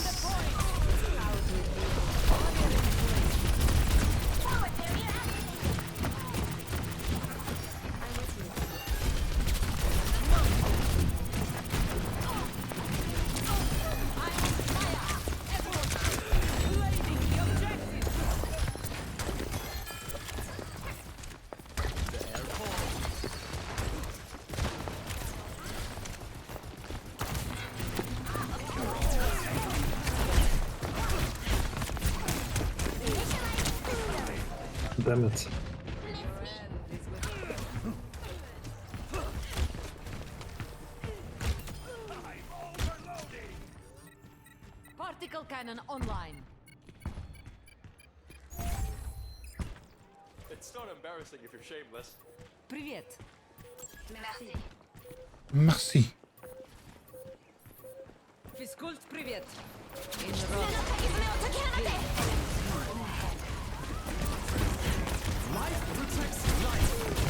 Damn it. Particle cannon online. It's not embarrassing if you're shameless. Привет. Merci. Физкульт, привет. Life protects life.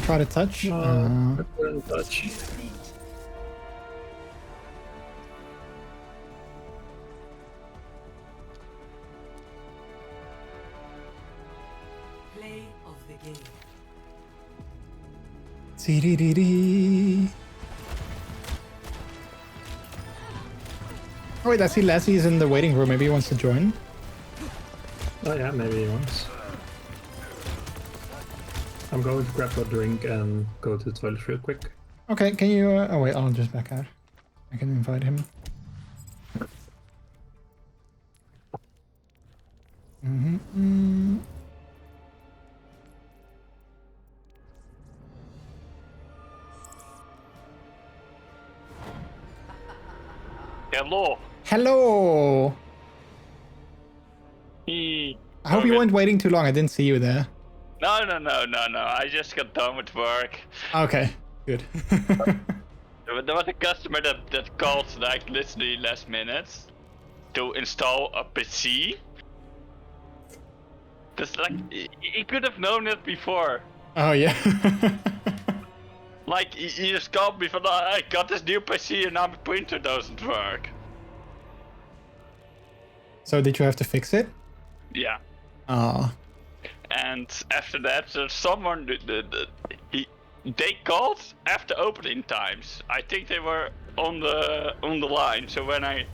try to touch. No, I couldn't touch. Play of the game. See-dee-dee-dee. Oh wait, I see Lassie's in the waiting room. Maybe he wants to join. Oh yeah, maybe he wants. I'm going to grab a drink and go to the toilet real quick. Okay, can you... oh wait, I'll just back out. I can invite him. Hello. Hello! He... I hope you weren't waiting too long. I didn't see you there. No. I just got done with work. Okay, good. There was a customer that called like literally last minute to install a PC. Just like he could have known it before. Oh yeah. Like he just called me for I got this new PC and now my printer doesn't work. So did you have to fix it? Yeah. Ah. And after that, someone they called after opening times. I think they were on the line. So when I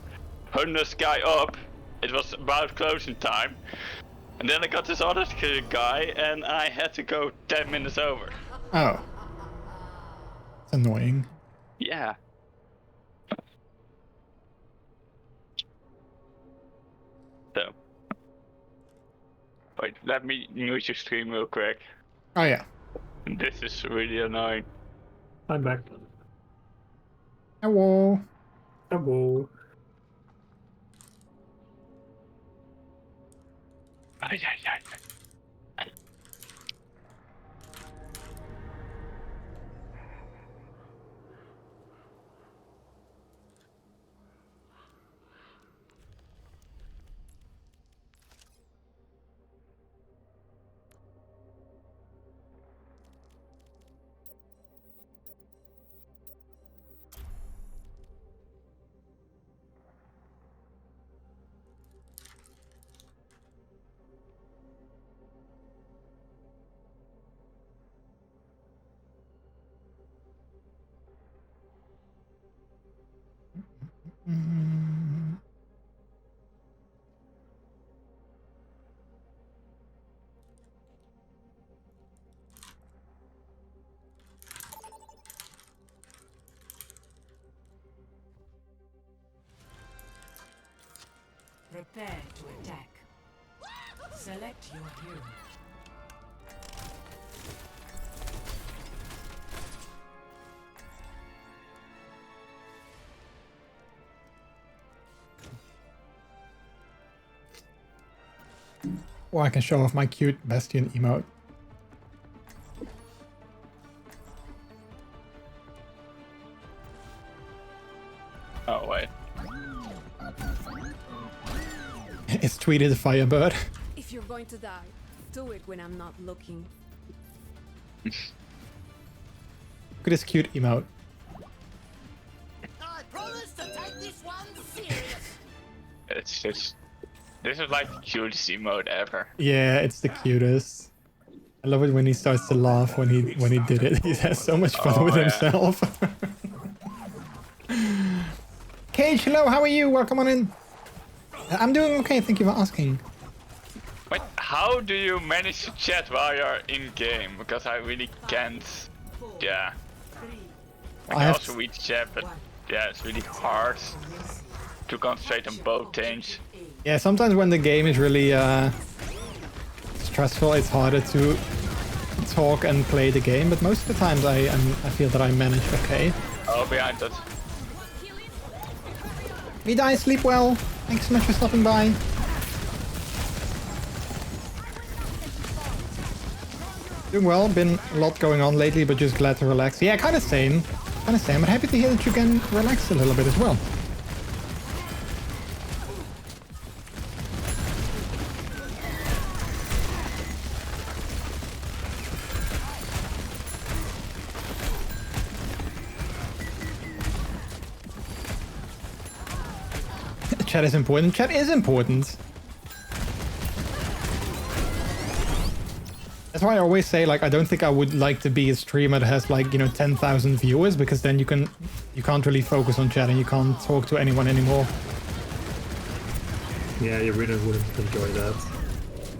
hung this guy up, it was about closing time. And then I got this other guy, and I had to go 10 minutes over. Oh. It's annoying. Yeah. So. Wait, let me mute your stream real quick. Oh yeah. This is really annoying. I'm back. Hello. Hello. Ay. Prepare to attack. Select your hero. Or I can show off my cute Bastion emote. Oh wait. It's tweeted Firebird. If you're going to die, do it when I'm not looking. Look at this cute emote. I promise to take this one serious. It's just... This is like the cutest emote ever. Yeah, it's the cutest. I love it when he starts to laugh when he did it. He has so much fun with himself. Cage, hello, how are you? Welcome on in. I'm doing okay, thank you for asking. Wait, how do you manage to chat while you're in game? Because I really can't. Yeah. I can also read chat, but yeah, it's really hard to concentrate on both things. Yeah, sometimes when the game is really stressful, it's harder to talk and play the game. But most of the times, I feel that I manage okay. Oh, behind us. Midai, sleep well. Thanks so much for stopping by. Doing well. Been a lot going on lately, but just glad to relax. Yeah, kind of same. But happy to hear that you can relax a little bit as well. chat is important. Chat is important. That's why I always say, like, I don't think I would like to be a streamer that has, like, you know, 10,000 viewers, because then you can't really focus on chat and you can't talk to anyone anymore. Yeah, you really wouldn't enjoy that.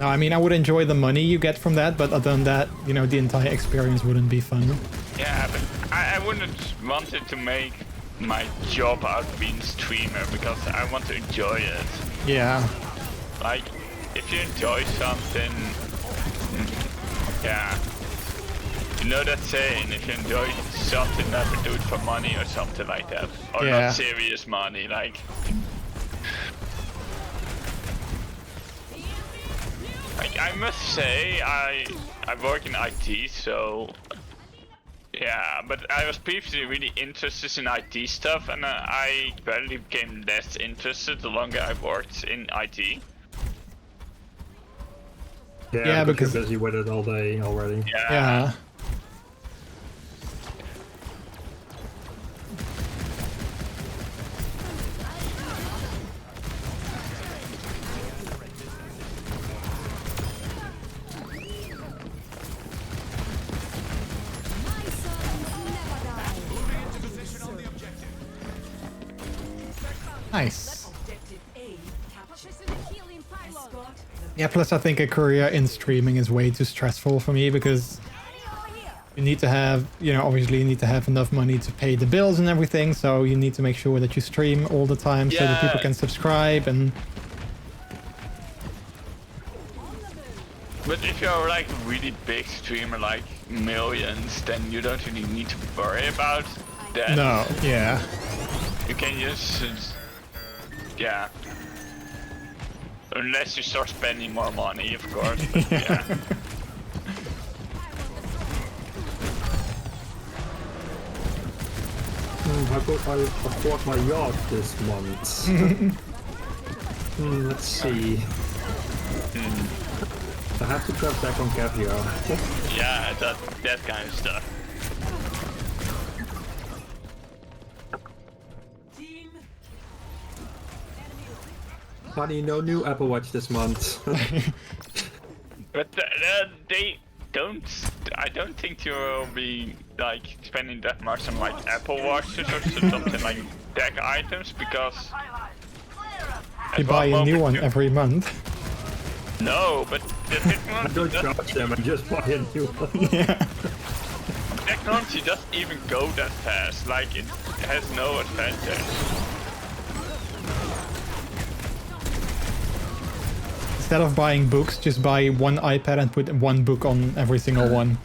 No, I mean, I would enjoy the money you get from that, but other than that, you know, the entire experience wouldn't be fun. Yeah, but I wouldn't want it to make my job out of being a streamer, because I want to enjoy it. Yeah. Like, if you enjoy something, yeah. You know that saying, if you enjoy something, never do it for money or something like that. Or Yeah. not serious money, like... I must say, I work in IT, so... Yeah, but I was previously really interested in IT stuff, and I gradually became less interested the longer I worked in IT. Yeah, because you're busy with it all day already. Yeah. Nice. Yeah, plus I think a career in streaming is way too stressful for me, because you need to have, you know, obviously you need to have enough money to pay the bills and everything, so you need to make sure that you stream all the time so that people can subscribe and... But if you're like a really big streamer, like millions, then you don't really need to worry about that. No, yeah. You can just... yeah. Unless you start spending more money, of course. But yeah. I bought my yacht this month. Let's see. I have to cut back on caviar. Yeah, that kind of stuff. Honey, no new Apple Watch this month. But they don't... I don't think you will be like spending that much on like Apple Watches or something like tech items, because... You buy a new one every month. No, but the I don't charge them, I just buy a new one. Yeah. Technology doesn't even go that fast, like it has no advantage. Instead of buying books, just buy one iPad and put one book on every single one.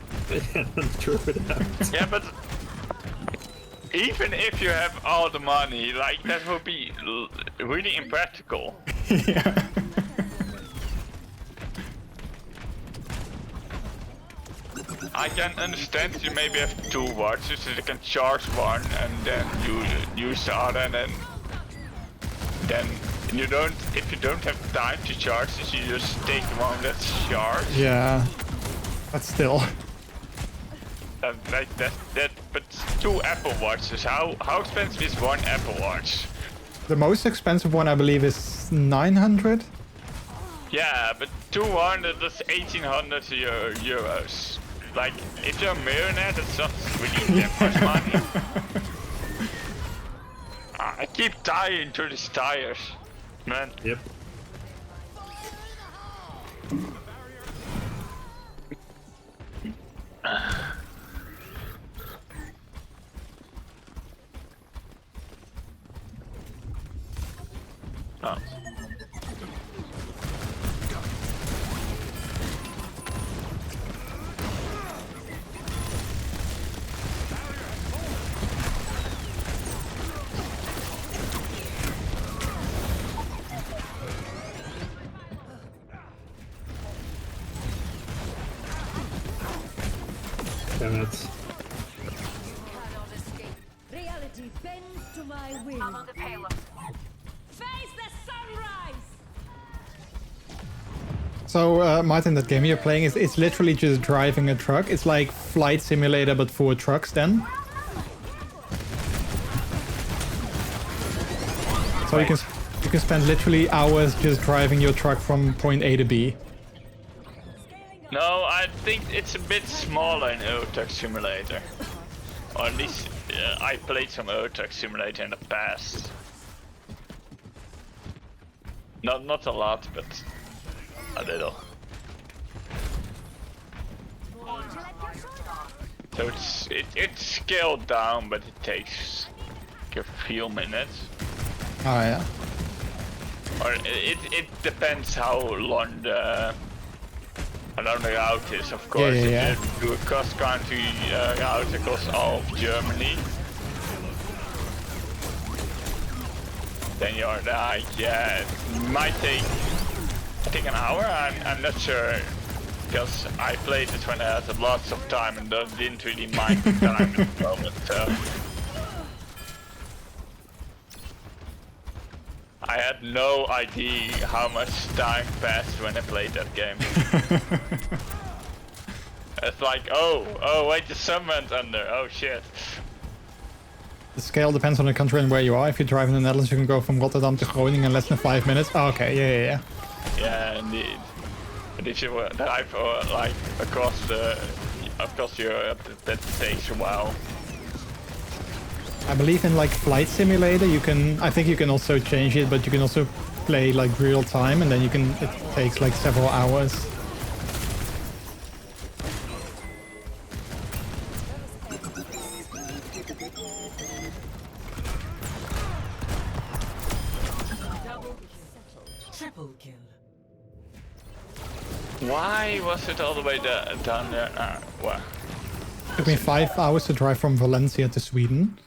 True that. Yeah, but even if you have all the money, like that would be really impractical. Yeah. I can understand that you maybe have two watches, so you can charge one and then you use the other, and then you don't. If you don't have time to charge it, you just take the one that's charged. Yeah, but still. Like that. But two Apple Watches. How expensive is one Apple Watch? The most expensive one, I believe, is 900. Yeah, but 200 is 1,800 euros. Like, if you're a millionaire, that's not really that much money. I keep dying to these tires, man. Yep. Oh. Damn it. Reality bends to my will. Follow the payload. Face the sunrise! So, Martin, that game you're playing it's literally just driving a truck. It's like Flight Simulator, but for trucks then. So You can spend literally hours just driving your truck from point A to B. No, I think it's a bit smaller in Euro Truck Simulator. Or at least I played some Euro Truck Simulator in the past. Not a lot, but a little. So it's scaled down, but it takes like a few minutes. Oh yeah. Or it depends how long the route is, of course. Yeah. If you do a cross-country route across all of Germany, then you're like, yeah, it might take, I think, an hour. I'm not sure, because I played it when I had lots of time and didn't really mind the time at the moment. So I had no idea how much time passed when I played that game. It's like, oh wait, the sun went under, oh shit. The scale depends on the country and where you are. If you drive in the Netherlands, you can go from Rotterdam to Groningen in less than 5 minutes. Oh, okay, yeah. Yeah, indeed. But if you drive like across Europe, that takes a while. I believe in like Flight Simulator, I think you can also change it, but you can also play like real time, and then it takes like several hours. Triple kill. Why was it all the way down there? Well. It took me 5 hours to drive from Valencia to Sweden.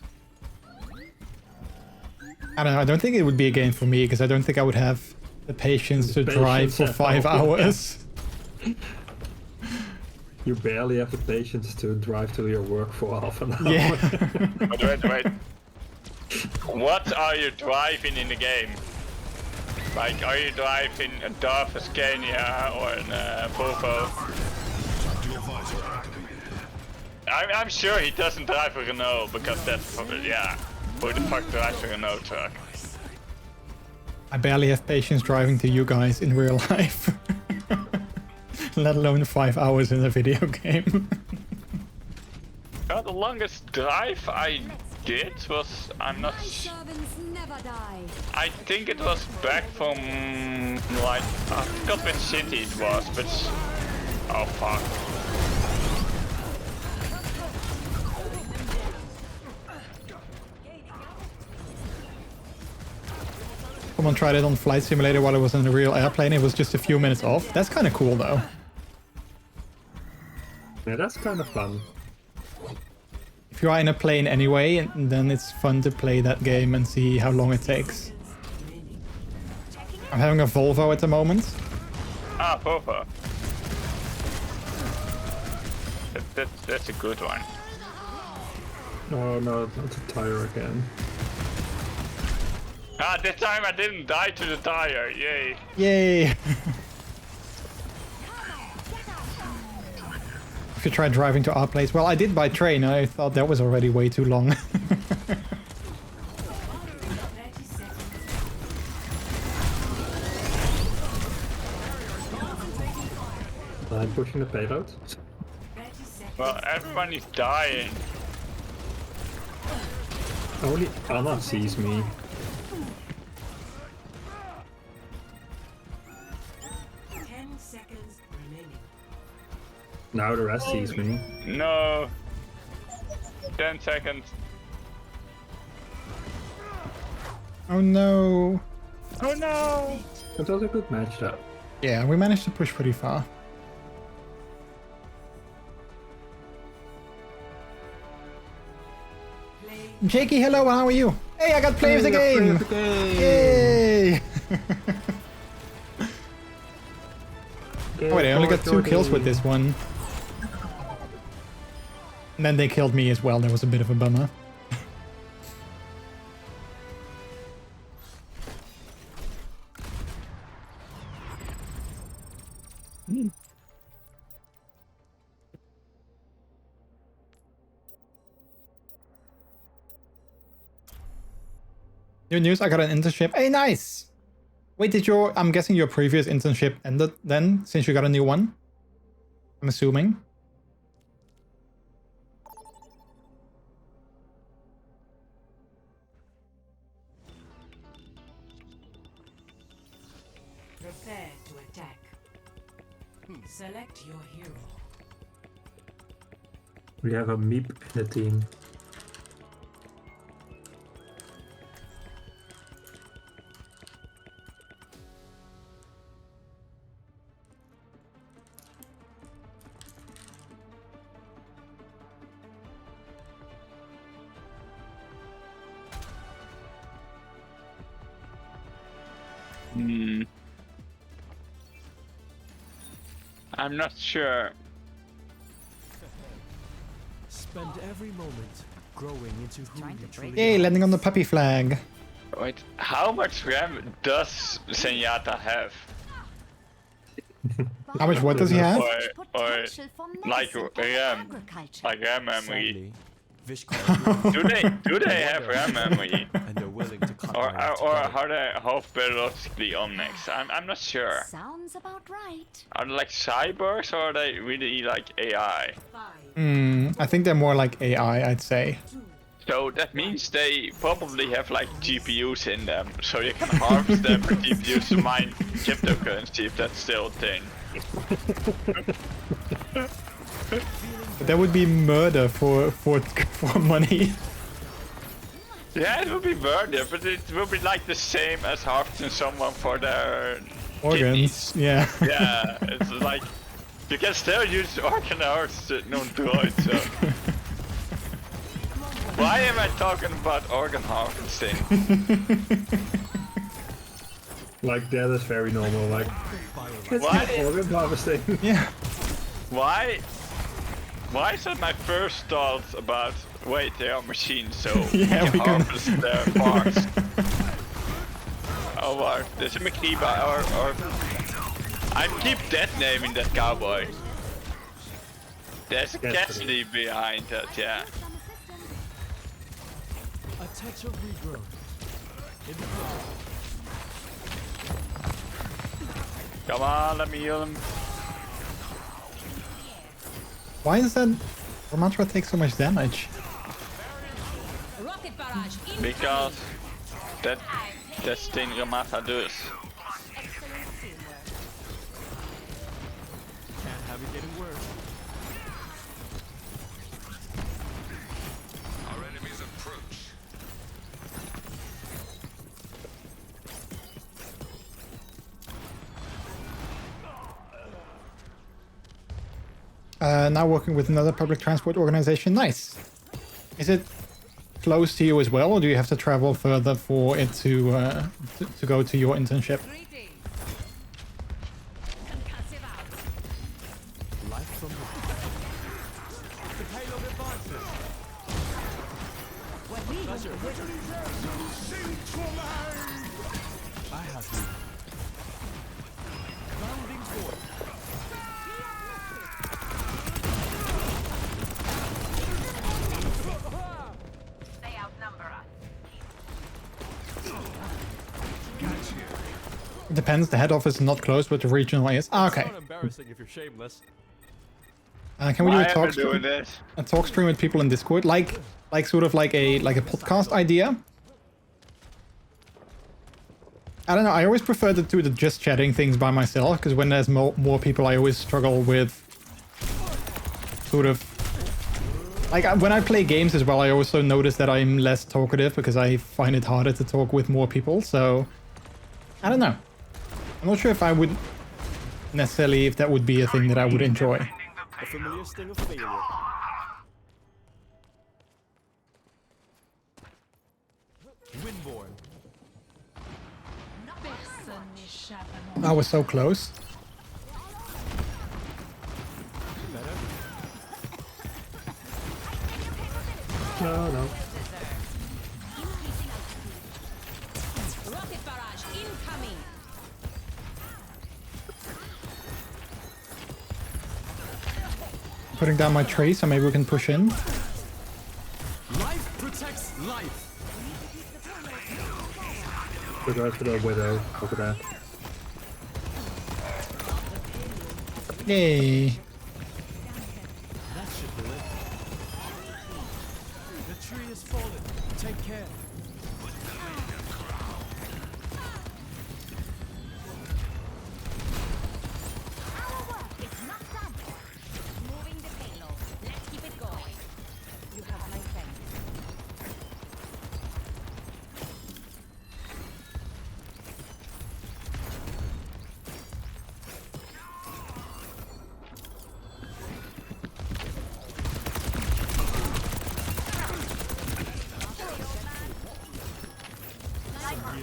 I don't know, I don't think it would be a game for me, because I don't think I would have the patience to drive for 5 hours. You barely have the patience to drive to your work for half an hour. Yeah. Wait. What are you driving in the game? Like, are you driving a Dodge, a Scania, or a Volvo? I'm sure he doesn't drive a Renault, because that's probably, yeah. Who the fuck drives a Renault truck? I barely have patience driving to you guys in real life. Let alone 5 hours in a video game. The longest drive I did was, I'm not sure. I think it was back from, like, I forgot which city it was, but... Oh fuck. Someone tried it on Flight Simulator while I was in a real airplane. It was just a few minutes off. That's kind of cool though. Yeah, that's kind of fun. If you are in a plane anyway, then it's fun to play that game and see how long it takes. I'm having a Volvo at the moment. Ah, Volvo. That's a good one. Oh no, not the tire again. Ah, this time I didn't die to the tire, yay. Yay! If you try driving to our place, well, I did by train. I thought that was already way too long. I'm pushing the payload. Well, everyone is dying. Only Anna sees me. Now the rest sees me. No. 10 seconds. Oh no. Oh no! It was a good match though. Yeah, we managed to push pretty far. Jakey, hello, how are you? Hey, I got play of the game! Yay! Oh wait, I only got 2 kills with this one. And then they killed me as well, that was a bit of a bummer. New news, I got an internship. Hey, nice! Wait, did your... I'm guessing your previous internship ended then, since you got a new one? I'm assuming. Prepare to attack. Select your hero. We have a Meep in the team. I'm not sure. Spend every moment growing into who you truly Yay, are. landing on the puppy flag. Wait, how much RAM does Zenyatta have? How much what does he have? Or like RAM, like RAM memory. do they have RAM memory? And they're willing to cut or together. are they half biologically omnics? I'm not sure. Sounds about right. Are they like cyborgs or are they really like AI? I think they're more like AI, I'd say. So that means they probably have like GPUs in them, so you can harvest them for GPUs to mine cryptocurrency if that's still a thing. But that would be murder for money. Yeah, it would be murder, but it will be like the same as harvesting someone for their Organs, kidneys. yeah. Yeah, it's like you can still use organ harvesting on droids. So. Why am I talking about organ harvesting? Like that is very normal. Like Why? organ harvesting. Yeah. Why is that my first thought about? Wait, they are machines, so Yeah, we we can can- harvest their parts. Oh wow, there's a McKeeba or I keep dead naming that cowboy. There's a Cassidy behind that, yeah. A touch of regrowth. In the flow. Come on, let me heal him. Why is that Ramatra take so much damage? Rocket barrage. Because that's thing Ramata does. Can't have it getting worse. Our enemies approach. Now working with another public transport organization. Nice. Is it close to you as well, or do you have to travel further for it to go to your internship? Life from the payload advances. Pleasure. I have you. Bounding forth. They outnumber us. It depends. The head office is not closed, but the regional is. Ah, It's okay. not embarrassing if you're shameless. Can we do Why a am I talk doing stream? this? A talk stream with people in Discord, like sort of like a podcast idea. I don't know. I always prefer to do the just chatting things by myself because when there's more people, I always struggle with sort of like when I play games as well. I also notice that I'm less talkative because I find it harder to talk with more people. So I don't know. I'm not sure if I would necessarily if that would be a thing that I would enjoy. A familiar sting of failure. Windborn. I was so close. Better? No. Rocket barrage incoming. Putting down my tree so maybe we can push in. Life protects life. go for the widow over there. Yay. That should do it. The tree has fallen. Take care. Our work is not done. Moving the payload. Let's keep it going. You have my thanks.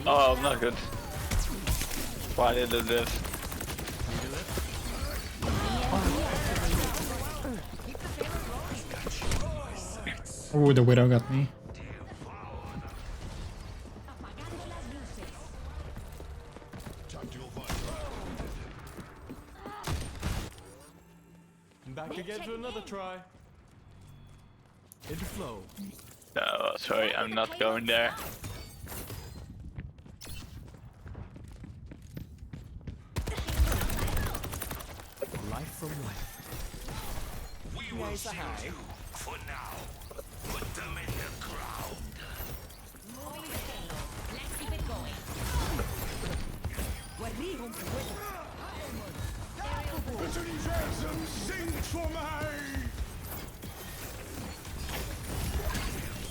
Oh, not good. Why did I do this? Oh, the widow got me. Back again to another try. Into flow. No, sorry, I'm not going there. Life from life. We will shield you for now. Put them in the ground. Moving the payload. Let's keep it going.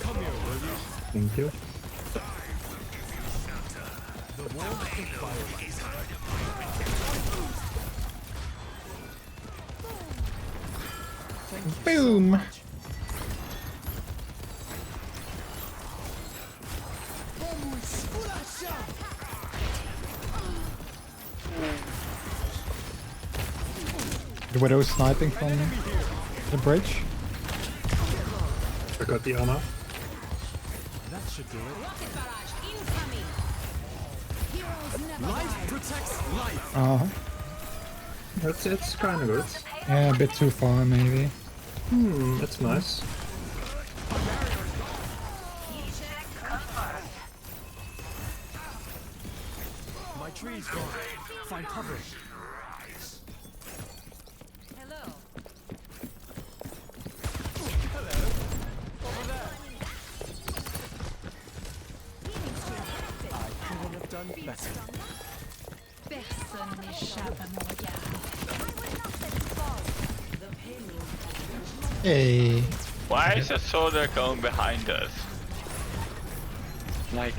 Come here, will you? Thank you. The warmth of firelight. Boom. The widow is sniping from the bridge. I got the honor. That should do it. Rocket barrage incoming. Heroes never Life protects life. It's kind of good. Yeah, a bit too far maybe. That's nice. My tree's gone. Find cover. Hello. Over there. I couldn't have done better. Personne n'échappe à mon regard. Hey. Why is a soldier going behind us? Like...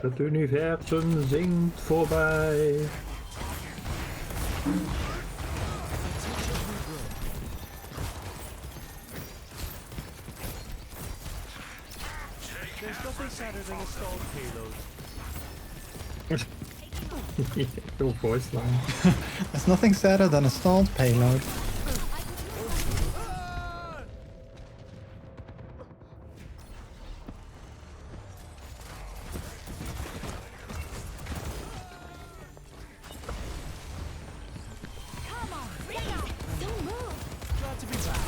Het universum zingt voorbij. There's nothing sadder than a stalled payload. Your voice line. There's nothing sadder than a stalled payload. Glad to be back.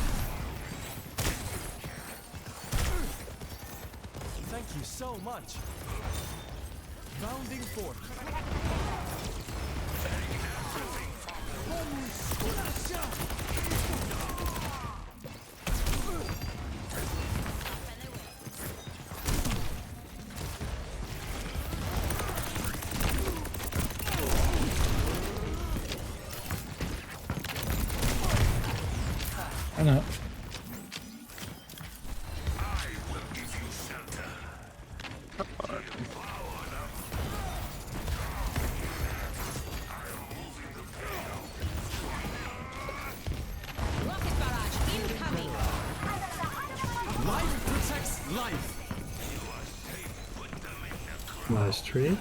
Thank you so much. Bounding forth. I know. Rocket barrage incoming. Life protects life. Nice tree.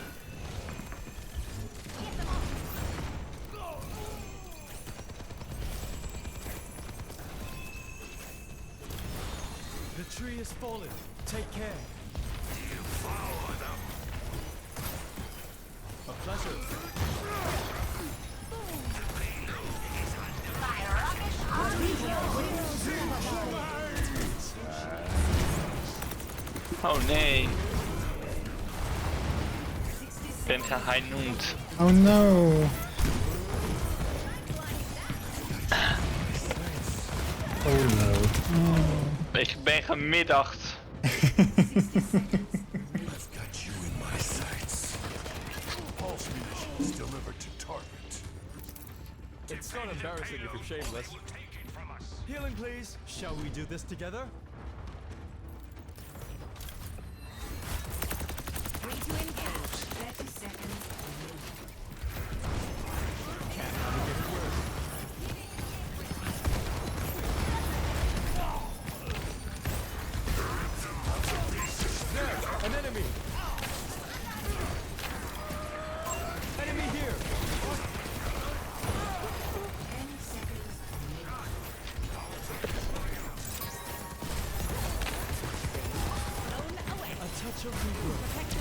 has fallen. Take care. Devour them. A pleasure. Oh nee. Ik ben gehinoemd. Oh no. Oh no. Ik ben gemiddacht. I've got you in my sights. Pulse munitions delivered to target. It's not embarrassing if you're shameless. Healing, please. Shall we do this together? Free to engage. 30 seconds. Can't have it get worse. There! An enemy! Enemy here! 10 seconds. A touch of regret.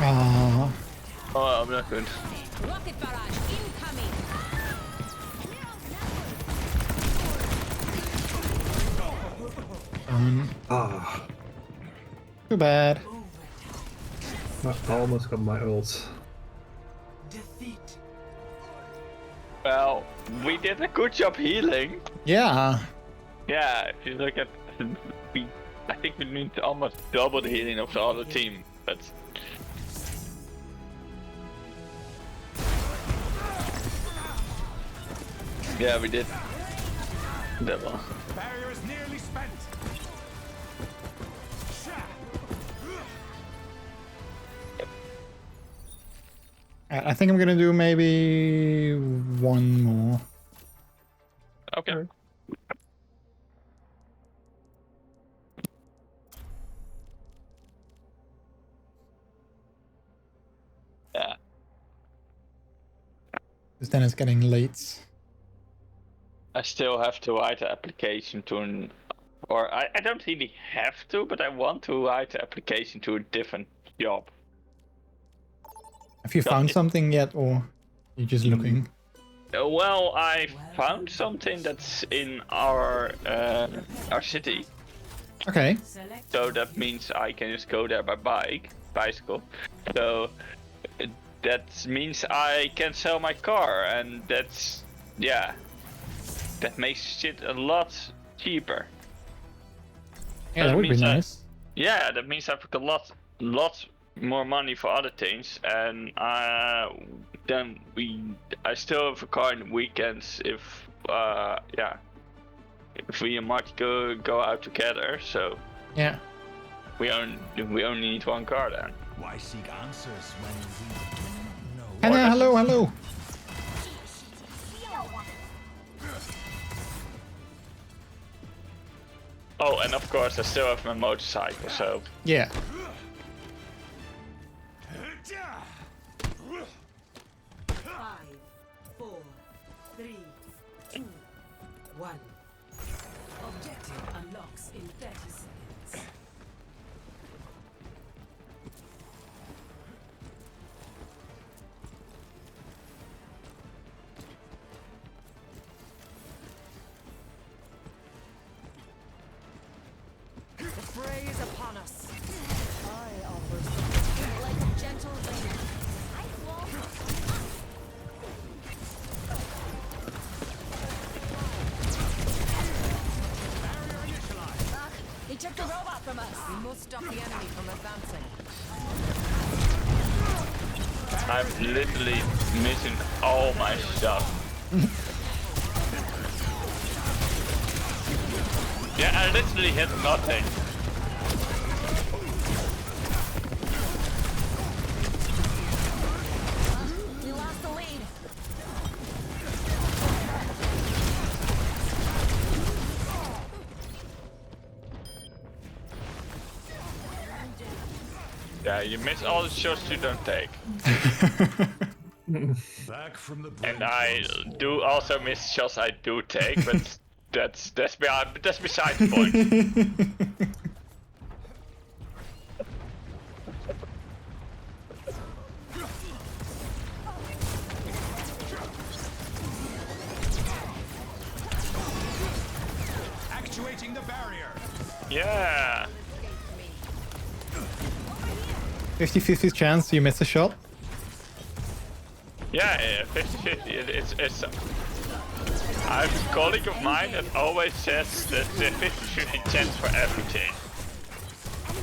Ah. Oh, I'm not good. Rocket barrage incoming. Ah, Too bad. I almost got my ult. Well, we did a good job healing. Yeah. Yeah, if you look at, I think we need almost double the healing of the other team, but yeah, we did double. Barrier is nearly spent. I think I'm gonna do maybe one more. Okay. Yeah. Because then it's getting late. I still have to write the application to an, or I don't really have to, but I want to write the application to a different job. Have you found something yet, or you're just looking? Well, I found something that's in our city. Okay. So that means I can just go there by bicycle. So that means I can sell my car, and that's, yeah, that makes shit a lot cheaper. Yeah, that would be nice. Yeah, that means I've got a lot more money for other things, and then I still have a car in the weekends if if we and Marty go out together. So yeah, we only need one car then. Why seek answers when we know? Hello. Oh, and of course I still have my motorcycle, so yeah. 5, 4, 3, 2, 1. Objective unlocks in 30 seconds. The fray is upon us. I offer something like a gentle rain. I won't. He took the robot from us. We must stop the enemy from advancing. I'm literally missing all my stuff. Yeah, I literally hit nothing. We lost the lead. Yeah, you miss all the shots you don't take. Back from the And I do also miss shots I do take, but that's beside the point. Yeah. 50-50 chance you miss a shot. Yeah, 50-50. It's I have a colleague of mine that always says that the 50-50 chance for everything.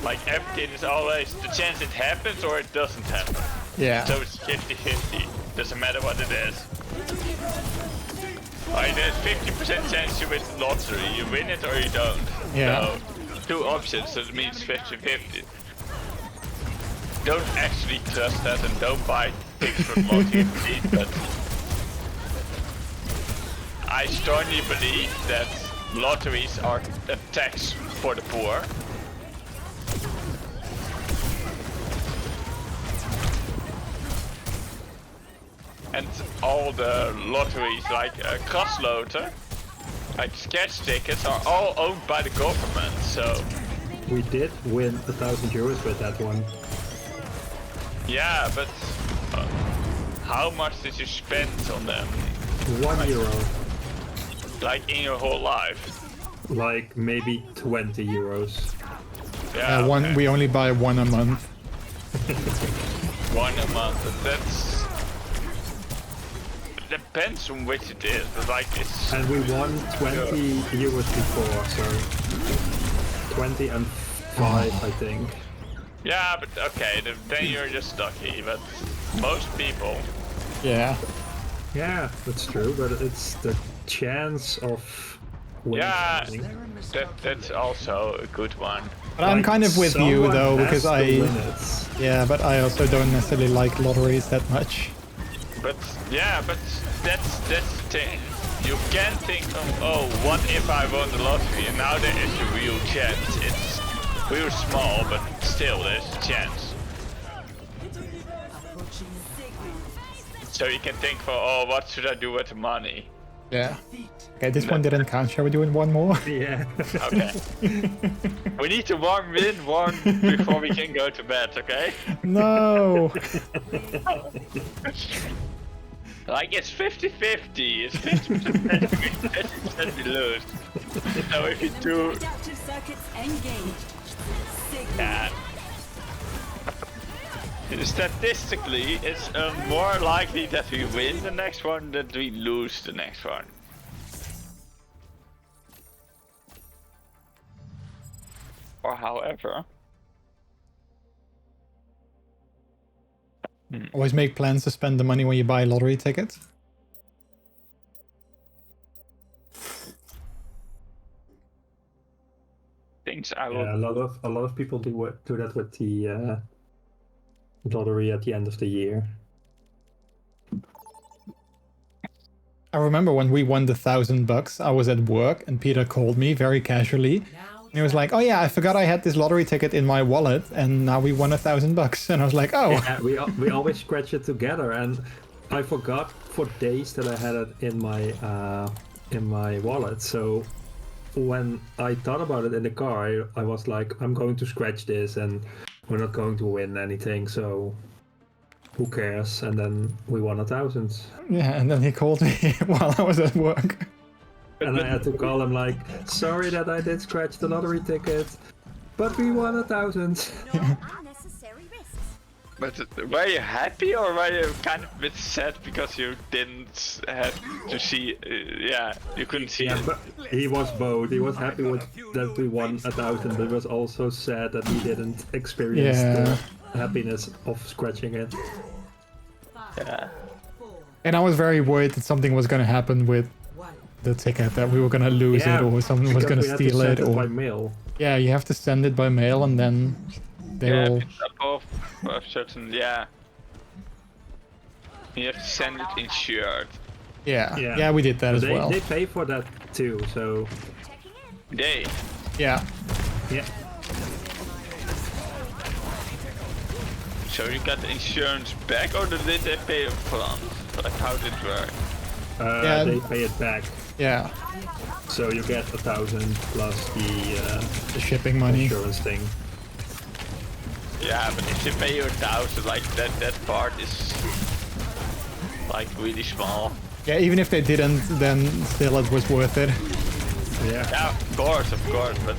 Like everything is always the chance it happens or it doesn't happen. Yeah. So it's 50-50. Doesn't matter what it is. Like there's 50% chance you win the lottery. You win it or you don't. Yeah. So 2 options, so it means 50-50. Don't actually trust that and don't buy things from lottery, but I strongly believe that lotteries are a tax for the poor. And all the lotteries, like Krasloter, like sketch tickets, are all owned by the government, so... We did win 1,000 euros with that one. Yeah, but how much did you spend on them? €1. Like in your whole life? Like maybe 20 euros. Yeah, one. We only buy one a month. One a month, but that's... It depends on which it is, but like it's... And we won 20 euros before, so 20 and 5, I think. Yeah, but okay, then you're just lucky, but most people... Yeah. Yeah, that's true, but it's the chance of winning. Yeah, something. that's also a good one. But I'm kind of with you though, because Yeah, but I also don't necessarily like lotteries that much. But yeah, but that's the thing. You can think of, oh, what if I won the lottery? And now there is a real chance. It's real small, but still there's a chance. So you can think for, oh, what should I do with the money? Yeah. Okay, this one didn't count. Shall we do one more? Yeah. Okay. We need to win one before we can go to bed, okay? No. Like it's 50-50. It's 50% we 50% we lose. So if you do... Adaptive circuits engaged. Yeah. Statistically, it's more likely that we win the next one than we lose the next one. Or however. Always make plans to spend the money when you buy a lottery ticket. Things I will... Yeah, a lot of people do that with the lottery at the end of the year. I remember when we won the $1,000, I was at work and Peter called me very casually. And he was like, "Oh yeah, I forgot I had this lottery ticket in my wallet, and now we won $1,000." And I was like, "Oh." Yeah, we always scratch it together, and I forgot for days that I had it in my wallet. So when I thought about it in the car, I was like, "I'm going to scratch this, and we're not going to win anything, so who cares?" And then we won 1,000. Yeah, and then he called me while I was at work. And I had to call him like, "Sorry that I did scratch the lottery ticket, but we won 1,000. Unnecessary risks. But were you happy or were you kind of a bit sad because you didn't have to see, yeah, you couldn't see it? But he was both. He was happy with that we won 1,000, but was also sad that he didn't experience the happiness of scratching it. Yeah. And I was very worried that something was going to happen with the ticket, that we were going to lose it, or someone was going to steal it, or by mail. Yeah, you have to send it by mail, and then they will... It's above a certain, yeah. You have to send it insured. Yeah, we did that as well. They pay for that too, so... They? Yeah. Yeah. So you got the insurance back, or did they pay up front? Like, how did it work? They pay it back. Yeah. So you get 1,000 plus the shipping money, insurance thing. Yeah, but if they pay you 1,000, like that part is like really small. Yeah, even if they didn't, then still it was worth it. Yeah. Yeah, of course, but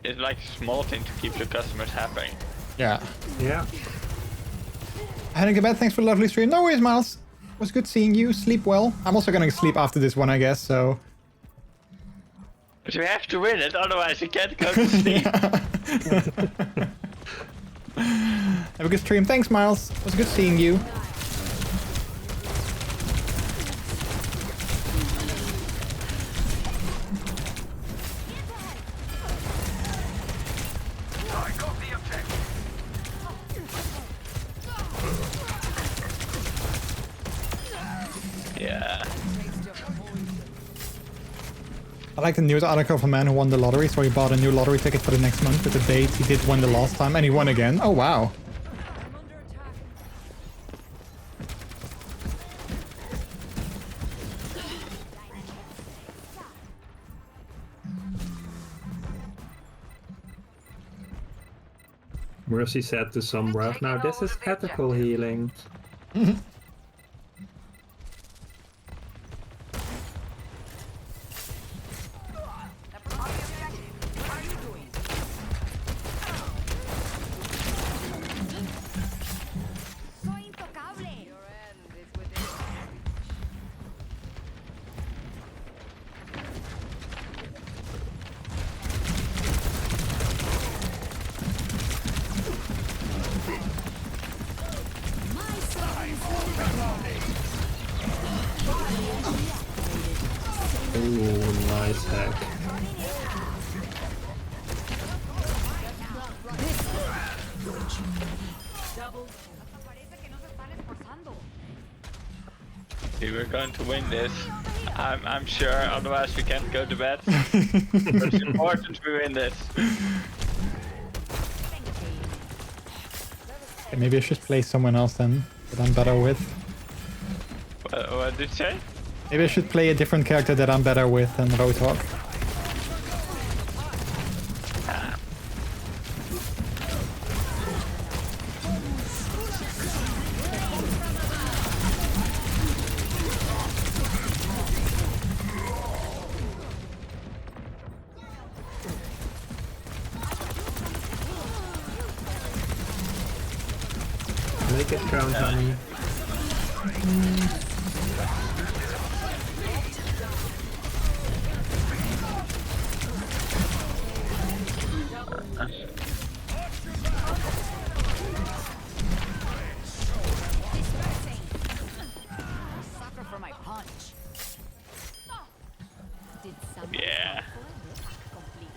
it's like a small thing to keep the customers happy. Yeah. Yeah. Heading to bed, thanks for the lovely stream. No worries, Miles. It was good seeing you. Sleep well. I'm also gonna sleep after this one, I guess, so... But you have to win it, otherwise you can't go to sleep. Have a good stream. Thanks, Miles. It was good seeing you. Yeah. I like the news article of a man who won the lottery, so he bought a new lottery ticket for the next month with the date he did win the last time, and he won again. Oh, wow. Mercy said to some ref, now this is ethical healing. Ooh, nice hack. We were going to win this. I'm sure, otherwise we can't go to bed. But it's important we win this. Okay, maybe I should play someone else then, that I'm better with. What did you say? Maybe I should play a different character that I'm better with than Roadhog. Make it count, honey. Sucker for my punch. Did someone Yeah. complete?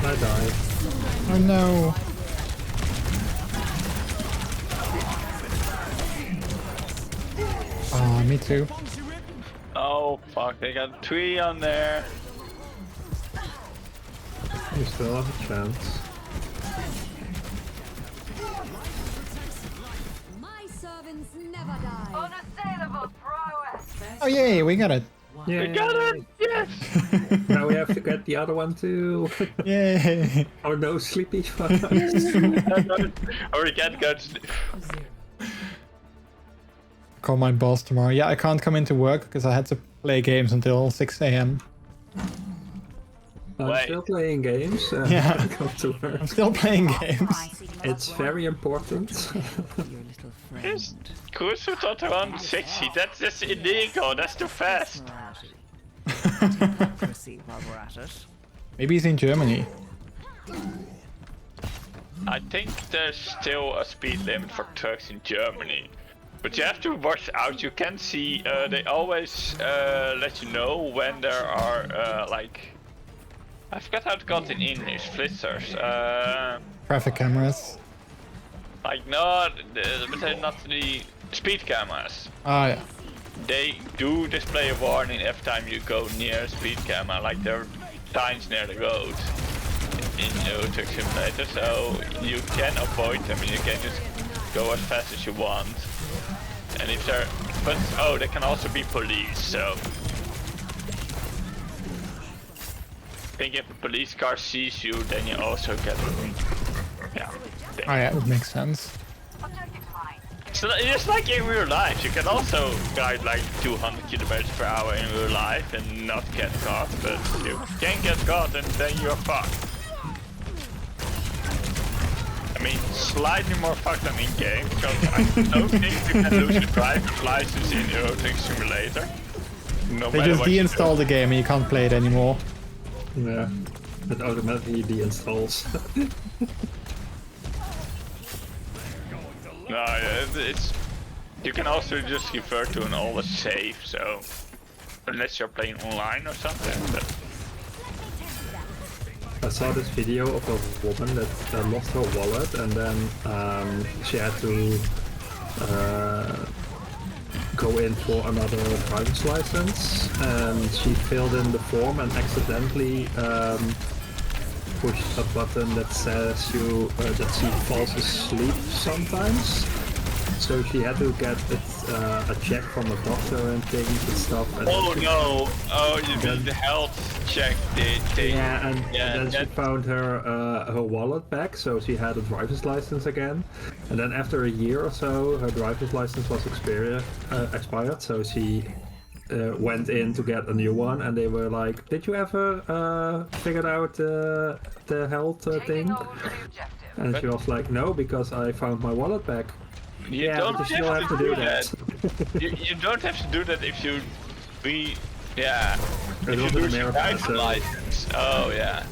I died. Oh no. Oh, me too. Oh fuck, they got 3 on there. You still have a chance. My servants never die. Unassailable prowess. Oh yay, we got it. Yeah. We got it! Yes! Now we have to get the other one too. Yay. Oh no, sleepy fun. Or we can't go to sleep. Call my boss tomorrow. Yeah, I can't come into work because I had to play games until 6 a.m. I'm Wait. still playing games. Yeah. I come to work. I'm still playing games. It's very important. Yes, Cruiser tot around 60. That's just illegal. That's too fast. Maybe he's in Germany. I think there's still a speed limit for trucks in Germany. But you have to watch out. You can see, they always let you know when there are, like... I forgot how to call it in English. Flitzers. Traffic cameras. Like, no, but they're not the speed cameras. Oh yeah. They do display a warning every time you go near a speed camera, like there are signs near the road. in Euro Truck Simulator, so you can avoid them and you can just go as fast as you want. And if they're, but oh, they can also be police. So I think if a police car sees you, then you also get, yeah. Oh yeah, that makes sense. So just like in real life, you can also ride like 200 kilometers per hour in real life and not get caught, but you can get caught and then you're fucked. I mean, slightly more fucked than in game, because I don't think you can lose your driver's license in Euro Truck Simulator. No They just deinstall the game and you can't play it anymore. Yeah, it automatically deinstalls. No, yeah, it's you can also just refer to an always save, so unless you're playing online or something. But... I saw this video of a woman that lost her wallet and then she had to go in for another driver's license, and she filled in the form and accidentally pushed a button that says that she falls asleep sometimes. So she had to get a check from a doctor and things and stuff. And oh no! Oh, you mean the health check thing? Yeah, and then she found her wallet back, so she had a driver's license again. And then after a year or so, her driver's license was expired. So she went in to get a new one, and they were like, "Did you ever figure out the health thing?" And she was like, "No, because I found my wallet back." You yeah, don't but you still have to do that. you don't have to do that if you yeah. If you was lose an your American, driver's license. Oh yeah.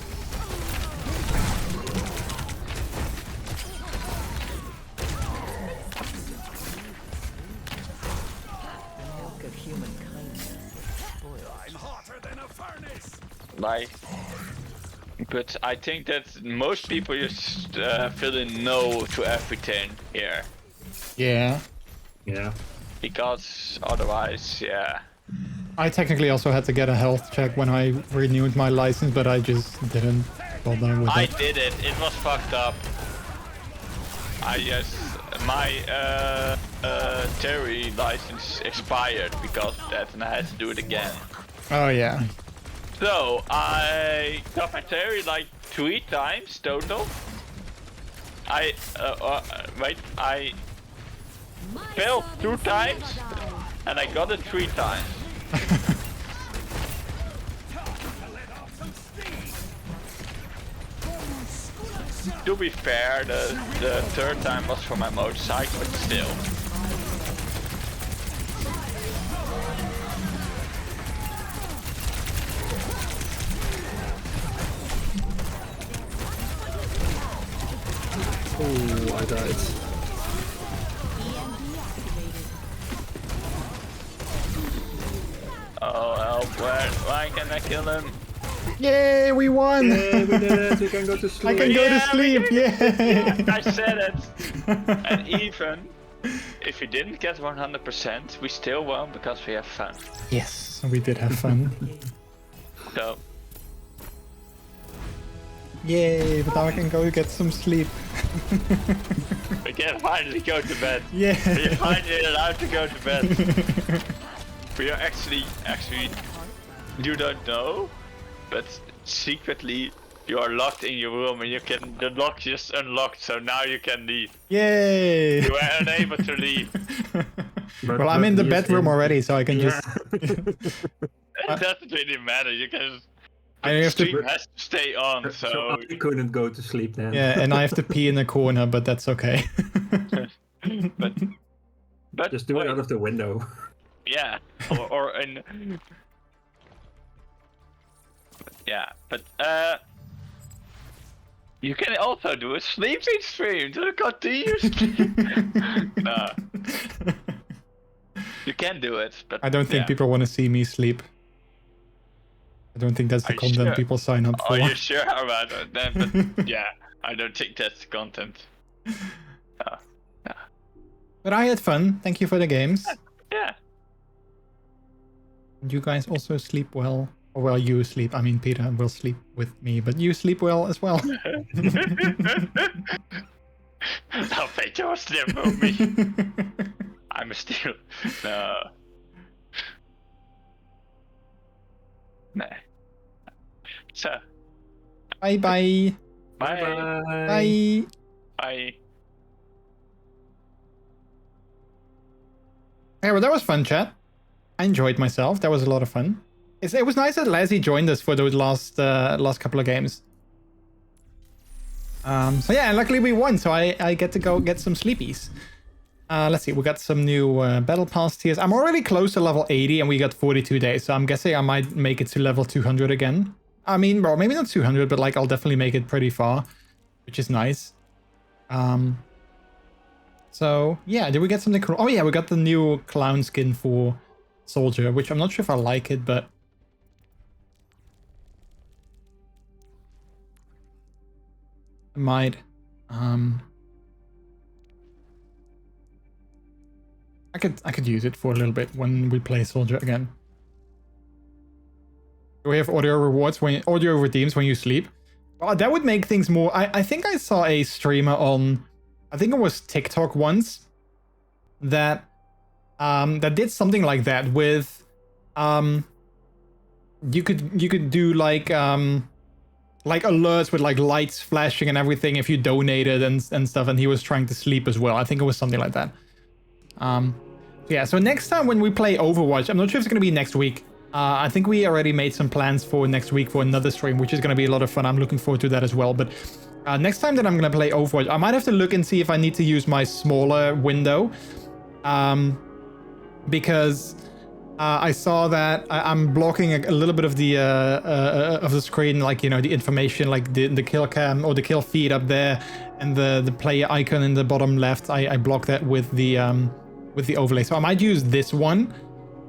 I'm hotter than a furnace. Like, but I think that most people just fill in no to everything here. Yeah. Yeah. Because otherwise, yeah. I technically also had to get a health check when I renewed my license, but I just didn't bother with I it. did it. It was fucked up. My Terry license expired because of that, and I had to do it again. Oh yeah. So I got my Terry like 3 times total. I failed 2 times, and I got it 3 times. To be fair, the 3rd time was for my motorcycle, but still. Oh, I died. Oh help, why can I kill him? Yay, we won! Yay, we did it, we can go to sleep. I can go to sleep, yay! I said it! And even if we didn't get 100%, we still won because we have fun. Yes, we did have fun. So. Yay, but now I can go get some sleep. We can finally go to bed. Yeah. We're finally allowed to go to bed. We are actually, you don't know, but secretly you are locked in your room and the lock just unlocked, so now you can leave. Yay! You were unable to leave. Well, I'm in the bedroom already, so I can just... It doesn't really matter, you can just... I The have to... stream has to stay on, so... I couldn't go to sleep then. Yeah, and I have to pee in the corner, but that's okay. but just do it out of the window. Yeah, or in... Yeah, but you can also do a sleeping stream to continue stream. No. You can do it, but I don't think people want to see me sleep. I don't think that's the content sure? people sign up for. Are you sure about that? But yeah, I don't think that's the content. But I had fun. Thank you for the games. Yeah. You guys also sleep well. Or well, you sleep. I mean, Peter will sleep with me, but you sleep well as well. No, Peter was there for me. I'm still... No. Nee. So. Bye-bye. Bye. Bye. Bye. Okay, well, that was fun, chat. I enjoyed myself. That was a lot of fun. It was nice that Lassie joined us for those last couple of games. So yeah, and luckily we won, so I get to go get some sleepies. Let's see, we got some new battle pass tiers. I'm already close to level 80 and we got 42 days, so I'm guessing I might make it to level 200 again. I mean, well, maybe not 200, but like I'll definitely make it pretty far, which is nice. So yeah, did we get something cool? Oh yeah, we got the new clown skin for Soldier, which I'm not sure if I like it, but I might. I could use it for a little bit when we play Soldier again. Do we have audio rewards when audio redeems when you sleep? Well, that would make things more. I think I saw a streamer on, I think it was TikTok once, that that did something like that with you could do like alerts with like lights flashing and everything if you donated and stuff, and he was trying to sleep as well. I think it was something like that. Yeah, so next time when we play Overwatch, I'm not sure if it's going to be next week. I think we already made some plans for next week for another stream, which is going to be a lot of fun. I'm looking forward to that as well. But next time that I'm going to play Overwatch, I might have to look and see if I need to use my smaller window. Because I saw that I'm blocking a little bit of the screen, like, you know, the information, like the kill cam or the kill feed up there, and the player icon in the bottom left. I block that with the overlay. So I might use this one,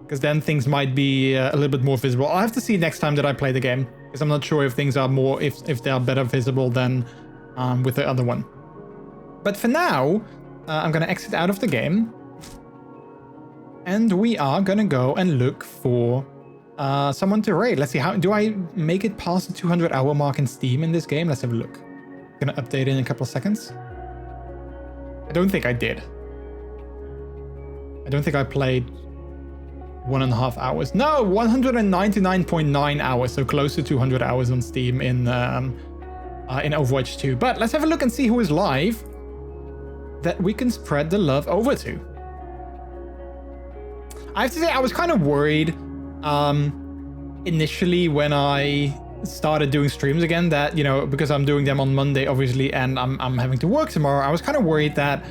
because then things might be a little bit more visible. I'll have to see next time that I play the game, because I'm not sure if things are more, if they are better visible than with the other one. But for now, I'm gonna exit out of the game, and we are gonna go and look for someone to raid. Let's see, how do I make it past the 200 hour mark in Steam in this game? Let's have a look. Gonna update in a couple of seconds. I don't think I did. I don't think I played 1.5 hours. No, 199.9 hours, so close to 200 hours on Steam in Overwatch 2. But let's have a look and see who is live that we can spread the love over to. I have to say, I was kind of worried initially when I started doing streams again, that, you know, because I'm doing them on Monday, obviously, and I'm having to work tomorrow, I was kind of worried that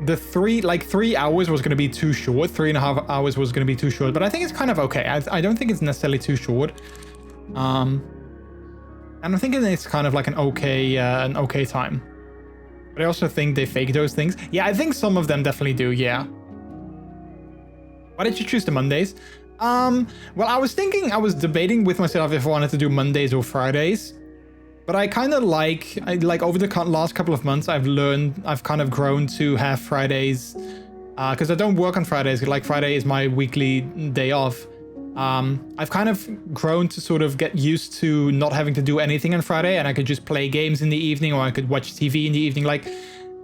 the 3 hours was going to be too short. 3.5 hours was going to be too short, but I think it's kind of okay. I don't think it's necessarily too short. And I think it's kind of like an okay time. But I also think they fake those things. Yeah, I think some of them definitely do, yeah. Why did you choose the Mondays? Well, I was debating with myself if I wanted to do Mondays or Fridays. But I kind of like over the last couple of months, I've kind of grown to have Fridays, because I don't work on Fridays. Like, Friday is my weekly day off. I've kind of grown to sort of get used to not having to do anything on Friday, and I could just play games in the evening, or I could watch TV in the evening. Like,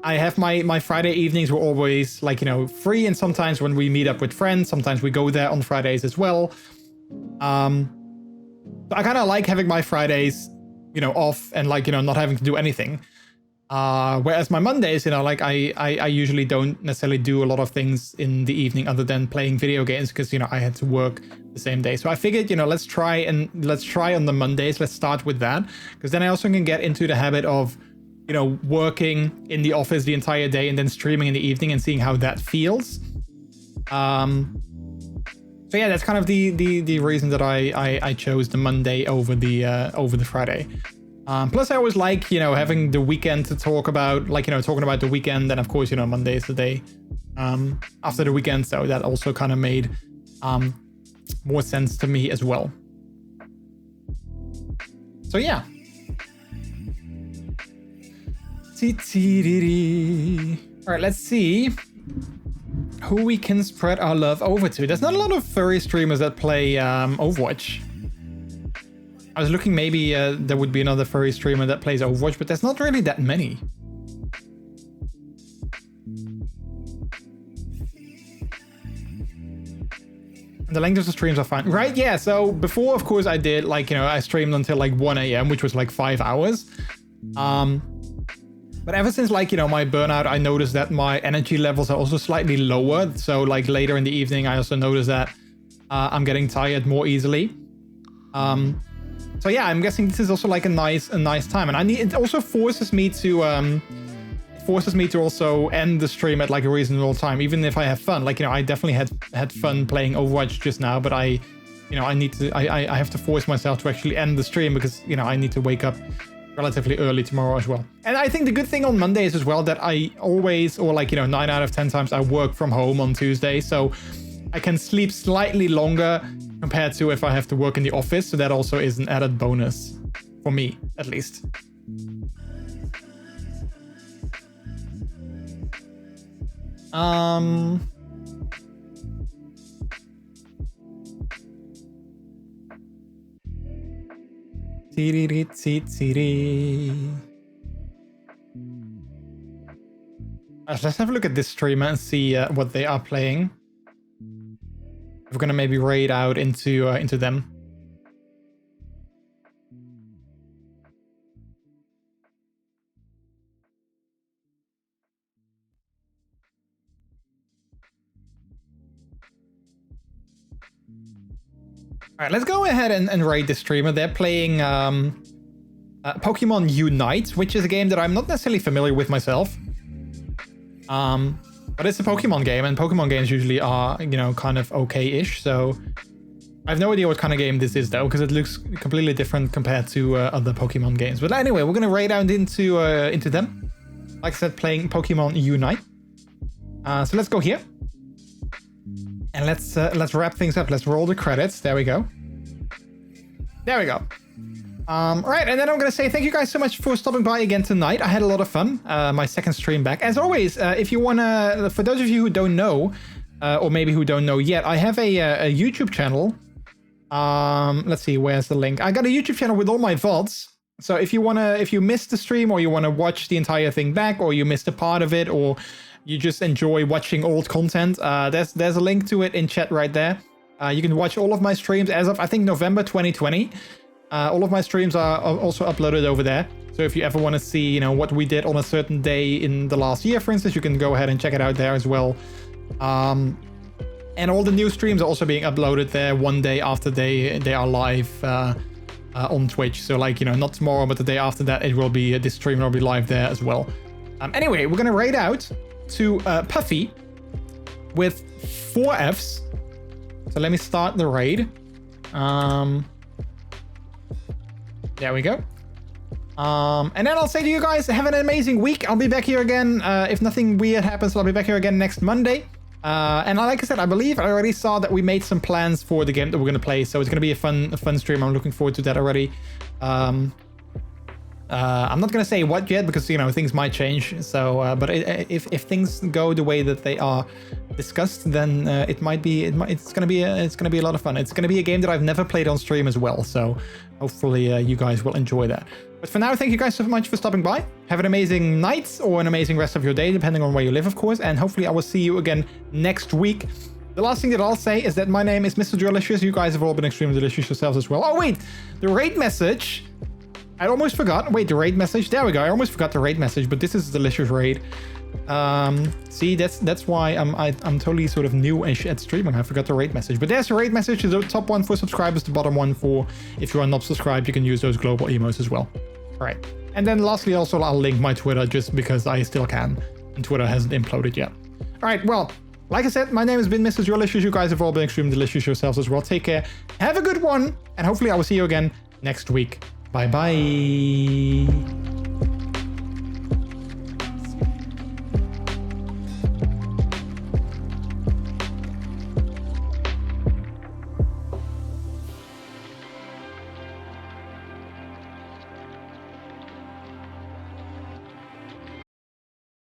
I have my Friday evenings were always, like, you know, free, and sometimes when we meet up with friends, sometimes we go there on Fridays as well. So I kind of like having my Fridays, you know, off, and, like, you know, not having to do anything. Whereas my Mondays, you know, like, I usually don't necessarily do a lot of things in the evening other than playing video games, because, you know, I had to work the same day. So I figured, you know, let's try on the Mondays. Let's start with that, because then I also can get into the habit of, you know, working in the office the entire day and then streaming in the evening and seeing how that feels. So yeah, that's kind of the reason that I chose the Monday over the Friday. Plus, I always like, you know, having the weekend to talk about, like, you know, talking about the weekend. And of course, you know, Monday is the day after the weekend. So that also kind of made more sense to me as well. So yeah. All right, let's see who we can spread our love over to. There's not a lot of furry streamers that play Overwatch. I was looking, maybe there would be another furry streamer that plays Overwatch, but there's not really that many. The length of the streams are fine. Right, yeah, so before, of course, I did, like, you know, I streamed until like 1 a.m., which was like 5 hours. But ever since, like, you know, my burnout, I noticed that my energy levels are also slightly lower. So, like, later in the evening, I also noticed that I'm getting tired more easily. So yeah, I'm guessing this is also like a nice time, and it also forces me to also end the stream at like a reasonable time, even if I have fun. Like, you know, I definitely had fun playing Overwatch just now, but I have to force myself to actually end the stream because, you know, I need to wake up relatively early tomorrow as well. And I think the good thing on Monday is as well that I always, or like, you know, 9 out of 10 times I work from home on Tuesday, so I can sleep slightly longer compared to if I have to work in the office. So that also is an added bonus for me, at least. Let's have a look at this streamer and see what they are playing. We're gonna maybe raid out into them. All right, let's go ahead and raid the streamer. They're playing Pokemon Unite, which is a game that I'm not necessarily familiar with myself. But it's a Pokemon game, and Pokemon games usually are, you know, kind of okay-ish. So I have no idea what kind of game this is, though, because it looks completely different compared to other Pokemon games. But anyway, we're gonna raid out into them. Like I said, playing Pokemon Unite. So let's go here. And let's wrap things up. Let's roll the credits. There we go. There we go. Right, and then I'm gonna say thank you guys so much for stopping by again tonight. I had a lot of fun. My second stream back. As always, if you wanna, for those of you who don't know, or maybe who don't know yet, I have a YouTube channel. Let's see, where's the link? I got a YouTube channel with all my VODs. So if you missed the stream, or you wanna watch the entire thing back, or you missed a part of it, or you just enjoy watching old content, there's a link to it in chat right there. You can watch all of my streams as of, I think, November 2020. All of my streams are also uploaded over there. So if you ever want to see, you know, what we did on a certain day in the last year, for instance, you can go ahead and check it out there as well. And all the new streams are also being uploaded there one day after they are live on Twitch. So, like, you know, not tomorrow, but the day after that, it will be, this stream will be live there as well. Anyway, we're going to raid out to Puffy with 4 Fs. So let me start the raid. There we go. And then I'll say to you guys, have an amazing week. I'll be back here again. If nothing weird happens, I'll be back here again next Monday. And like I said, I believe I already saw that we made some plans for the game that we're going to play. So it's going to be a fun stream. I'm looking forward to that already. I'm not going to say what yet because, you know, things might change. So, but if things go the way that they are discussed, then it's going to be a lot of fun. It's going to be a game that I've never played on stream as well. So hopefully you guys will enjoy that. But for now, thank you guys so much for stopping by. Have an amazing night or an amazing rest of your day, depending on where you live, of course. And hopefully I will see you again next week. The last thing that I'll say is that my name is MrJordilicious. You guys have all been extremely delicious yourselves as well. Oh, wait, the raid message. I almost forgot. Wait, the raid message. There we go. I almost forgot the raid message, but this is a delicious raid. See, that's why I'm totally sort of new-ish at streaming. I forgot the raid message, but there's the raid message. The top one for subscribers, the bottom one for if you are not subscribed. You can use those global emotes as well. All right, and then lastly, also I'll link my Twitter just because I still can, and Twitter hasn't imploded yet. All right, well, like I said, my name has been MrJordilicious. You guys have all been extremely delicious yourselves as well. Take care. Have a good one, and hopefully I will see you again next week. Bye bye.